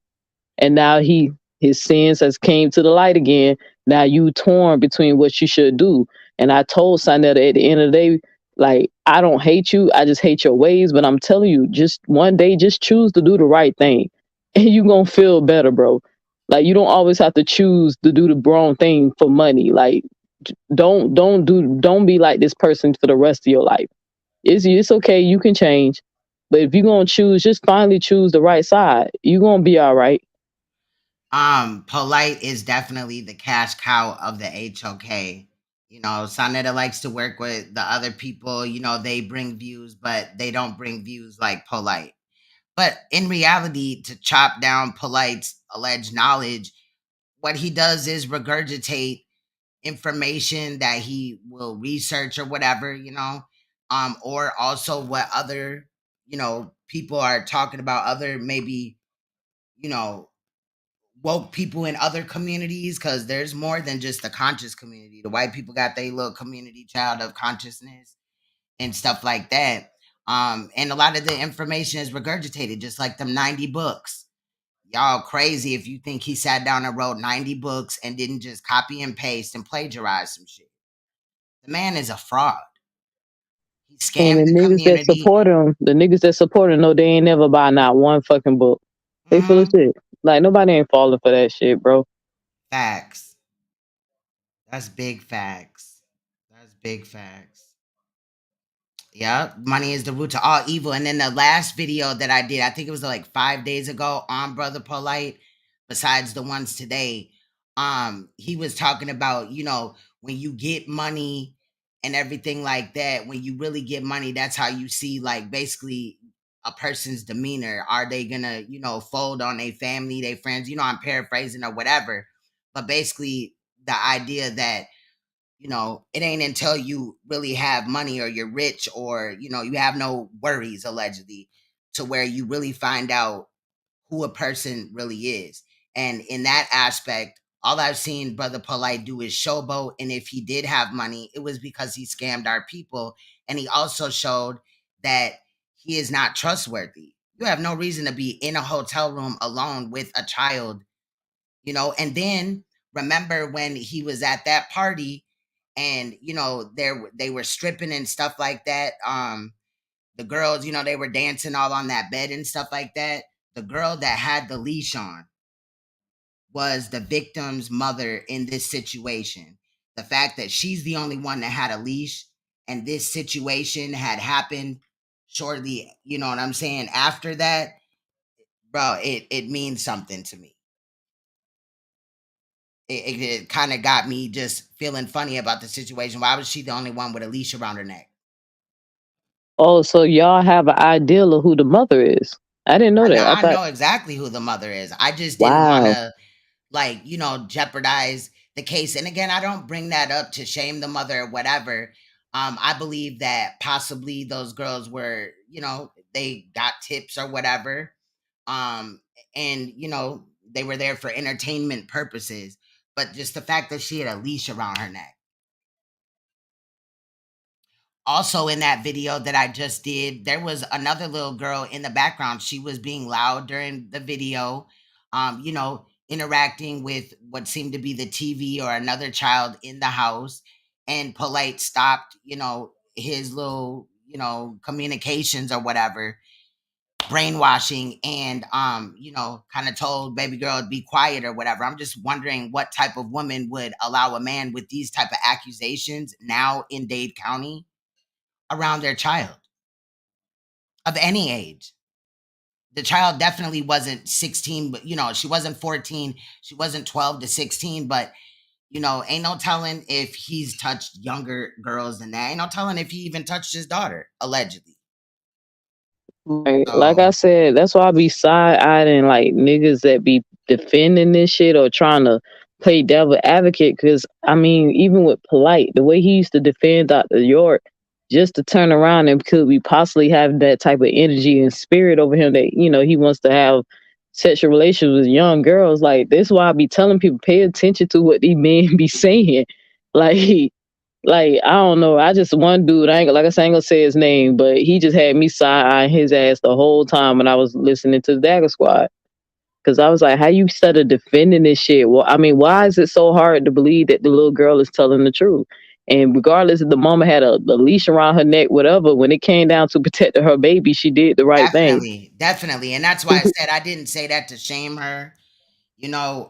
I: and now his sins has came to the light again. Now you torn between what you should do. And I told SANETER at the end of the day, like, I don't hate you. I just hate your ways. But I'm telling you, just one day, just choose to do the right thing, and you gonna feel better, bro. Like you don't always have to choose to do the wrong thing for money. Like don't be like this person for the rest of your life. It's okay, you can change. But if you're gonna choose, just finally choose the right side. You're gonna be all right.
A: Polight is definitely the cash cow of the HOK. SANETER likes to work with the other people. They bring views, but they don't bring views like Polight. But in reality, to chop down Polight's alleged knowledge, what he does is regurgitate information that he will research or whatever, or also what other, people are talking about, other maybe you know, woke people in other communities, because there's more than just the conscious community. The white people got their little community child of consciousness and stuff like that. And a lot of the information is regurgitated, just like them 90 books. Y'all crazy if you think he sat down and wrote 90 books and didn't just copy and paste and plagiarize some shit. The man is a fraud. He
I: And
A: scammed the community.
I: the niggas that support him, no, they ain't never buy not one fucking book. They full of
A: Mhm.
I: shit. Like nobody ain't falling for that shit, bro.
A: Facts. That's big facts. That's big facts. Yeah, money is the root to all evil. And then the last video that I did, I think it was like 5 days ago on Brother Polight, besides the ones today, he was talking about, when you get money and everything like that, when you really get money, that's how you see like basically a person's demeanor. Are they gonna, fold on their family, their friends? I'm paraphrasing or whatever. But basically the idea that it ain't until you really have money or you're rich or, you have no worries, allegedly, to where you really find out who a person really is. And in that aspect, all I've seen Brother Polight do is showboat. And if he did have money, it was because he scammed our people. And he also showed that he is not trustworthy. You have no reason to be in a hotel room alone with a child, and then remember when he was at that party and they were stripping and stuff like that. The girls, they were dancing all on that bed and stuff like that. The girl that had the leash on was the victim's mother in this situation. The fact that she's the only one that had a leash and this situation had happened shortly, you know what I'm saying, after that, bro, it means something to me. It kind of got me just feeling funny about the situation. Why was she the only one with a leash around her neck?
I: Oh, so y'all have an idea of who the mother is. I didn't know that. I
A: I
I: thought,
A: know exactly who the mother is. I just didn't want
I: wow.
A: to, jeopardize the case. And again, I don't bring that up to shame the mother or whatever. I believe that possibly those girls were, they got tips or whatever. And, they were there for entertainment purposes. But just the fact that she had a leash around her neck. Also in that video that I just did, there was another little girl in the background. She was being loud during the video, interacting with what seemed to be the TV or another child in the house. And Polight stopped, his little, communications or whatever, brainwashing, and kind of told baby girl to be quiet or whatever. I'm just wondering what type of woman would allow a man with these type of accusations now in Dade County around their child of any age. The child definitely wasn't 16, but she wasn't 14, she wasn't 12 to 16, but ain't no telling if he's touched younger girls than that. Ain't no telling if he even touched his daughter, allegedly.
I: Right. Like I said, that's why I be side-eyeing like niggas that be defending this shit or trying to play devil advocate. Cause I mean, even with Polight, the way he used to defend Dr. York, just to turn around and could we possibly have that type of energy and spirit over him that, he wants to have sexual relations with young girls. Like, this is why I be telling people, pay attention to what these men be saying. Like, I don't know. I just one dude, I ain't gonna say his name, but he just had me side-eyeing his ass the whole time when I was listening to the Dagger Squad. Cause I was like, how you started defending this shit? Well, I mean, why is it so hard to believe that the little girl is telling the truth? And regardless if the mama had a leash around her neck, whatever, when it came down to protecting her baby, she did the right thing.
A: Definitely. And that's why I said I didn't say that to shame her. Quote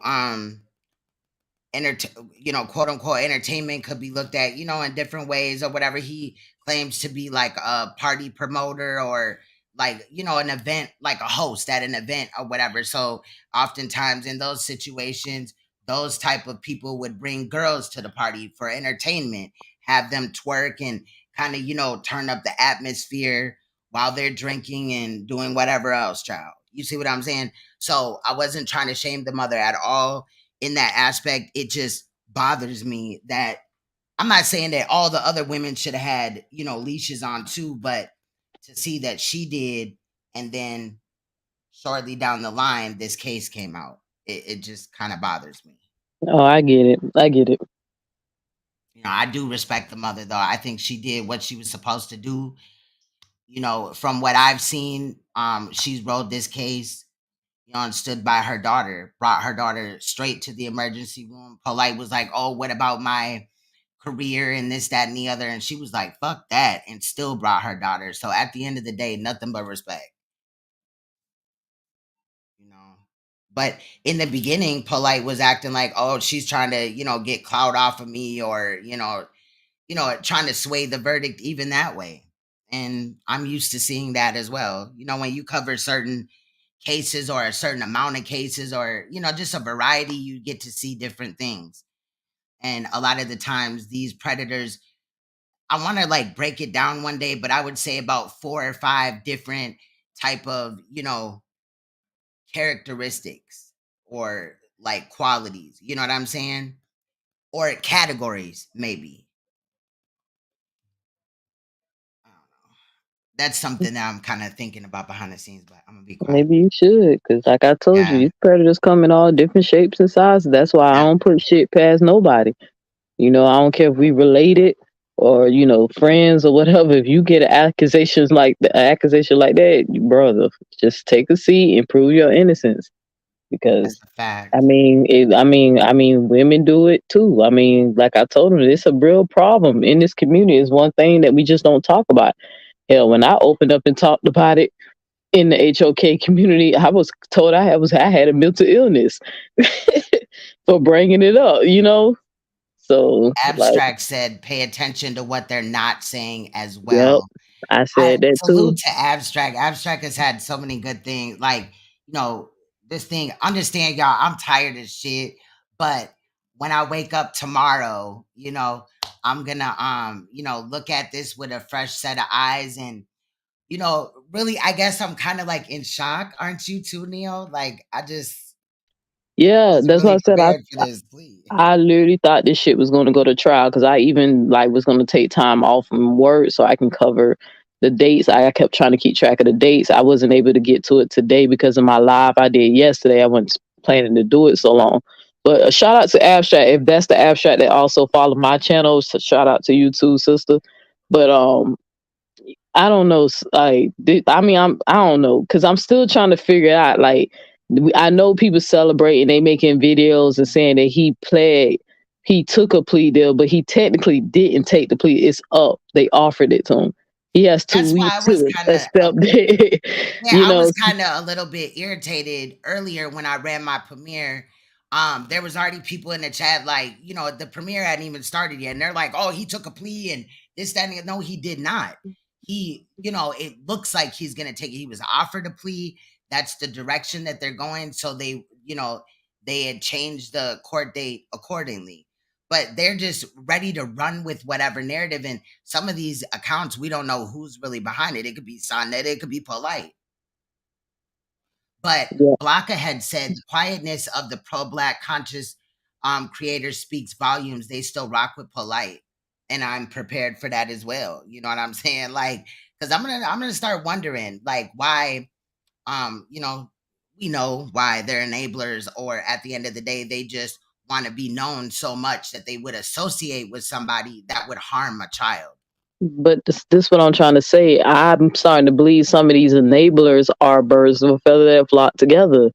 A: unquote entertainment could be looked at, in different ways or whatever. He claims to be like a party promoter or like, an event, like a host at an event or whatever. So oftentimes in those situations, those type of people would bring girls to the party for entertainment, have them twerk and kind of, turn up the atmosphere while they're drinking and doing whatever else, child. You see what I'm saying? So I wasn't trying to shame the mother at all in that aspect. It just bothers me that I'm not saying that all the other women should have had, leashes on too, but to see that she did and then shortly down the line this case came out. It just kind of bothers me.
I: Oh, I get it. I get it.
A: I do respect the mother though. I think she did what she was supposed to do. From what I've seen, she's rode this case, and stood by her daughter, brought her daughter straight to the emergency room. Polight was like, "Oh, what about my career and this, that, and the other?" And she was like, "Fuck that," and still brought her daughter. So at the end of the day, nothing but respect. But in the beginning, Polight was acting like, "Oh, she's trying to, get clout off of me," or trying to sway the verdict even that way. And I'm used to seeing that as well. When you cover certain cases or a certain amount of cases, or just a variety, you get to see different things. And a lot of the times these predators, I want to like break it down one day, but I would say about 4 or 5 different type of characteristics, or like qualities, you know what I'm saying, or categories maybe. I don't know. That's something that I'm kind of thinking about behind the scenes, but I'm gonna be quiet.
I: Maybe you should, because like I told you,
A: Yeah.
I: these predators come in all different shapes and sizes. That's why I don't put shit past nobody. I don't care if we related or friends or whatever. If you get an accusation like that, brother, just take a seat and prove your innocence. Because
A: That's a fact.
I: women do it too. Like I told them, it's a real problem in this community. It's one thing that we just don't talk about. Hell, when I opened up and talked about it in the HOK community, I was told I had a mental illness for bringing it up. So like,
A: Abstract said, pay attention to what they're not saying as
I: yep,
A: well.
I: I said that too.
A: Salute to Abstract. Abstract has had so many good things. Like, this thing, understand y'all, I'm tired of shit. But when I wake up tomorrow, I'm gonna look at this with a fresh set of eyes. And, really, I guess I'm kind of like in shock. Aren't you too, Neil? Like, I just
I: Yeah,
A: wasn't
I: that's what I
A: really
I: said.
A: prepared for this plea.
I: I literally thought this shit was going to go to trial, because I even like was going to take time off from work so I can cover the dates. I kept trying to keep track of the dates. I wasn't able to get to it today because of my live I did yesterday. I wasn't planning to do it so long. But a shout out to Abstract. If that's the Abstract that also follow my channel, so shout out to you too, sister. But I don't know. Like, I don't know, because I'm still trying to figure out. Like, I know people celebrating, they making videos and saying that he took a plea deal, but he technically didn't take the plea. It's up. They offered it to him. He has 2
A: That's why I
I: weeks
A: was
I: to
A: kind of
I: accept it.
A: Yeah, I was kind of a little bit irritated earlier when I ran my premiere. There was already people in the chat like, the premiere hadn't even started yet, and they're like, "Oh, he took a plea and this, that, and the-" No, he did not. He, it looks like he's gonna take it. He was offered a plea. That's the direction that they're going. So they had changed the court date accordingly. But they're just ready to run with whatever narrative. And some of these accounts, we don't know who's really behind it. It could be SANETER, it could be Polight. But
I: Yeah.
A: Blocka had said the quietness of the pro-Black conscious creators speaks volumes. They still rock with Polight, and I'm prepared for that as well. You know what I'm saying? Like, because I'm gonna start wondering like why, we know why they're enablers, or at the end of the day, they just want to be known so much that they would associate with somebody that would harm a child.
I: But this what I'm trying to say. I'm starting to believe some of these enablers are birds of a feather that flock together.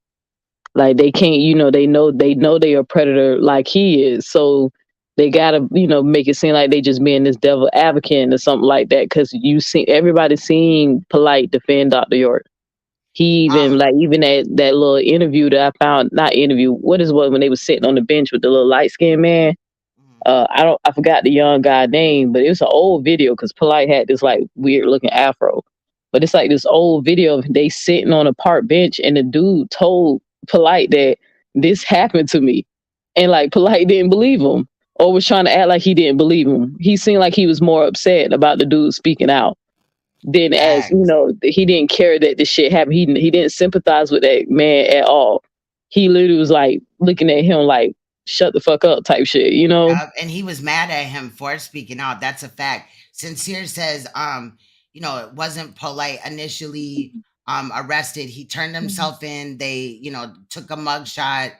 I: Like, they can't, they know they are a predator like he is. So they gotta, make it seem like they just being this devil advocate or something like that. Because you see everybody seeing Polight defend Dr. York. He even even that little interview that I found, not interview, what is what when they was sitting on the bench with the little light skinned man. I forgot the young guy name, but it was an old video because Polight had this like weird looking afro. But it's like this old video of they sitting on a park bench, and the dude told Polight that this happened to me. And like Polight didn't believe him, or was trying to act like he didn't believe him. He seemed like he was more upset about the dude speaking out than as, he didn't care that this shit happened. He didn't sympathize with that man at all. He literally was like looking at him like, shut the fuck up type shit,
A: And he was mad at him for speaking out. That's a fact. Sincere says, it wasn't Polight initially arrested. He turned himself in. They, took a mugshot.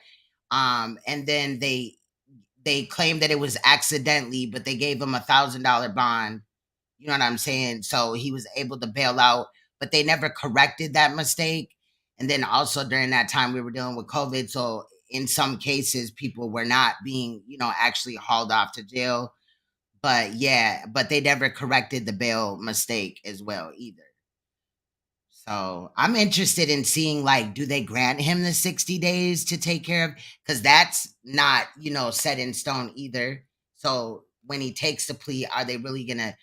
A: And then they claimed that it was accidentally, but they gave him $1,000 bond. You know what I'm saying? So he was able to bail out, but they never corrected that mistake. And then also during that time, we were dealing with COVID. So in some cases, people were not being, actually hauled off to jail. But yeah, but they never corrected the bail mistake as well either. So I'm interested in seeing, like, do they grant him the 60 days to take care of? Because that's not, set in stone either. So when he takes the plea, are they really going to,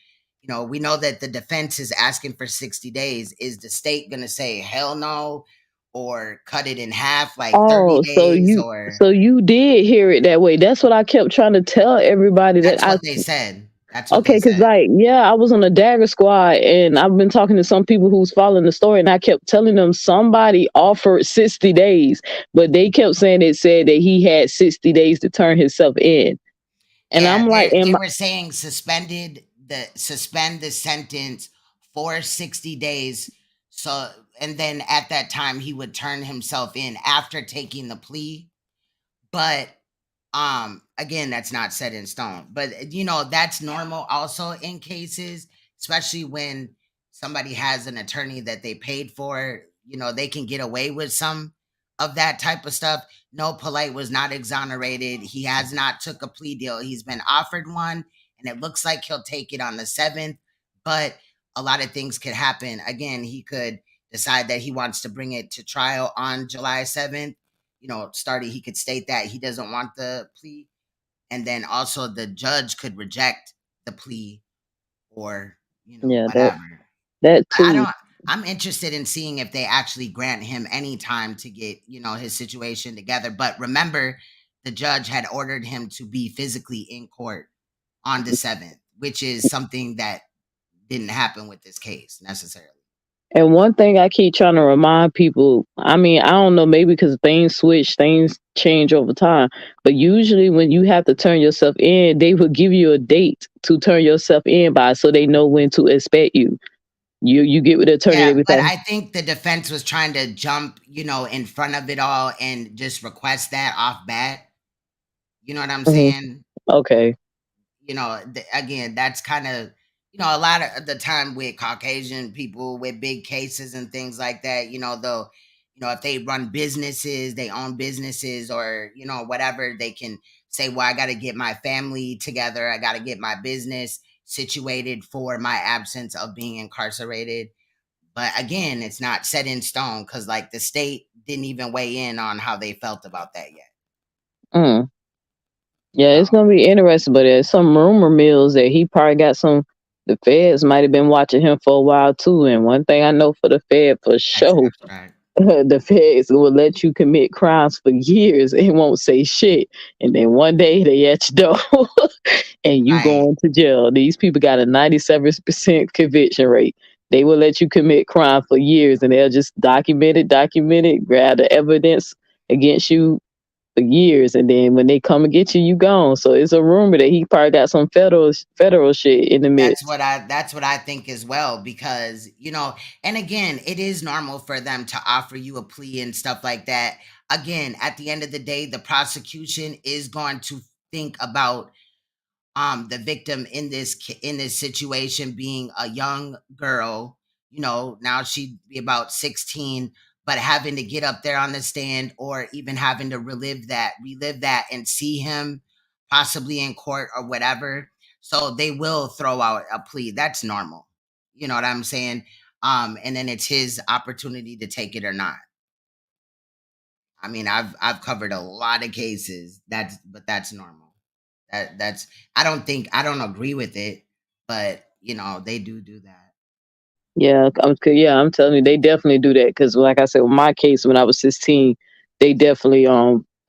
A: we know that the defense is asking for 60 days. Is the state going to say, hell no, or cut it in half, like 30 days?
I: So you did hear it that way. That's what I kept trying to tell everybody.
A: That's what they said. That's what
I: okay,
A: they
I: because
A: said.
I: I was on a Dagger squad, and I've been talking to some people who's following the story, and I kept telling them somebody offered 60 days, but they kept saying it said that he had 60 days to turn himself in. And
A: Yeah,
I: I'm like,
A: they were saying suspend the sentence for 60 days. So, and then at that time he would turn himself in after taking the plea. But again, that's not set in stone. But that's normal also in cases, especially when somebody has an attorney that they paid for. They can get away with some of that type of stuff. No, Polight was not exonerated. He has not took a plea deal. He's been offered one, and it looks like he'll take it on the 7th. But a lot of things could happen. Again, he could decide that he wants to bring it to trial on July 7th. He could state that he doesn't want the plea, and then also the judge could reject the plea, or whatever.
I: That too.
A: I'm interested in seeing if they actually grant him any time to get, his situation together. But remember, the judge had ordered him to be physically in court on the 7th, which is something that didn't happen with this case necessarily.
I: And one thing I keep trying to remind people, I mean, I don't know, maybe because things switch, things change over time, but usually when you have to turn yourself in, they will give you a date to turn yourself in by, so they know when to expect you. You get with the attorney.
A: Yeah, but I think the defense was trying to jump, in front of it all and just request that off bat. You know what I'm saying?
I: Okay.
A: Again, that's kind of, a lot of the time with Caucasian people with big cases and things like that, they'll, if they run businesses, they own businesses, or, whatever, they can say, well, I got to get my family together. I got to get my business situated for my absence of being incarcerated. But again, it's not set in stone because, like, the state didn't even weigh in on how they felt about that yet.
I: Yeah, it's gonna be interesting, but there's some rumor mills that he probably got some. The feds might have been watching him for a while too. And one thing I know for the Fed for sure, the feds will let you commit crimes for years and won't say shit. And then one day they at your door and you going to jail. These people got a 97% conviction rate. They will let you commit crime for years and they'll just document it, grab the evidence against you for years, and then when they come and get you, you gone. So it's a rumor that he probably got some federal shit in the midst.
A: That's what I think as well, because and again, it is normal for them to offer you a plea and stuff like that. Again, at the end of the day, the prosecution is going to think about the victim in this situation being a young girl. Now she'd be about 16, but having to get up there on the stand, or even having to relive that and see him possibly in court or whatever. So they will throw out a plea. That's normal. You know what I'm saying? And then it's his opportunity to take it or not. I mean, I've covered a lot of cases. But that's normal. That's I don't agree with it, but they do that.
I: Yeah, I'm telling you, they definitely do that. Because like I said, with my case, when I was 16, they definitely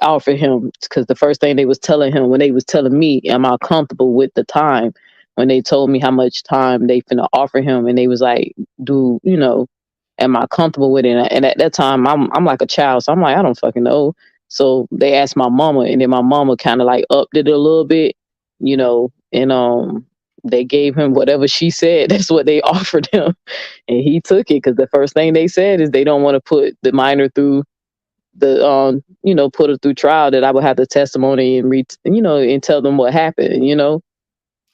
I: offered him, because the first thing they was telling him when they was telling me, am I comfortable with the time? When they told me how much time they finna offer him, and they was like, do am I comfortable with it? And at that time, I'm like a child, so I'm like, I don't fucking know. So they asked my mama, and then my mama kind of like upped it a little bit, and they gave him whatever she said. That's what they offered him, and he took it because the first thing they said is they don't want to put the minor through the put her through trial. That I would have the testimony and and tell them what happened.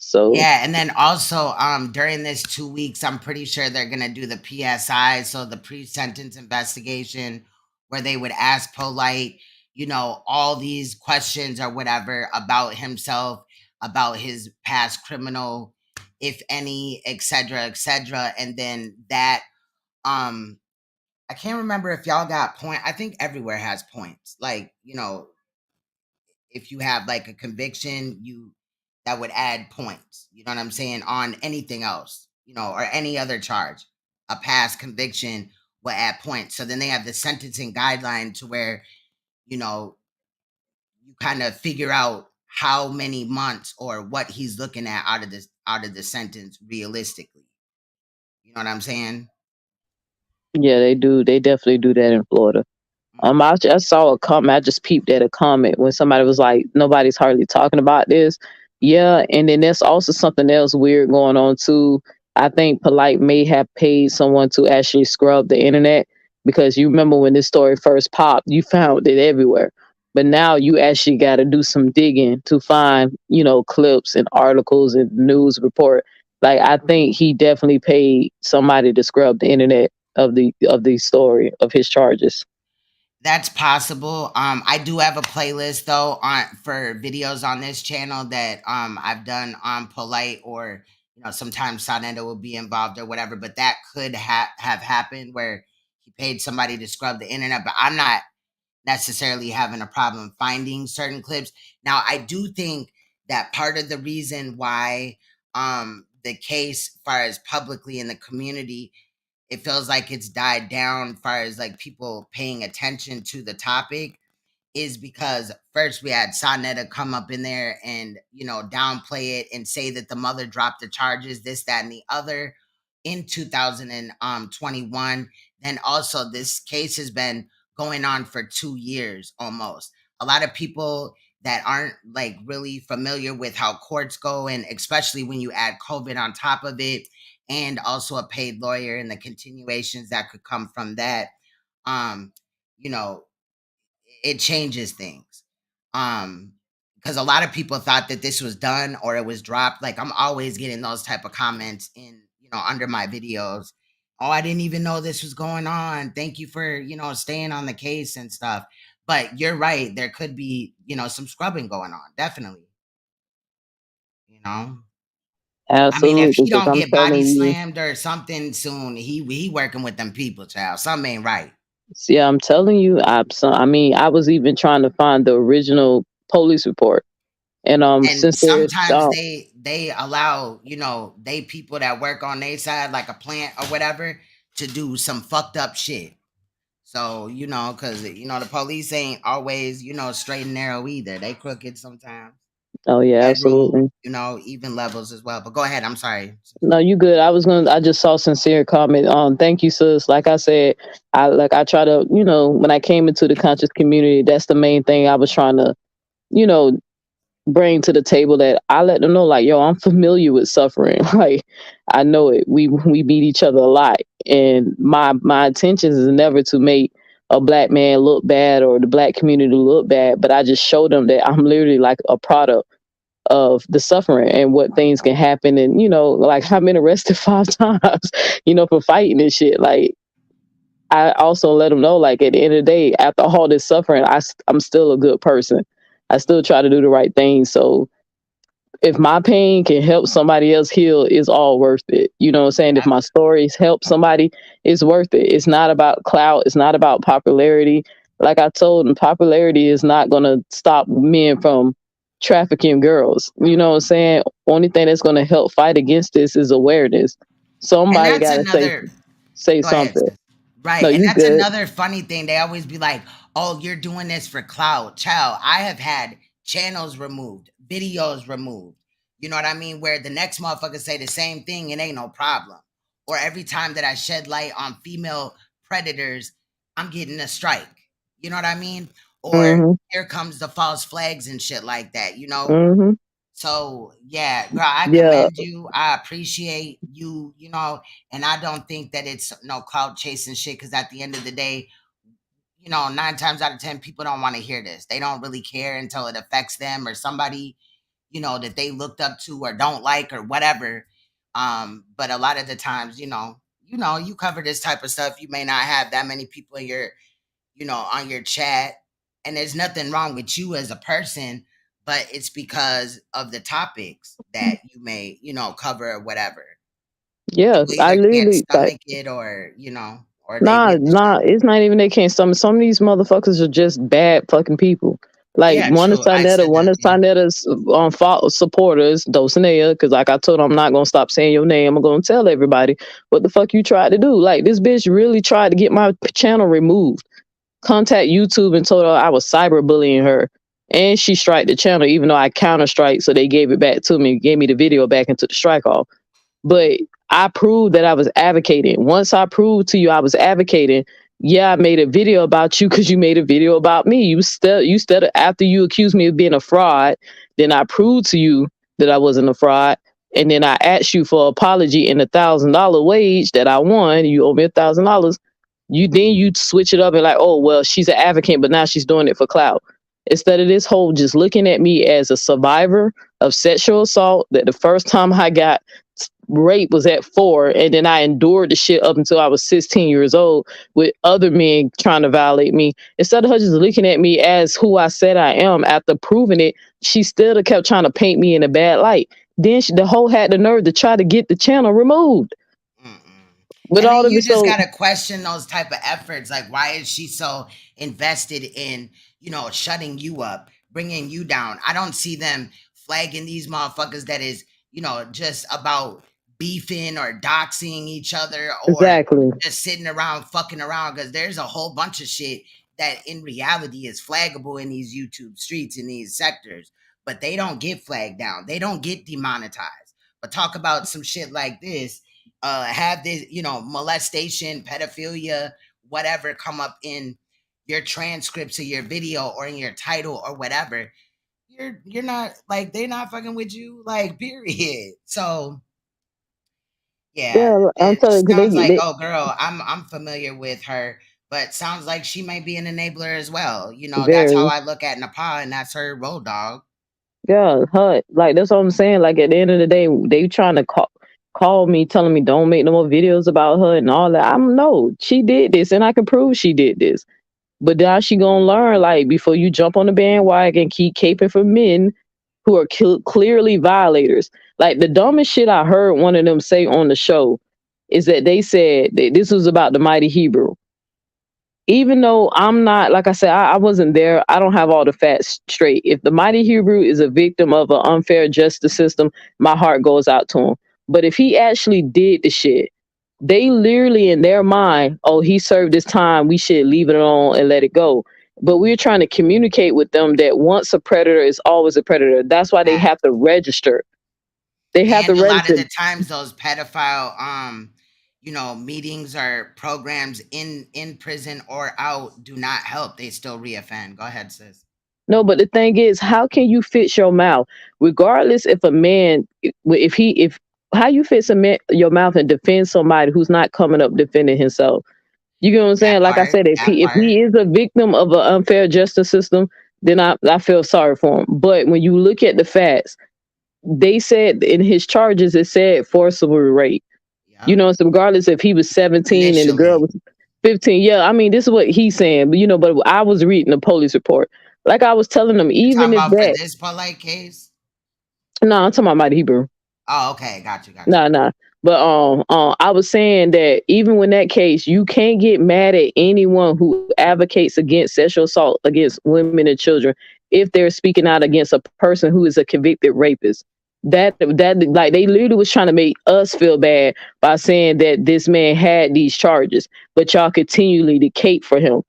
I: So
A: Yeah, and then also during this 2 weeks, I'm pretty sure they're gonna do the PSI, so the pre-sentence investigation, where they would ask Polight, all these questions or whatever about himself, about his past criminal, if any, et cetera, and then that I can't remember if y'all got point. I think everywhere has points. Like, if you have like a conviction, that would add points. You know what I'm saying? On anything else, or any other charge. A past conviction will add points. So then they have the sentencing guideline to where, you kind of figure out how many months or what he's looking at out of the sentence realistically. You know what I'm saying?
I: yeah, they do. They definitely do that in Florida. I saw a comment. I just peeped at a comment when somebody was like, "Nobody's hardly talking about this." Yeah, and then there's also something else weird going on too. I think Polight may have paid someone to actually scrub the internet because you remember when this story first popped, you found it everywhere. But now you actually got to do some digging to find, clips and articles and news report. Like I think he definitely paid somebody to scrub the internet of the story of his charges.
A: That's possible. I do have a playlist though on for videos on this channel that I've done on Polight, or sometimes SANETER will be involved or whatever. But that could have happened where he paid somebody to scrub the internet. But I'm not necessarily having a problem finding certain clips. Now, I do think that part of the reason why the case, as far as publicly in the community, it feels like it's died down as far as like people paying attention to the topic, is because first we had SANETER come up in there and downplay it and say that the mother dropped the charges, this, that, and the other in 2021. Then also this case has been going on for 2 years almost. A lot of people that aren't like really familiar with how courts go, and especially when you add COVID on top of it, and also a paid lawyer and the continuations that could come from that, um, you know, it changes things. Because a lot of people thought that this was done or it was dropped. Like I'm always getting those type of comments in, under my videos. Oh, I didn't even know this was going on. Thank you for, staying on the case and stuff. But you're right. There could be, some scrubbing going on. Definitely. You know, I mean, if
I: Absolutely,
A: he
I: because
A: don't
I: I'm
A: get body
I: telling you,
A: slammed or something soon, he working with them people, child. Something ain't right.
I: see, I'm telling you, I mean, I was even trying to find the original police report, and
A: And
I: since there's
A: sometimes they allow, they people that work on their side, like a plant or whatever, to do some fucked up shit. So, because the police ain't always, straight and narrow either. They crooked sometimes.
I: oh yeah,
A: Federal,
I: absolutely.
A: even levels as well. But go ahead, I'm sorry.
I: No, you good. I just saw sincere comment. Thank you, sis. Like I said, I try to, when I came into the conscious community, that's the main thing I was trying to, you know, bring to the table, that I let them know, like, yo, I'm familiar with suffering. Like, I know it. We meet each other a lot, and my intentions is never to make a black man look bad or the black community look bad, but I just show them that I'm literally like a product of the suffering and what things can happen. And like, I've been arrested 5 times, for fighting and shit. Like, I also let them know, like, at the end of the day, after all this suffering, I'm still a good person. I still try to do the right thing. So if my pain can help somebody else heal, it's all worth it. You know what I'm saying? If my stories help somebody, it's worth it. It's not about clout. It's not about popularity. Like I told them, popularity is not going to stop men from trafficking girls. You know what I'm saying? Only thing that's going to help fight against this is awareness.
A: And
I: Somebody
A: that's
I: got to
A: another,
I: say
A: go ahead,
I: something.
A: sis. Right.
I: No,
A: And
I: you
A: that's
I: good.
A: another funny thing. They always be like, oh, you're doing this for clout. Child, I have had channels removed, videos removed. You know what I mean? Where the next motherfucker say the same thing, it ain't no problem. Or every time that I shed light on female predators, I'm getting a strike. You know what I mean? Or
I: Mm-hmm.
A: here comes the false flags and shit like that,
I: Mm-hmm.
A: So yeah, girl, I
I: Yeah,
A: commend you. I appreciate you, and I don't think that it's no clout chasing shit, because at the end of the day, 9 times out of 10, people don't want to hear this. They don't really care until it affects them or somebody, that they looked up to or don't like or whatever. But a lot of the times, you cover this type of stuff. You may not have that many people in your, on your chat, and there's nothing wrong with you as a person, but it's because of the topics that you may, cover or whatever.
I: yeah.
A: People
I: I
A: either can't
I: literally like.
A: stomach it, or they
I: Nah,
A: with the
I: nah,
A: shit.
I: it's not even they can't stomach. Some of these motherfuckers are just bad fucking people. Like
A: Yeah,
I: one of
A: true. I said
I: One
A: that.
I: of
A: Yeah.
I: Sanetta's supporters, Dulcinea, because like I told her, I'm not gonna stop saying your name. I'm gonna tell everybody what the fuck you tried to do. Like this bitch really tried to get my channel removed. Contact YouTube and told her I was cyberbullying her. And she striked the channel, even though I counter strike, so they gave it back to me, gave me the video back and took the strike off. But I proved that I was advocating. Once I proved to you I was advocating, yeah, I made a video about you because you made a video about me. After you accused me of being a fraud, then I proved to you that I wasn't a fraud. And then I asked you for apology and $1,000 wage that I won. You owe me $1,000. You switch it up and like, oh well, she's an advocate, but now she's doing it for clout. Instead of this whole just looking at me as a survivor of sexual assault, that the first time I got rape was at 4, and then I endured the shit up until I was 16 years old with other men trying to violate me. Instead of her just looking at me as who I said I am after proving it, she still kept trying to paint me in a bad light. Then the whole had the nerve to try to get the channel removed. With
A: And
I: all
A: then
I: of
A: you
I: it,
A: just
I: so
A: gotta question those type of efforts. Like, why is she so invested in, shutting you up, bringing you down? I don't see them flagging these motherfuckers that is, just about beefing or doxing each other, or
I: exactly.
A: just sitting around fucking around, because there's a whole bunch of shit that in reality is flaggable in these YouTube streets, in these sectors, but they don't get flagged down. They don't get demonetized. But talk about some shit like this, have this, molestation, pedophilia, whatever come up in your transcripts of your video or in your title or whatever, you're not like, they're not fucking with you, like, period. So yeah,
I: Yeah, I'm
A: it
I: telling you,
A: sounds like,
I: they
A: oh girl, I'm familiar with her, but sounds like she might be an enabler as well. That's how
I: very.
A: I look at Nepal, and that's her road dog.
I: Yeah, her like that's what I'm saying. Like at the end of the day, they trying to call me, telling me don't make no more videos about her and all that. I'm no, she did this, and I can prove she did this. But now she gonna learn, like, before you jump on the bandwagon, keep caping for men who are clearly violators. Like the dumbest shit I heard one of them say on the show is that they said that this was about the mighty Hebrew. Even though I'm not, like I said, I wasn't there. I don't have all the facts straight. If the mighty Hebrew is a victim of an unfair justice system, my heart goes out to him. But if he actually did the shit, they literally in their mind, oh, he served his time, we should leave it alone and let it go. But we're trying to communicate with them that once a predator is always a predator. That's why they have to register. They have to
A: And a lot of
I: register.
A: the times those pedophile meetings or programs in prison or out do not help. They still reoffend. Go ahead, sis.
I: No, but the thing is, how can you fix your mouth, regardless if a man, if how you fix your mouth and defend somebody who's not coming up defending himself? You get what I'm saying? Like I said,
A: That
I: if
A: part.
I: he is a victim of an unfair justice system, then I feel sorry for him. But when you look at the facts, they said in his charges it said forcible rape. You know, so regardless if he was 17 and the girl
A: Initially.
I: was 15. Yeah, I mean, this is what he's saying. But but I was reading the police report. Like I was telling them,
A: You're
I: even
A: talking
I: if
A: about for
I: that.
A: this Polight case?
I: No, I'm talking about Mighty Hebrew.
A: Oh, okay. Got you.
I: Nah. But I was saying that even when that case, you can't get mad at anyone who advocates against sexual assault against women and children if they're speaking out against a person who is a convicted rapist. That like they literally was trying to make us feel bad by saying that this man had these charges, but y'all continually to cape for him.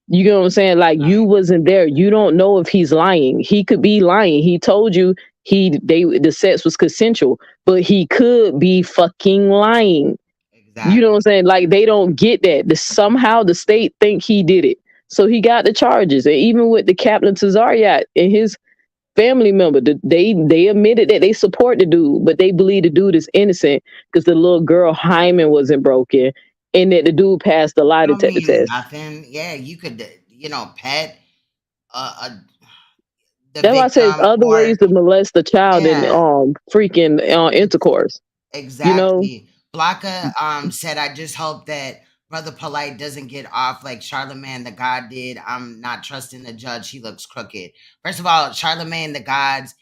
I: You get what I'm saying? Like you wasn't there. You don't know if he's lying. He could be lying. He told you the sex was consensual, but he could be fucking lying.
A: Exactly.
I: You know what I'm saying? Like they don't get that. Somehow the state think he did it. So he got the charges. And even with the Captain Tazariat in his family member. They admitted that they support the dude, but they believe the dude is innocent because the little girl hymen wasn't broken, and that the dude passed the lie
A: Don't
I: detector
A: mean
I: test.
A: nothing. Yeah, you could, pet the
I: That's why I say it's
A: victim
I: other
A: or
I: ways to molest a child than
A: yeah,
I: freaking intercourse. You know,
A: exactly. Blanca said, I just hope that Brother Polite doesn't get off like Charlemagne the God did. I'm not trusting the judge. He looks crooked. First of all, Charlemagne the God's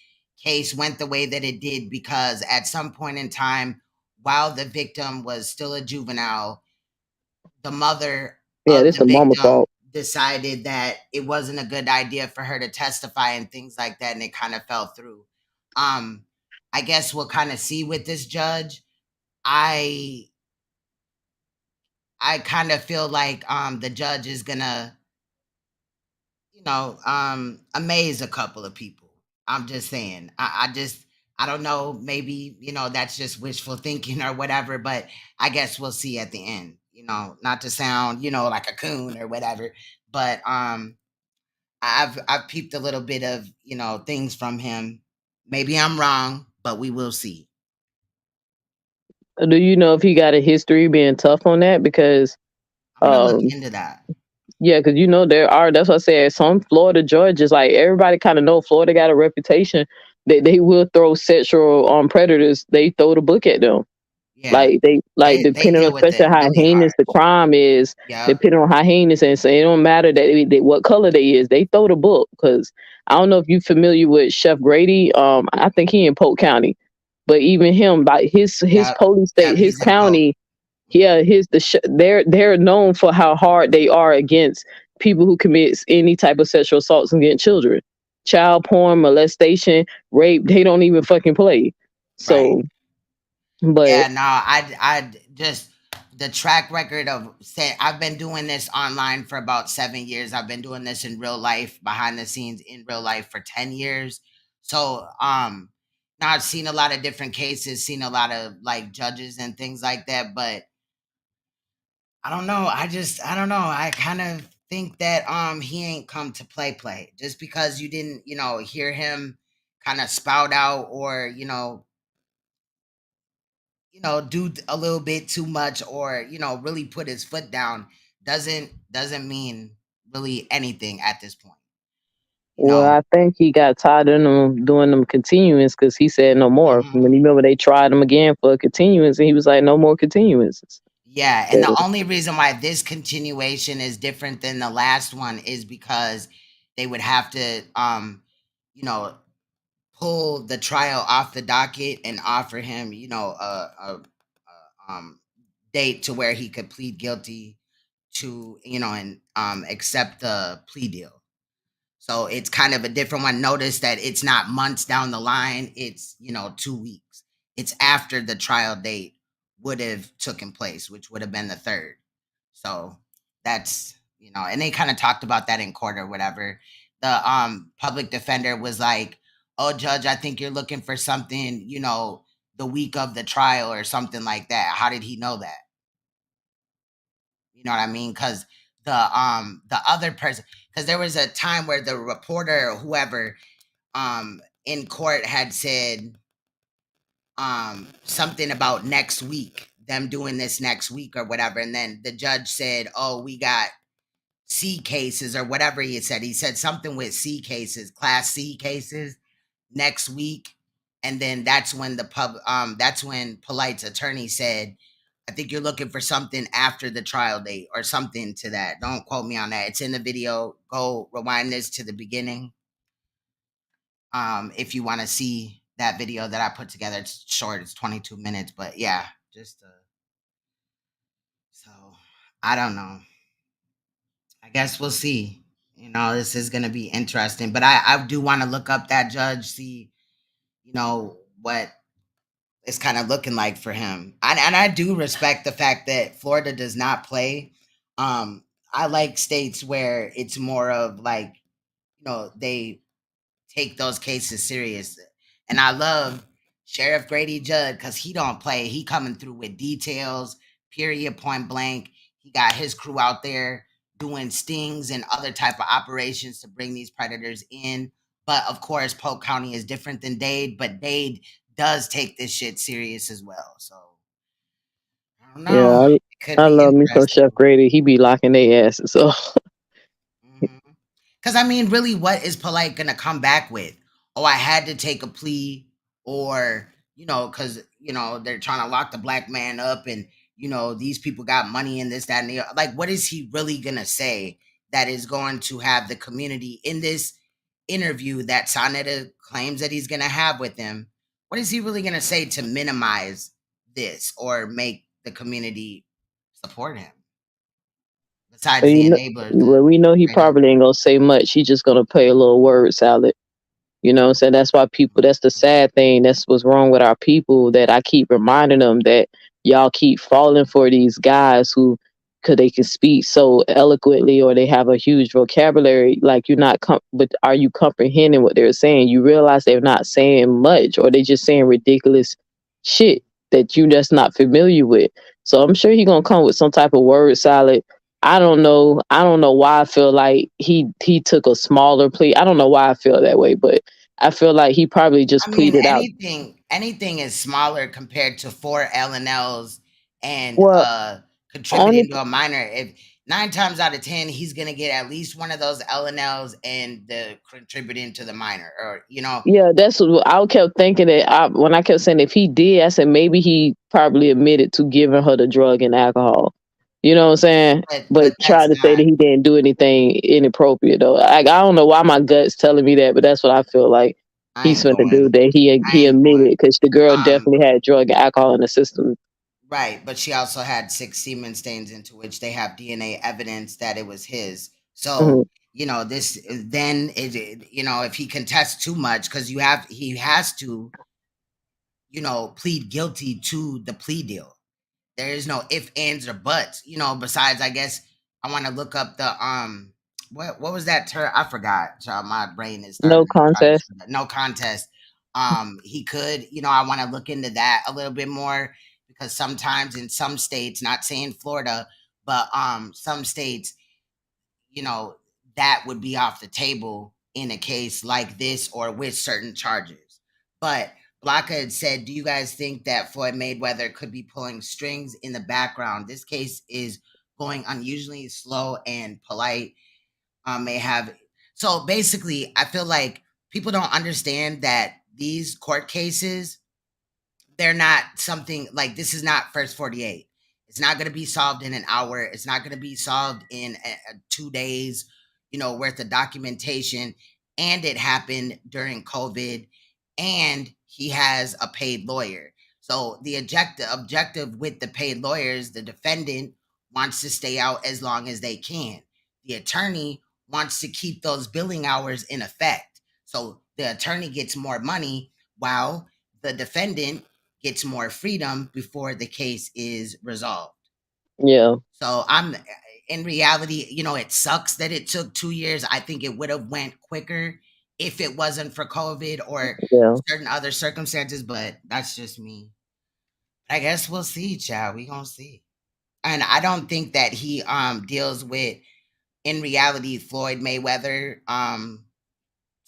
A: case went the way that it did because at some point in time, while the victim was still a juvenile, the mother
I: yeah,
A: of
I: this
A: the
I: a mama
A: victim
I: fault.
A: decided that it wasn't a good idea for her to testify and things like that, and it kind of fell through. Um, I guess we'll kind of see with this judge. I I kind of feel like the judge is gonna, amaze a couple of people. I'm just saying. I don't know, maybe, that's just wishful thinking or whatever, but I guess we'll see at the end. Not to sound, like a coon or whatever, but I've peeped a little bit of, things from him. Maybe I'm wrong, but we will see.
I: Do you know if he got a history being tough on that? Because
A: I'm gonna look
I: um,
A: into that.
I: yeah, because that's what I said. Some Florida judges, like everybody kind of know Florida got a reputation that they will throw sexual predators. They throw the book at them.
A: Yeah.
I: Like
A: They
I: depending on
A: deal with
I: especially
A: it
I: how
A: really
I: heinous
A: hard.
I: the crime is,
A: Yep.
I: depending on how heinous, and so it don't matter what color they is, they throw the book. Because I don't know if you're familiar with Chef Grady. I think he in Polk County, but even him, like his
A: Yep.
I: police state,
A: Yep.
I: his
A: He's in Pope.
I: county, yeah, they're known for how hard they are against people who commits any type of sexual assaults against children, child porn, molestation, rape. They don't even fucking play.
A: Right.
I: So, but
A: Yeah, no, I just the track record of say I've been doing this online for about 7 years. I've been doing this in real life, behind the scenes in real life for 10 years. So now I've seen a lot of different cases, seen a lot of like judges and things like that, but I don't know. I don't know. I kind of think that he ain't come to play. Just because you didn't, hear him kind of spout out or, do a little bit too much or, really put his foot down doesn't mean really anything at this point. You
I: well,
A: know.
I: I think he got tired of them doing them continuance because he said no more. When you
A: Mhm.
I: remember they tried him again for a continuance, and he was like, no more continuances.
A: Yeah, and the
I: So,
A: only reason why this continuation is different than the last one is because they would have to you know, pull the trial off the docket and offer him, a date to where he could plead guilty to, and accept the plea deal. So it's kind of a different one. Notice that it's not months down the line, it's 2 weeks. It's after the trial date would have taken place, which would have been the third. So that's, and they kind of talked about that in court or whatever. The public defender was like, oh judge, I think you're looking for something, the week of the trial or something like that. How did he know that? You know what I mean? Because the other person, because there was a time where the reporter or whoever in court had said something about next week, them doing this next week or whatever, and then the judge said, oh, we got C cases or whatever he said. He said something with C cases, class C cases next week. And then that's when Polite's attorney said, I think you're looking for something after the trial date or something to that. Don't quote me on that. It's in the video. Go rewind this to the beginning. If you want to see that video that I put together. It's short, it's 22 minutes, but yeah, just so I don't know. I guess we'll see. This is gonna be interesting. But I do want to look up that judge, see, what it's kind of looking like for him. And I do respect the fact that Florida does not play. I like states where it's more of like, they take those cases serious. And I love Sheriff Grady Judd because he don't play. He coming through with details, period, point blank. He got his crew out there doing stings and other type of operations to bring these predators in. But of course, Polk County is different than Dade, but Dade does take this shit serious as well. So I don't
I: Yeah,
A: know. It could
I: I
A: be
I: love me some Chef
A: interesting.
I: Grady. He be locking their asses. So
A: Because I mean, really, what is Polite gonna come back with? Oh, I had to take a plea, or because they're trying to lock the black man up, and these people got money and this, that, and the other. Like, what is he really gonna say that is going to have the community in this interview that Sonetta claims that he's gonna have with him? What is he really gonna say to minimize this or make the community support him? Besides the enablers,
I: well, we know he
A: greater.
I: probably ain't gonna say much. He just gonna play a little word salad. You know what I'm saying? That's why people, that's the sad thing. That's what's wrong with our people, that I keep reminding them that y'all keep falling for these guys who, cause they can speak so eloquently or they have a huge vocabulary. Like, you're not, but are you comprehending what they're saying? You realize they're not saying much, or they just saying ridiculous shit that you just not familiar with. So I'm sure he gonna come with some type of word salad. I don't know. I don't know why I feel like he took a smaller plea. I don't know why I feel that way, but I feel like he probably just
A: I mean,
I: pleaded out.
A: anything is smaller compared to 4 L&Ls and
I: Well, only
A: contributing to a minor. If 9 times out of 10, he's gonna get at least one of those L&Ls and the contributing to the minor, or
I: yeah, that's what I kept thinking. That when I kept saying if he did, I said maybe he probably admitted to giving her the drug and alcohol. You know what I'm saying? But
A: but
I: trying
A: that's
I: to say
A: not.
I: that he didn't do anything inappropriate though. I don't know why my gut's telling me that, but that's what I feel like
A: I
I: he's
A: ain't
I: finna do.
A: going.
I: That
A: I
I: he
A: ain't
I: admitted,
A: going.
I: because the girl
A: Um,
I: definitely had drug and alcohol in the system.
A: right, but she also had 6 semen stains into which they have DNA evidence that it was his.
I: Mhm.
A: So this then if he contests too much, because he has to plead guilty to the plea deal. There is no if, ands, or buts. Besides, I guess I want to look up the what was that term? I forgot. Child, my brain is
I: No
A: starting to try to
I: contest.
A: screw that. No contest. He could, I want to look into that a little bit more, because sometimes in some states, not saying Florida, but some states, you know, that would be off the table in a case like this or with certain charges. But Blaka had said, do you guys think that Floyd Mayweather could be pulling strings in the background? This case is going unusually slow, and Polite may have. So basically, I feel like people don't understand that these court cases, they're not something like, this is not first 48. It's not going to be solved in an hour. It's not going to be solved in 2 days, worth of documentation. And it happened during COVID, and he has a paid lawyer. So the objective with the paid lawyers, the defendant wants to stay out as long as they can. The attorney wants to keep those billing hours in effect. So the attorney gets more money while the defendant gets more freedom before the case is resolved.
I: Yeah.
A: So I'm in reality, it sucks that it took 2 years. I think it would have went quicker if it wasn't for COVID or
I: Yeah.
A: certain other circumstances, but that's just me. I guess we'll see, child. We gonna see. And I don't think that he deals with, in reality, Floyd Mayweather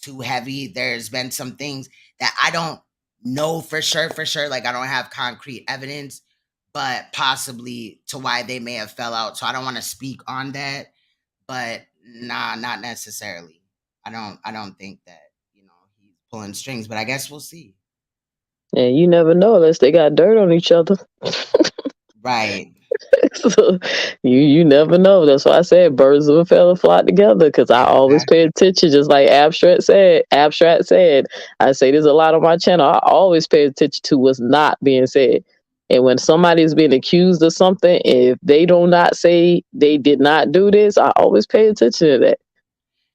A: too heavy. There's been some things that I don't know for sure, Like, I don't have concrete evidence, but possibly to why they may have fell out. So I don't want to speak on that, but nah, not necessarily. I don't think that, he's pulling strings, but I guess we'll see.
I: And you never know unless they got dirt on each other.
A: Right.
I: So you never know. That's why I said birds of a feather flock together, because I always pay
A: Exactly.
I: attention, just like Abstract said. I say there's a lot on my channel. I always pay attention to what's not being said. And when somebody is being accused of something, if they do not say they did not do this, I always pay attention to that.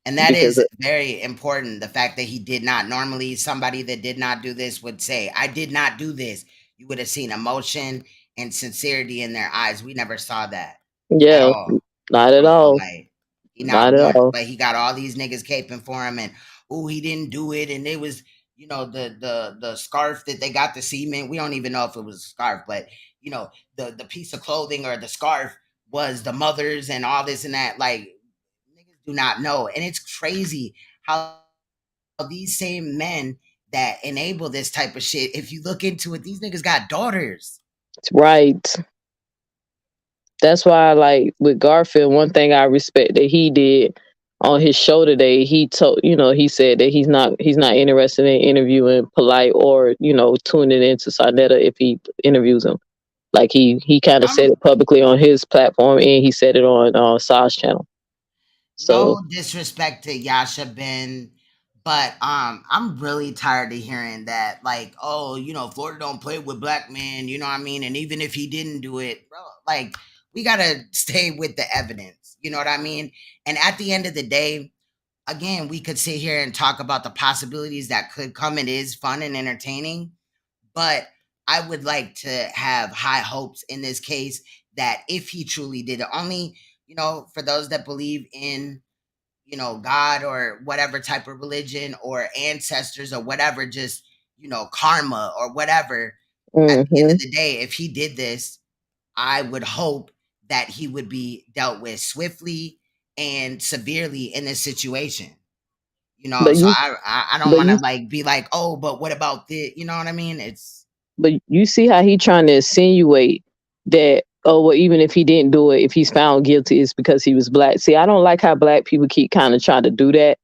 A: And that
I: Because
A: is very important. The fact that he did not. Normally, somebody that did not do this would say, I did not do this. You would have seen emotion and sincerity in their eyes. We never saw that at
I: yeah,
A: all
I: not at
A: from
I: all.
A: Polite. He not
I: Not at
A: once,
I: all.
A: but he got all these niggas caping for him, and oh, he didn't do it, and it was, the scarf that they got the semen. We don't even know if it was a scarf, but the piece of clothing or the scarf was the mother's and all this and that. Like, niggas do not know, and it's crazy how these same men that enable this type of shit, if you look into it, these niggas got daughters.
I: Right. That's why, like with Garfield, one thing I respect that he did on his show today, he told, he said that he's not interested in interviewing Polite or tuning into Sarnetta if he interviews him. Like he kind of said it publicly on his platform, and he said it on Sas's channel. So
A: no disrespect to Yasha Ben, but I'm really tired of hearing that, like, oh, Florida don't play with black men, you know what I mean? And even if he didn't do it, bro, like, we gotta stay with the evidence, you know what I mean? And at the end of the day, again, we could sit here and talk about the possibilities that could come. It is fun and entertaining, but I would like to have high hopes in this case that if he truly did it, only, for those that believe in, God or whatever type of religion or ancestors or whatever, just, karma or whatever. At the end of the day, if he did this, I would hope that he would be dealt with swiftly and severely in this situation.
I: But
A: So
I: you,
A: I don't
I: but
A: want to
I: you,
A: like be like, oh, but what about this? You know what I mean?
I: but you see how he trying to insinuate that, oh, well, even if he didn't do it, if he's found guilty, it's because he was black. See, I don't like how black people keep kind of trying to do that,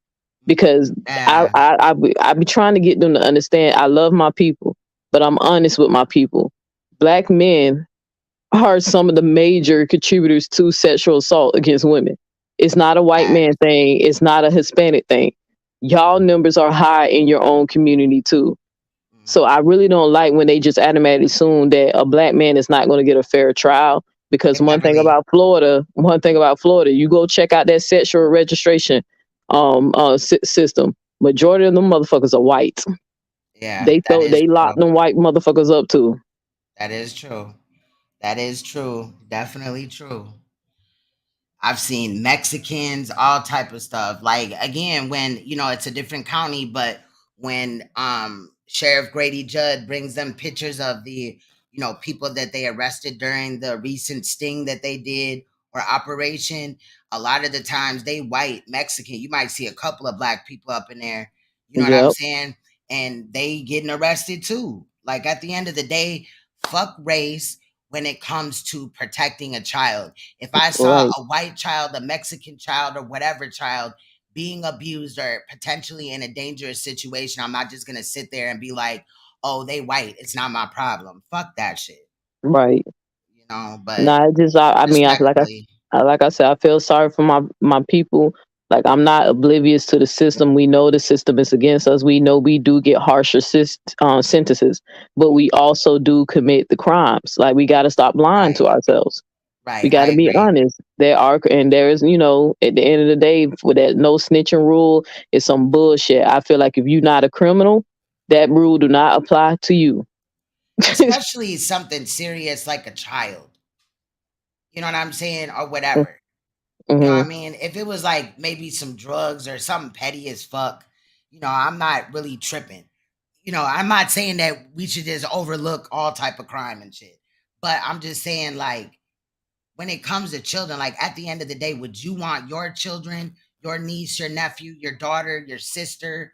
I: because I be trying to get them to understand I love my people, but I'm honest with my people. Black men are some of the major contributors to sexual assault against women. It's not a white man thing. It's not a Hispanic thing. Y'all numbers are high in your own community too. So I really don't like when they just automatically assume that a black man is not going to get a fair trial. Because one thing about Florida, you go check out that sexual registration system. Majority of them motherfuckers are white.
A: Yeah,
I: They lock them white motherfuckers up too.
A: That is true. That is true. Definitely true. I've seen Mexicans, all type of stuff. Like, again, when it's a different county, but when Sheriff Grady Judd brings them pictures of the people that they arrested during the recent sting that they did or operation, a lot of the times they white Mexican. You might see a couple of black people up in there. You know what I'm saying? And they getting arrested too. Like, at the end of the day, fuck race when it comes to protecting a child. If I saw a white child, a Mexican child, or whatever child being abused or potentially in a dangerous situation, I'm not just going to sit there and be like, oh, they white, it's not my problem. Fuck that shit.
I: Right.
A: But
I: nah, I mean, like I said, I feel sorry for my people. Like, I'm not oblivious to the system. We know the system is against us. We know we do get harsher sentences, but we also do commit the crimes. Like, we got to stop lying to ourselves.
A: Right.
I: We got to be honest. There is, at the end of the day, for that no snitching rule is some bullshit. I feel like if you're not a criminal, that rule do not apply to you.
A: Especially something serious like a child. You know what I'm saying? Or whatever. You know what I mean? If it was like maybe some drugs or something petty as fuck, I'm not really tripping. I'm not saying that we should just overlook all type of crime and shit. But I'm just saying, like, when it comes to children, like, at the end of the day, would you want your children, your niece, your nephew, your daughter, your sister,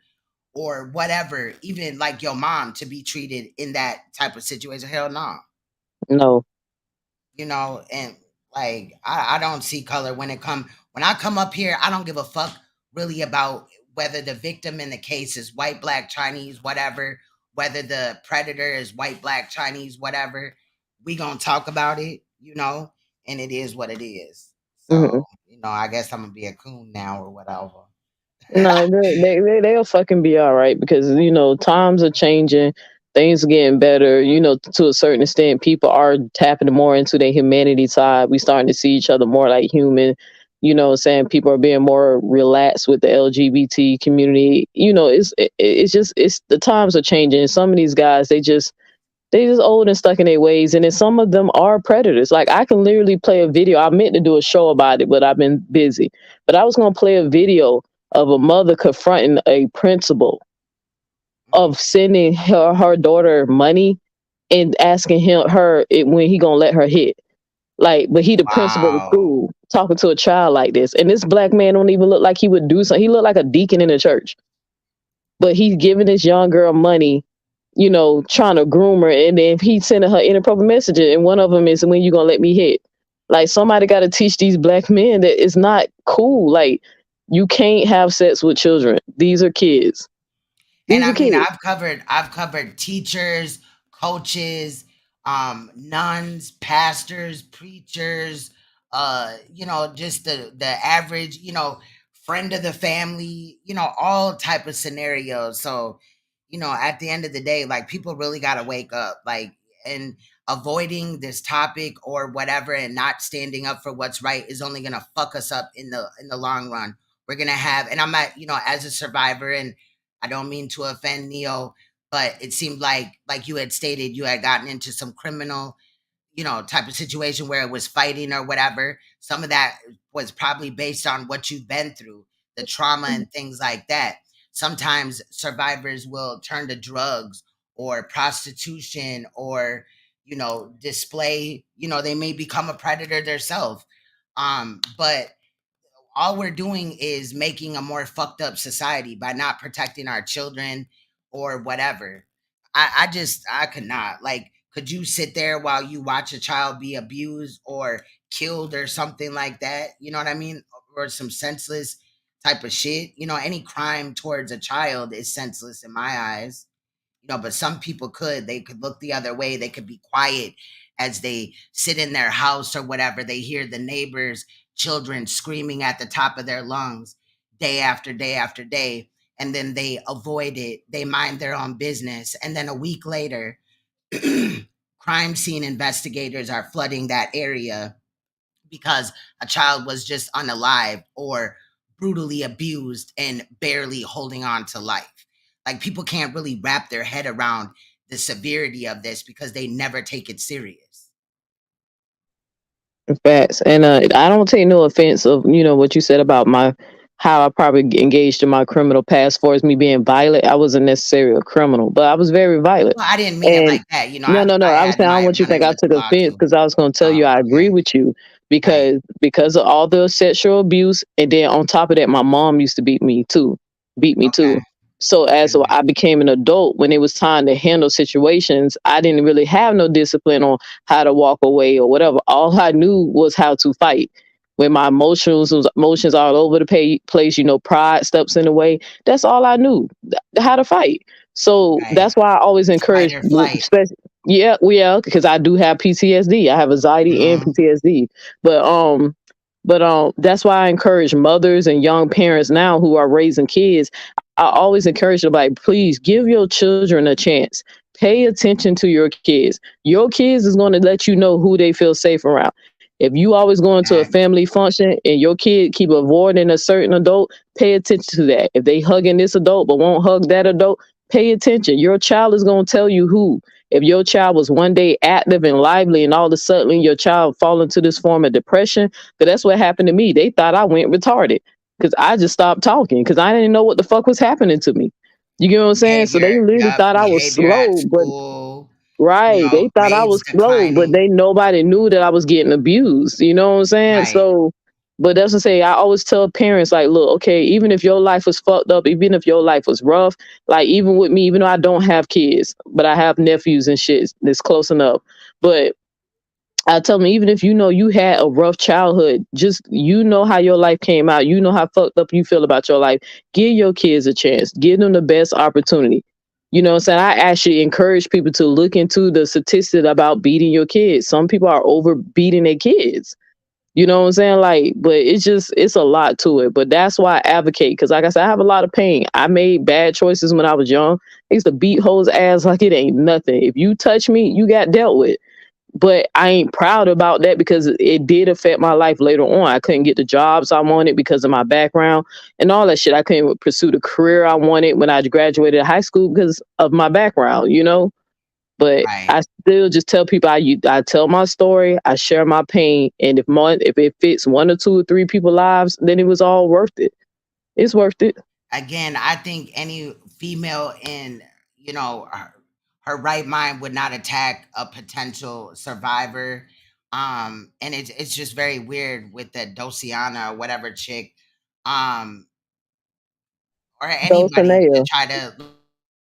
A: or whatever, even like your mom, to be treated in that type of situation? Hell no.
I: No.
A: And like, I don't see color when I come up here. I don't give a fuck really about whether the victim in the case is white, black, Chinese, whatever, whether the predator is white, black, Chinese, whatever. We gonna talk about it, and it is what it is. So, I guess I'm gonna be a coon now or whatever.
I: No, they'll fucking be all right, because times are changing, things are getting better. To a certain extent, people are tapping more into their humanity side. We starting to see each other more like human. Saying people are being more relaxed with the LGBT community. It's the times are changing. Some of these guys, they just old and stuck in their ways, and then some of them are predators. Like, I can literally play a video. I meant to do a show about it, but I've been busy. But I was gonna play a video of a mother confronting a principal of sending her daughter money and asking her when he gonna let her hit. Like, but he the principal of the school talking to a child like this, and this black man don't even look like he would do something. He looked like a deacon in a church. but he's giving this young girl money, trying to groom her, and then he's sending her inappropriate messages, and one of them is, when you gonna let me hit? Like, somebody got to teach these black men that it's not cool. Like, you can't have sex with children. These are kids.
A: And
I: These
A: I
I: are
A: mean,
I: kids.
A: I've covered teachers, coaches, nuns, pastors, preachers, just the average, friend of the family, all type of scenarios. So, at the end of the day, like, people really got to wake up, like, and avoiding this topic or whatever and not standing up for what's right is only going to fuck us up in the long run. We're going to have, and I'm at, as a survivor, and I don't mean to offend Neo, but it seemed like you had stated, you had gotten into some criminal, type of situation where it was fighting or whatever. Some of that was probably based on what you've been through, the trauma and things like that. Sometimes survivors will turn to drugs or prostitution or, display, they may become a predator themselves. But all we're doing is making a more fucked up society by not protecting our children or whatever. I could not. Like, could you sit there while you watch a child be abused or killed or something like that? You know what I mean? Or some senseless type of shit. Any crime towards a child is senseless in my eyes. But some people they could look the other way. They could be quiet as they sit in their house or whatever. They hear the neighbors' children screaming at the top of their lungs day after day after day. And then they avoid it. They mind their own business. And then a week later, crime scene investigators are flooding that area because a child was just unalive or brutally abused and barely holding on to life. Like, people can't really wrap their head around the severity of this because they never take it serious.
I: Facts. And I don't take no offense of, what you said about how I probably engaged in my criminal past. As far as me being violent, I wasn't necessarily a criminal, but I was very violent.
A: Well, I didn't mean it
I: And
A: like that.
I: no, no, no.
A: I
I: I was
A: had
I: saying, I don't want you to
A: money
I: think I
A: with the
I: took
A: law
I: offense,
A: too.
I: because I was going to tell you I agree with you,
A: Right.
I: because of all the sexual abuse, and then on top of that, my mom used to beat me too.
A: Okay.
I: So as I became an adult, when it was time to handle situations, I didn't really have no discipline on how to walk away or whatever. All I knew was how to fight. When my emotions all over the place, pride steps in the way. That's all I knew, how to fight. So
A: Right.
I: that's why I always
A: Fight
I: encourage,
A: or flight.
I: yeah, because I do have PTSD. I have anxiety and
A: Mhm.
I: PTSD. But that's why I encourage mothers and young parents now who are raising kids. I always encourage them, like, please give your children a chance. Pay attention to your kids. Your kids is going to let you know who they feel safe around. If you always go into a
A: Facts.
I: family function and your kid keep avoiding a certain adult, pay attention to that. If they hugging this adult but won't hug that adult, pay attention. Your child is going to tell you who. If your child was one day active and lively and all of a sudden your child fall into this form of depression, because that's what happened to me. They thought I went retarded because I just stopped talking because I didn't know what the fuck was happening to me. You get what I'm saying? So they literally thought I was
A: Behavior at
I: slow, but
A: school,
I: right, they thought I
A: grades
I: was slow, but
A: declining.
I: nobody knew that I was getting abused. You know what I'm saying?
A: Right.
I: So, but that's what I say. I always tell parents, like, look, okay, even if your life was fucked up, even if your life was rough, like, even with me, even though I don't have kids, but I have nephews and shit that's close enough. But I tell them, even if you had a rough childhood, just how your life came out, how fucked up you feel about your life. Give your kids a chance. Give them the best opportunity. You know what I'm saying? I actually encourage people to look into the statistics about beating your kids. Some people are over beating their kids. You know what I'm saying? Like, but it's a lot to it. But that's why I advocate, because like I said, I have a lot of pain. I made bad choices when I was young. I used to beat hoes ass like it ain't nothing. If you touch me, you got dealt with. But I ain't proud about that because it did affect my life later on. I couldn't get the jobs I wanted because of my background and all that shit. I couldn't pursue the career I wanted when I graduated high school because of my background. But
A: Right.
I: I still just tell people, I tell my story, I share my pain, and if it fits one or two or three people's lives, then it was all worth it. It's worth it.
A: Again, I think any female in, her right mind would not attack a potential survivor. And it's just very weird with the Dociana or whatever chick. Um, or anybody to
I: Dulcinea.
A: try to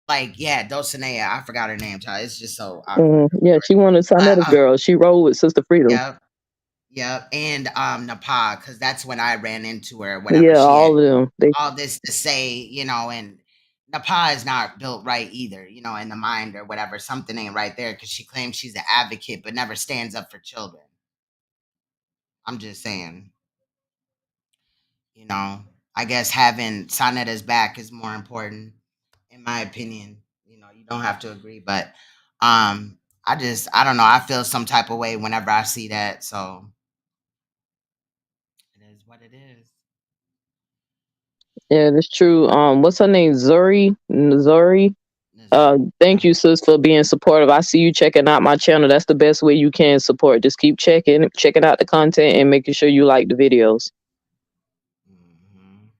A: like, yeah, Dulcinea. I forgot her name, child. It's just so awkward.
I: Yeah, she one of
A: But
I: Sonetta's girls. She rolled with Sister Freedom.
A: yep, yep, and Nepal, because that's when I ran into her. Whatever,
I: Yeah,
A: she had
I: all of them. They
A: all this to say, and Nepal is not built right either, in the mind or whatever. Something ain't right there because she claims she's an advocate but never stands up for children. I'm just saying, you know, I guess having Sonetta's back is more important, in my opinion. You don't have to agree, but I don't know. I feel some type of way whenever I see that. So it is what it is.
I: Yeah, that's true. What's her name? Zuri. Zuri. Thank
A: Yeah.
I: you, sis, for being supportive. I see you checking out my channel. That's the best way you can support. Just keep checking out the content and making sure you like the videos.
A: Mhm.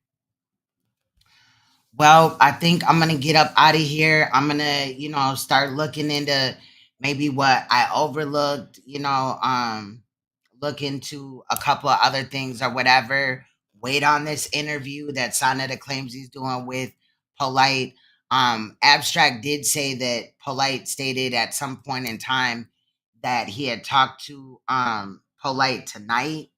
A: Well, I think I'm gonna get up out of here. I'm gonna, start looking into maybe what I overlooked, look into a couple of other things or whatever. Wait on this interview that Sonetta claims he's doing with Polight. Abstract did say that Polight stated at some point in time that he had talked to Polight tonight,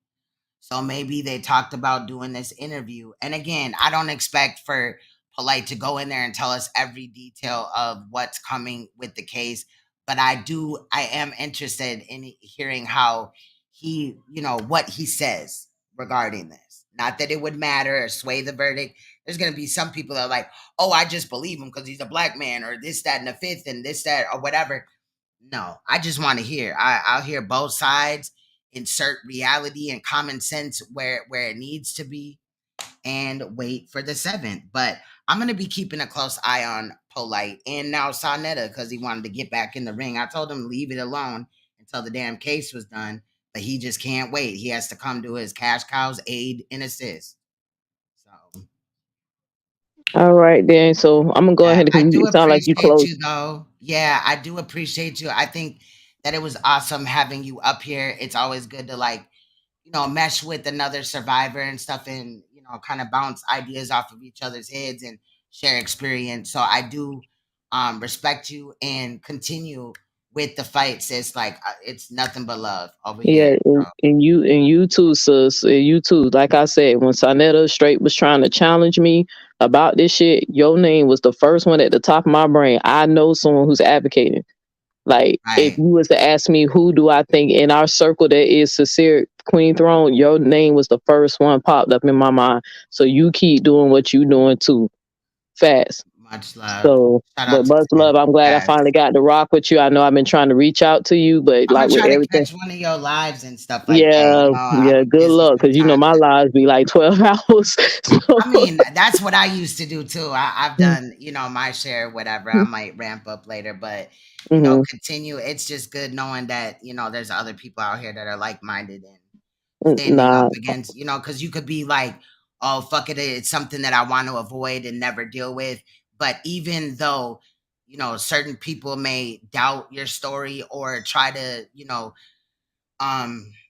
A: so maybe they talked about doing this interview. And again, I don't expect for Polite to go in there and tell us every detail of what's coming with the case, but I am interested in hearing how he, what he says regarding this. Not that it would matter or sway the verdict. There's going to be some people that are like, oh, I just believe him because he's a black man, or this, that, and the fifth, and this, that, or whatever. No, I just want to hear. I'll hear both sides, insert reality and common sense where it needs to be, and wait for the seventh. But I'm gonna be keeping a close eye on Polite and now Sonetta because he wanted to get back in the ring. I told him leave it alone until the damn case was done, but he just can't wait. He has to come to his cash cows aid and assist. So
I: All right, then. So I'm gonna go
A: yeah,
I: ahead
A: I
I: because
A: do
I: it sound like you
A: appreciate
I: close.
A: you though. Yeah, I do appreciate you. I think that it was awesome having you up here. It's always good to mesh with another survivor and stuff, and kind of bounce ideas off of each other's heads and share experience. So I do respect you and continue with the fight, sis. Like it's nothing but love over
I: Yeah,
A: here.
I: and you too, sis. And you too. Like I said, when Sonetta straight was trying to challenge me about this shit, your name was the first one at the top of my brain. I know someone who's advocating. Like, if
A: Right.
I: you was to ask me who do I think in our circle that is sincere Queen Throne, your name was the first one popped up in my mind. So you keep doing what you doing too, fast.
A: Much love.
I: So,
A: Shout out
I: but
A: to
I: much
A: you.
I: love. I'm glad I
A: Yes.
I: finally got to rock with you. I know I've been trying to reach out to you, but
A: I'm
I: like
A: gonna
I: with
A: try to
I: everything.
A: catch one of your lives and stuff like that.
I: Yeah,
A: I'll
I: yeah.
A: be
I: Good
A: busy
I: luck, because you know
A: sometimes.
I: my lives be like 12 hours. So,
A: I mean, that's what I used to do too. I've done, my share, whatever. I might ramp up later, but
I: hmm
A: continue. It's just good knowing that, there's other people out here that are like minded and standing up
I: nah.
A: against, because you could be like, oh, fuck it, it's something that I want to avoid and never deal with. But even though, certain people may doubt your story or try to,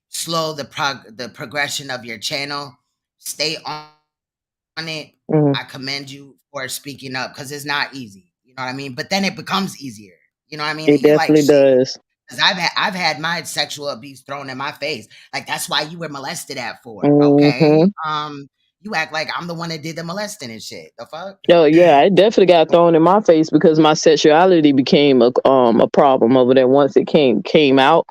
A: slow the progression of your channel, stay on it.
I: hmm
A: I commend you for speaking up because it's not easy. You know what I mean? But then it becomes easier. You know what I mean?
I: It
A: And you're like,
I: definitely
A: shit.
I: does.
A: Because I've had my sexual abuse thrown in my face. Like that's why you were molested at for. Okay.
I: hmm
A: You act like I'm the one that did the molesting and shit. The fuck?
I: Oh yeah, it definitely got thrown in my face because my sexuality became a problem over there. Once it came out,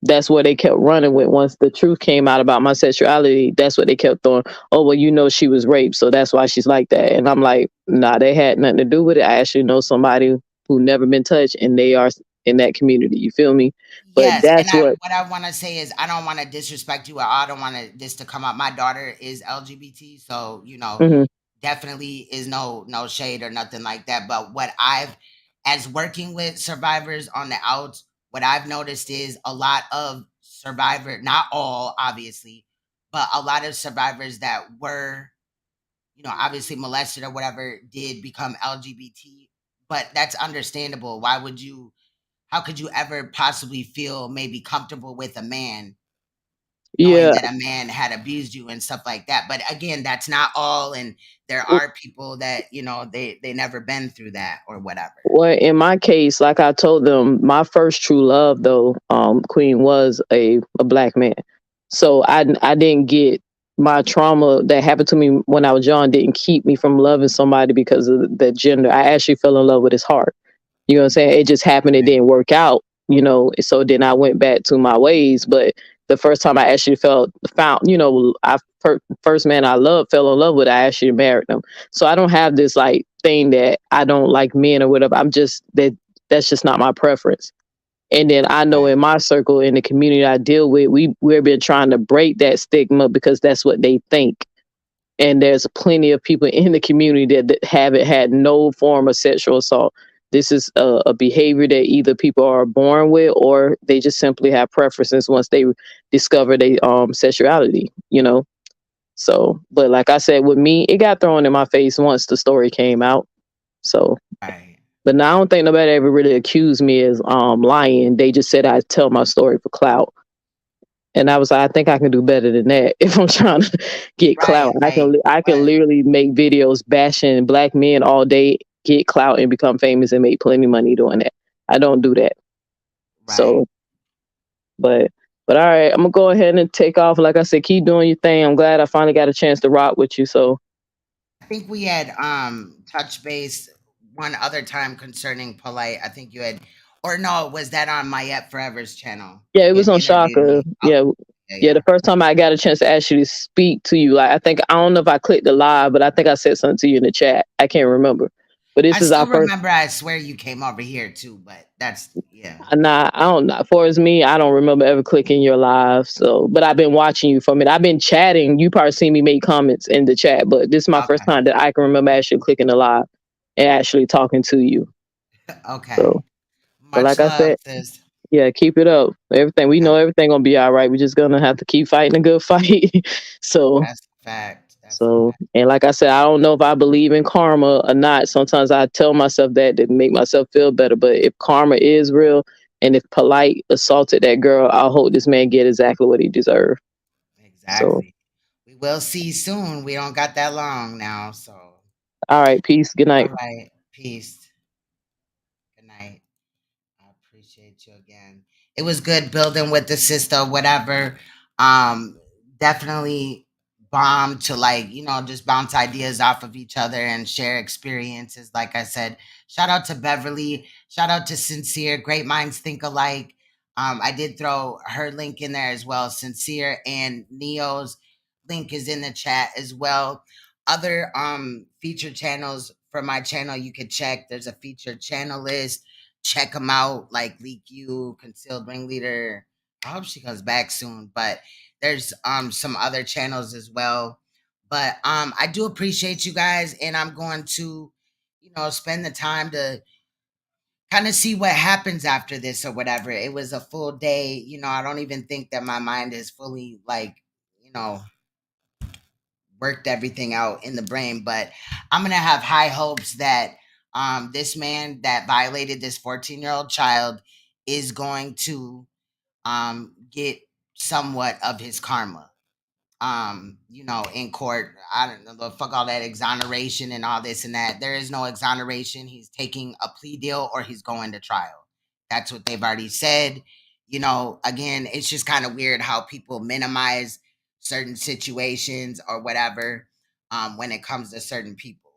I: that's what they kept running with. Once the truth came out about my sexuality, that's what they kept throwing. Oh well, she was raped, so that's why she's like that. And I'm like, nah, they had nothing to do with it. I actually know somebody who never been touched, and they are in that community. You feel me? But
A: Yes, and
I: that's what.
A: what I want to say is I don't want to disrespect you, or I don't want this to come up. My daughter is LGBT, so
I: hmm
A: definitely is no shade or nothing like that. But what I've, as working with survivors on the outs, what I've noticed is a lot of survivor, not all obviously, but a lot of survivors that were, obviously molested or whatever did become LGBT. But that's understandable. Why would you? How could you ever possibly feel maybe comfortable with a man knowing
I: Yeah.
A: that a man had abused you and stuff like that. But again, that's not all, and there are people that, you know, they never been through that or whatever.
I: Well, in my case, like I told them, my first true love, though, Queen, was a black man. So I didn't get my trauma that happened to me when I was young didn't keep me from loving somebody because of the gender. I actually fell in love with his heart. You know what I'm saying? It just happened. It didn't work out, you know. So then I went back to my ways. But the first time I actually found, you know, first man I loved, fell in love with, I actually married him. So I don't have this like thing that I don't like men or whatever. I'm just that's just not my preference. And then I know in my circle, in the community I deal with, we've been trying to break that stigma because that's what they think. And there's plenty of people in the community that haven't had no form of sexual assault. This is a behavior that either people are born with or they just simply have preferences once they discover their sexuality, you know. So, but like I said, with me, it got thrown in my face once the story came out. So, but now I don't think nobody ever really accused me as lying. They just said I tell my story for clout. And I was like, I think I can do better than that if I'm trying to get clout. I can literally make videos bashing black men all day, get clout, and become famous and make plenty of money doing that. I don't do that. So, but all right, I'm gonna go ahead and take off. Like I said, keep doing your thing. I'm glad I finally got a chance to rock with you. So
A: I think we had touch base one other time concerning Polite. I think you had, or no, was that on Mayette Forever's channel?
I: yeah, it
A: You
I: was
A: had
I: on
A: interviewed
I: Shaka.
A: me.
I: Yeah. Yeah, the first time I got a chance to actually speak to you, like I don't know if I clicked the live, but I think I said something to you in the chat. I can't remember. But this
A: I
I: is our
A: still
I: first.
A: remember. I swear you came over here too, but that's
I: Nah, I don't know. For as me, I don't remember ever clicking your live. So, but I've been watching you for a minute. I've been chatting. You probably seen me make comments in the chat, but this is my first time that I can remember actually clicking the live and actually talking to you.
A: Okay.
I: So, but
A: Much
I: like I
A: love,
I: said,
A: sis.
I: yeah, keep it up. Everything we know, everything gonna be all right. We're just gonna have to keep fighting a good fight. So.
A: That's a fact.
I: So, and like I said, I don't know if I believe in karma or not. Sometimes I tell myself that to make myself feel better. But if karma is real and if Polight assaulted that girl, I hope this man get exactly what he deserved.
A: Exactly. We will see soon. We don't got that long now. So,
I: all right. Peace. Good night.
A: All right. Peace. Good night. I appreciate you again. It was good building with the sister, whatever. Definitely bomb to, like, you know, just bounce ideas off of each other and share experiences. Like I said, shout out to Beverly. Shout out to Sincere. Great minds think alike. I did throw her link in there as well. Sincere and Neo's link is in the chat as well. Other featured channels for my channel you could check. There's a featured channel list. Check them out, like Leak You, Concealed Ringleader. I hope she comes back soon, but there's some other channels as well. But I do appreciate you guys, and I'm going to, you know, spend the time to kind of see what happens after this or whatever. It was a full day, you know. I don't even think that my mind is fully, like, you know, worked everything out in the brain, but I'm gonna have high hopes that this man that violated this 14-year-old child is going to get somewhat of his karma. You know, in court. I don't know, the fuck all that exoneration and all this and that. There is no exoneration. He's taking a plea deal or he's going to trial. That's what they've already said. You know, again, it's just kind of weird how people minimize certain situations or whatever when it comes to certain people.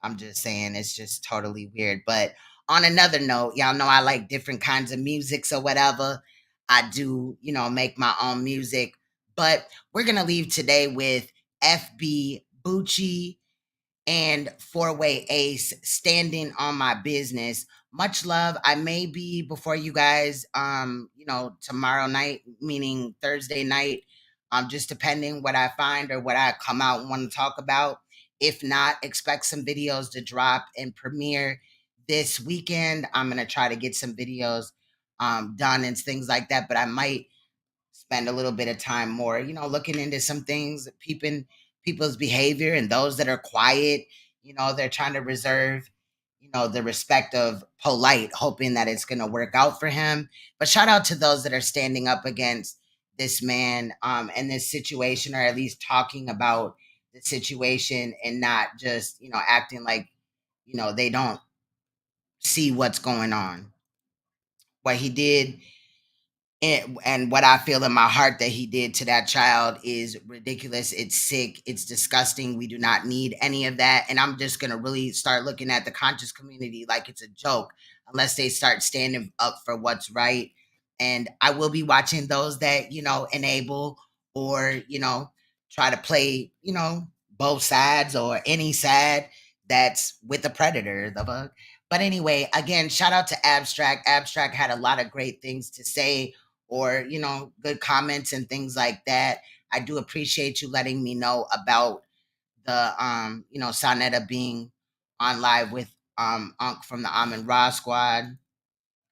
A: I'm just saying it's just totally weird. But on another note, y'all know I like different kinds of musics or whatever. I do, you know, make my own music. But we're going to leave today with FB Bucci and Four-Way Ace, Standing on My Business. Much love. I may be before you guys, you know, tomorrow night, meaning Thursday night, just depending what I find or what I come out and want to talk about. If not, expect some videos to drop and premiere this weekend. I'm going to try to get some videos done and things like that, but I might spend a little bit of time more, you know, looking into some things, peeping people's behavior, and those that are quiet, you know, they're trying to reserve, you know, the respect of Polite, hoping that it's going to work out for him. But shout out to those that are standing up against this man and this situation, or at least talking about the situation and not just, acting like, they don't see what's going on. What he did and what I feel in my heart that he did to that child is ridiculous. It's sick. It's disgusting. We do not need any of that. And I'm just going to really start looking at the conscious community like it's a joke unless they start standing up for what's right. And I will be watching those that, enable or, try to play, both sides or any side that's with the predator, the bug. But anyway, again, shout out to Abstract. Abstract had a lot of great things to say, or, good comments and things like that. I do appreciate you letting me know about the, SANETER being on live with Unc from the Amin Ra Squad.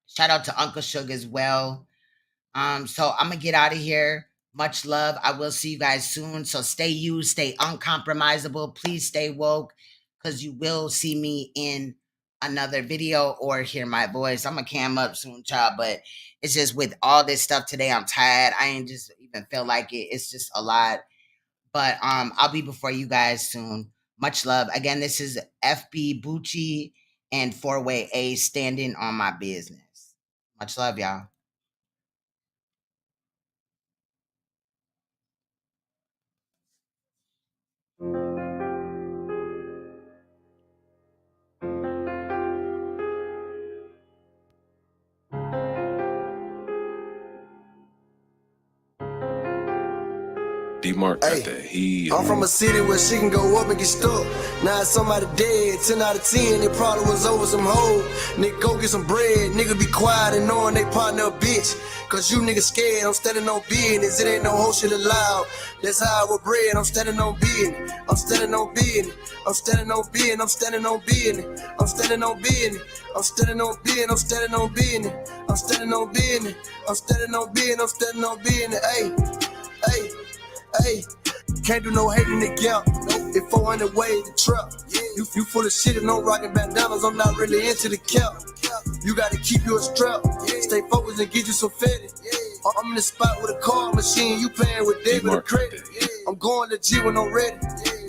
A: Shout out to Uncle Suge as well. So I'm gonna get out of here. Much love. I will see you guys soon. So stay you, stay uncompromisable. Please stay woke, because you will see me in another video or hear my voice. I'm gonna cam up soon, child, but it's just with all this stuff today, I'm tired. I ain't just even feel like it. It's just a lot. But I'll be before you guys soon. Much love. Again, this is FB Bucci and 4-Way A standing on my business. Much love, y'all.
B: D-Mark got that heat. I'm from a city where she can go up and get stuck. Now it's somebody dead, 10 out of 10, it probably was over some hoe. Nigga go get some bread, nigga be quiet and knowing they partner a bitch. Cause you niggas scared, I'm standing on business, it ain't no whole shit allowed. That's how I was bred, I'm standing on business. I'm standing on business, I'm standing on business, I'm standing on business. I'm standing on business, I'm standing on business, I'm standing on business. I'm standing on business, I'm standing on business, I'm standing on business, ayy. Hey, can't do no hating the gap. If 400 ways to trap. You full of shit and no rockin' bandanas. I'm not really into the cap. You gotta keep your strap. Stay focused and get you some fetty. I'm in the spot with a car machine. You playing with debit or credit. I'm going legit when I'm ready.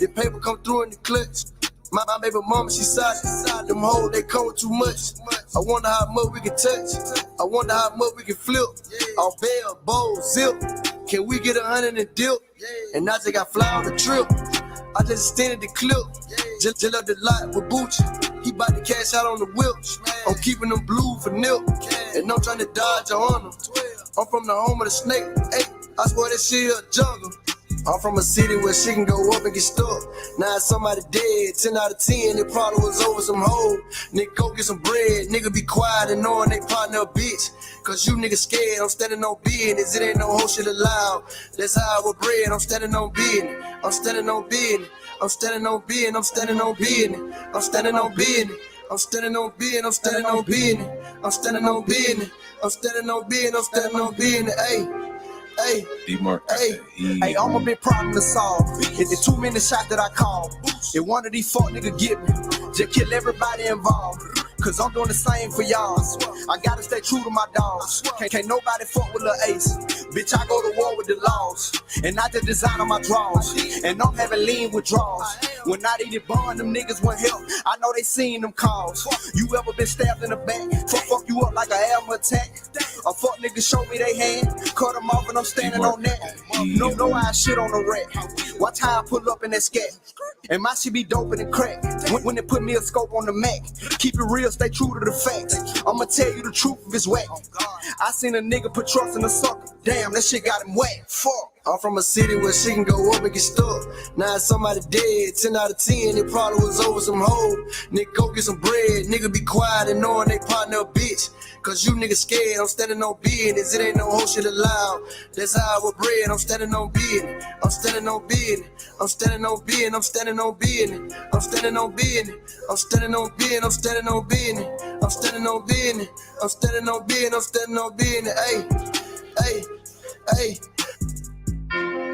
B: The paper come through in the clutch. My baby mama, she solid. Them hoes, they come with too much. I wonder how much we can touch. I wonder how much we can flip. Off bell, bowl, zip. Can we get 100 and dip? And now they got fly on the trip. I just extended the clip. Just up the lot with Bucci. He bout to cash out on the whip. I'm keeping them blue for nip. And I'm trying to dodge on them. I'm from the home of the snake. Hey, I swear that shit a jungle. I'm from a city where she can go up and get stuck. Now it's somebody dead, 10 out of 10, it probably was over some hoe. Nigga go get some bread, nigga be quiet and knowing they partner a bitch. Cause you niggas scared, I'm standing on business, it ain't no whole shit allowed. That's how I was bred, I'm standing on business. I'm standing on business, I'm standing on business, I'm standing on business. I'm standing on business, I'm standing on business, I'm standing on business. I'm standing on business, I'm standing on business, I'm standing on business, ayy. Hey, hey, I'm a big problem to solve. It's the 2 minute shot that I call. If one of these fuck niggas get me, just kill everybody involved. Cause I'm doing the same for y'all. I gotta stay true to my dogs. Can't nobody fuck with Lil Ace. Bitch, I go to war with the laws. And I just design on my draws. And I'm having lean withdrawals. When I eat it bond, them niggas want help. I know they seen them calls. You ever been stabbed in the back? Fuck you up like an asthma attack. A fuck nigga show me they hand. Cut them off and I'm standing on that. No I shit on the rack. Watch how I pull up in that scat. And my shit be doper than crack. When they put me a scope on the Mac. Keep it real, stay true to the facts. I'ma tell you the truth if it's whack. I seen a nigga put trust in a sucker. Damn, that shit got him wet. Fuck. I'm from a city where she can go up and get stuck. Now it's somebody dead, 10 out of 10, it probably was over some hoe. Nigga go get some bread, nigga be quiet and knowing they partner a bitch. Cause you niggas scared, I'm standing on business, it ain't no whole shit allowed. That's how I was bred, I'm standing on business. I'm standing on business, I'm standing on business, I'm standing on business. I'm standing on business, I'm standing on business, I'm standing on business. I'm standing on business, I'm standing on business, I'm standing on business, ayy, ayy, ayy.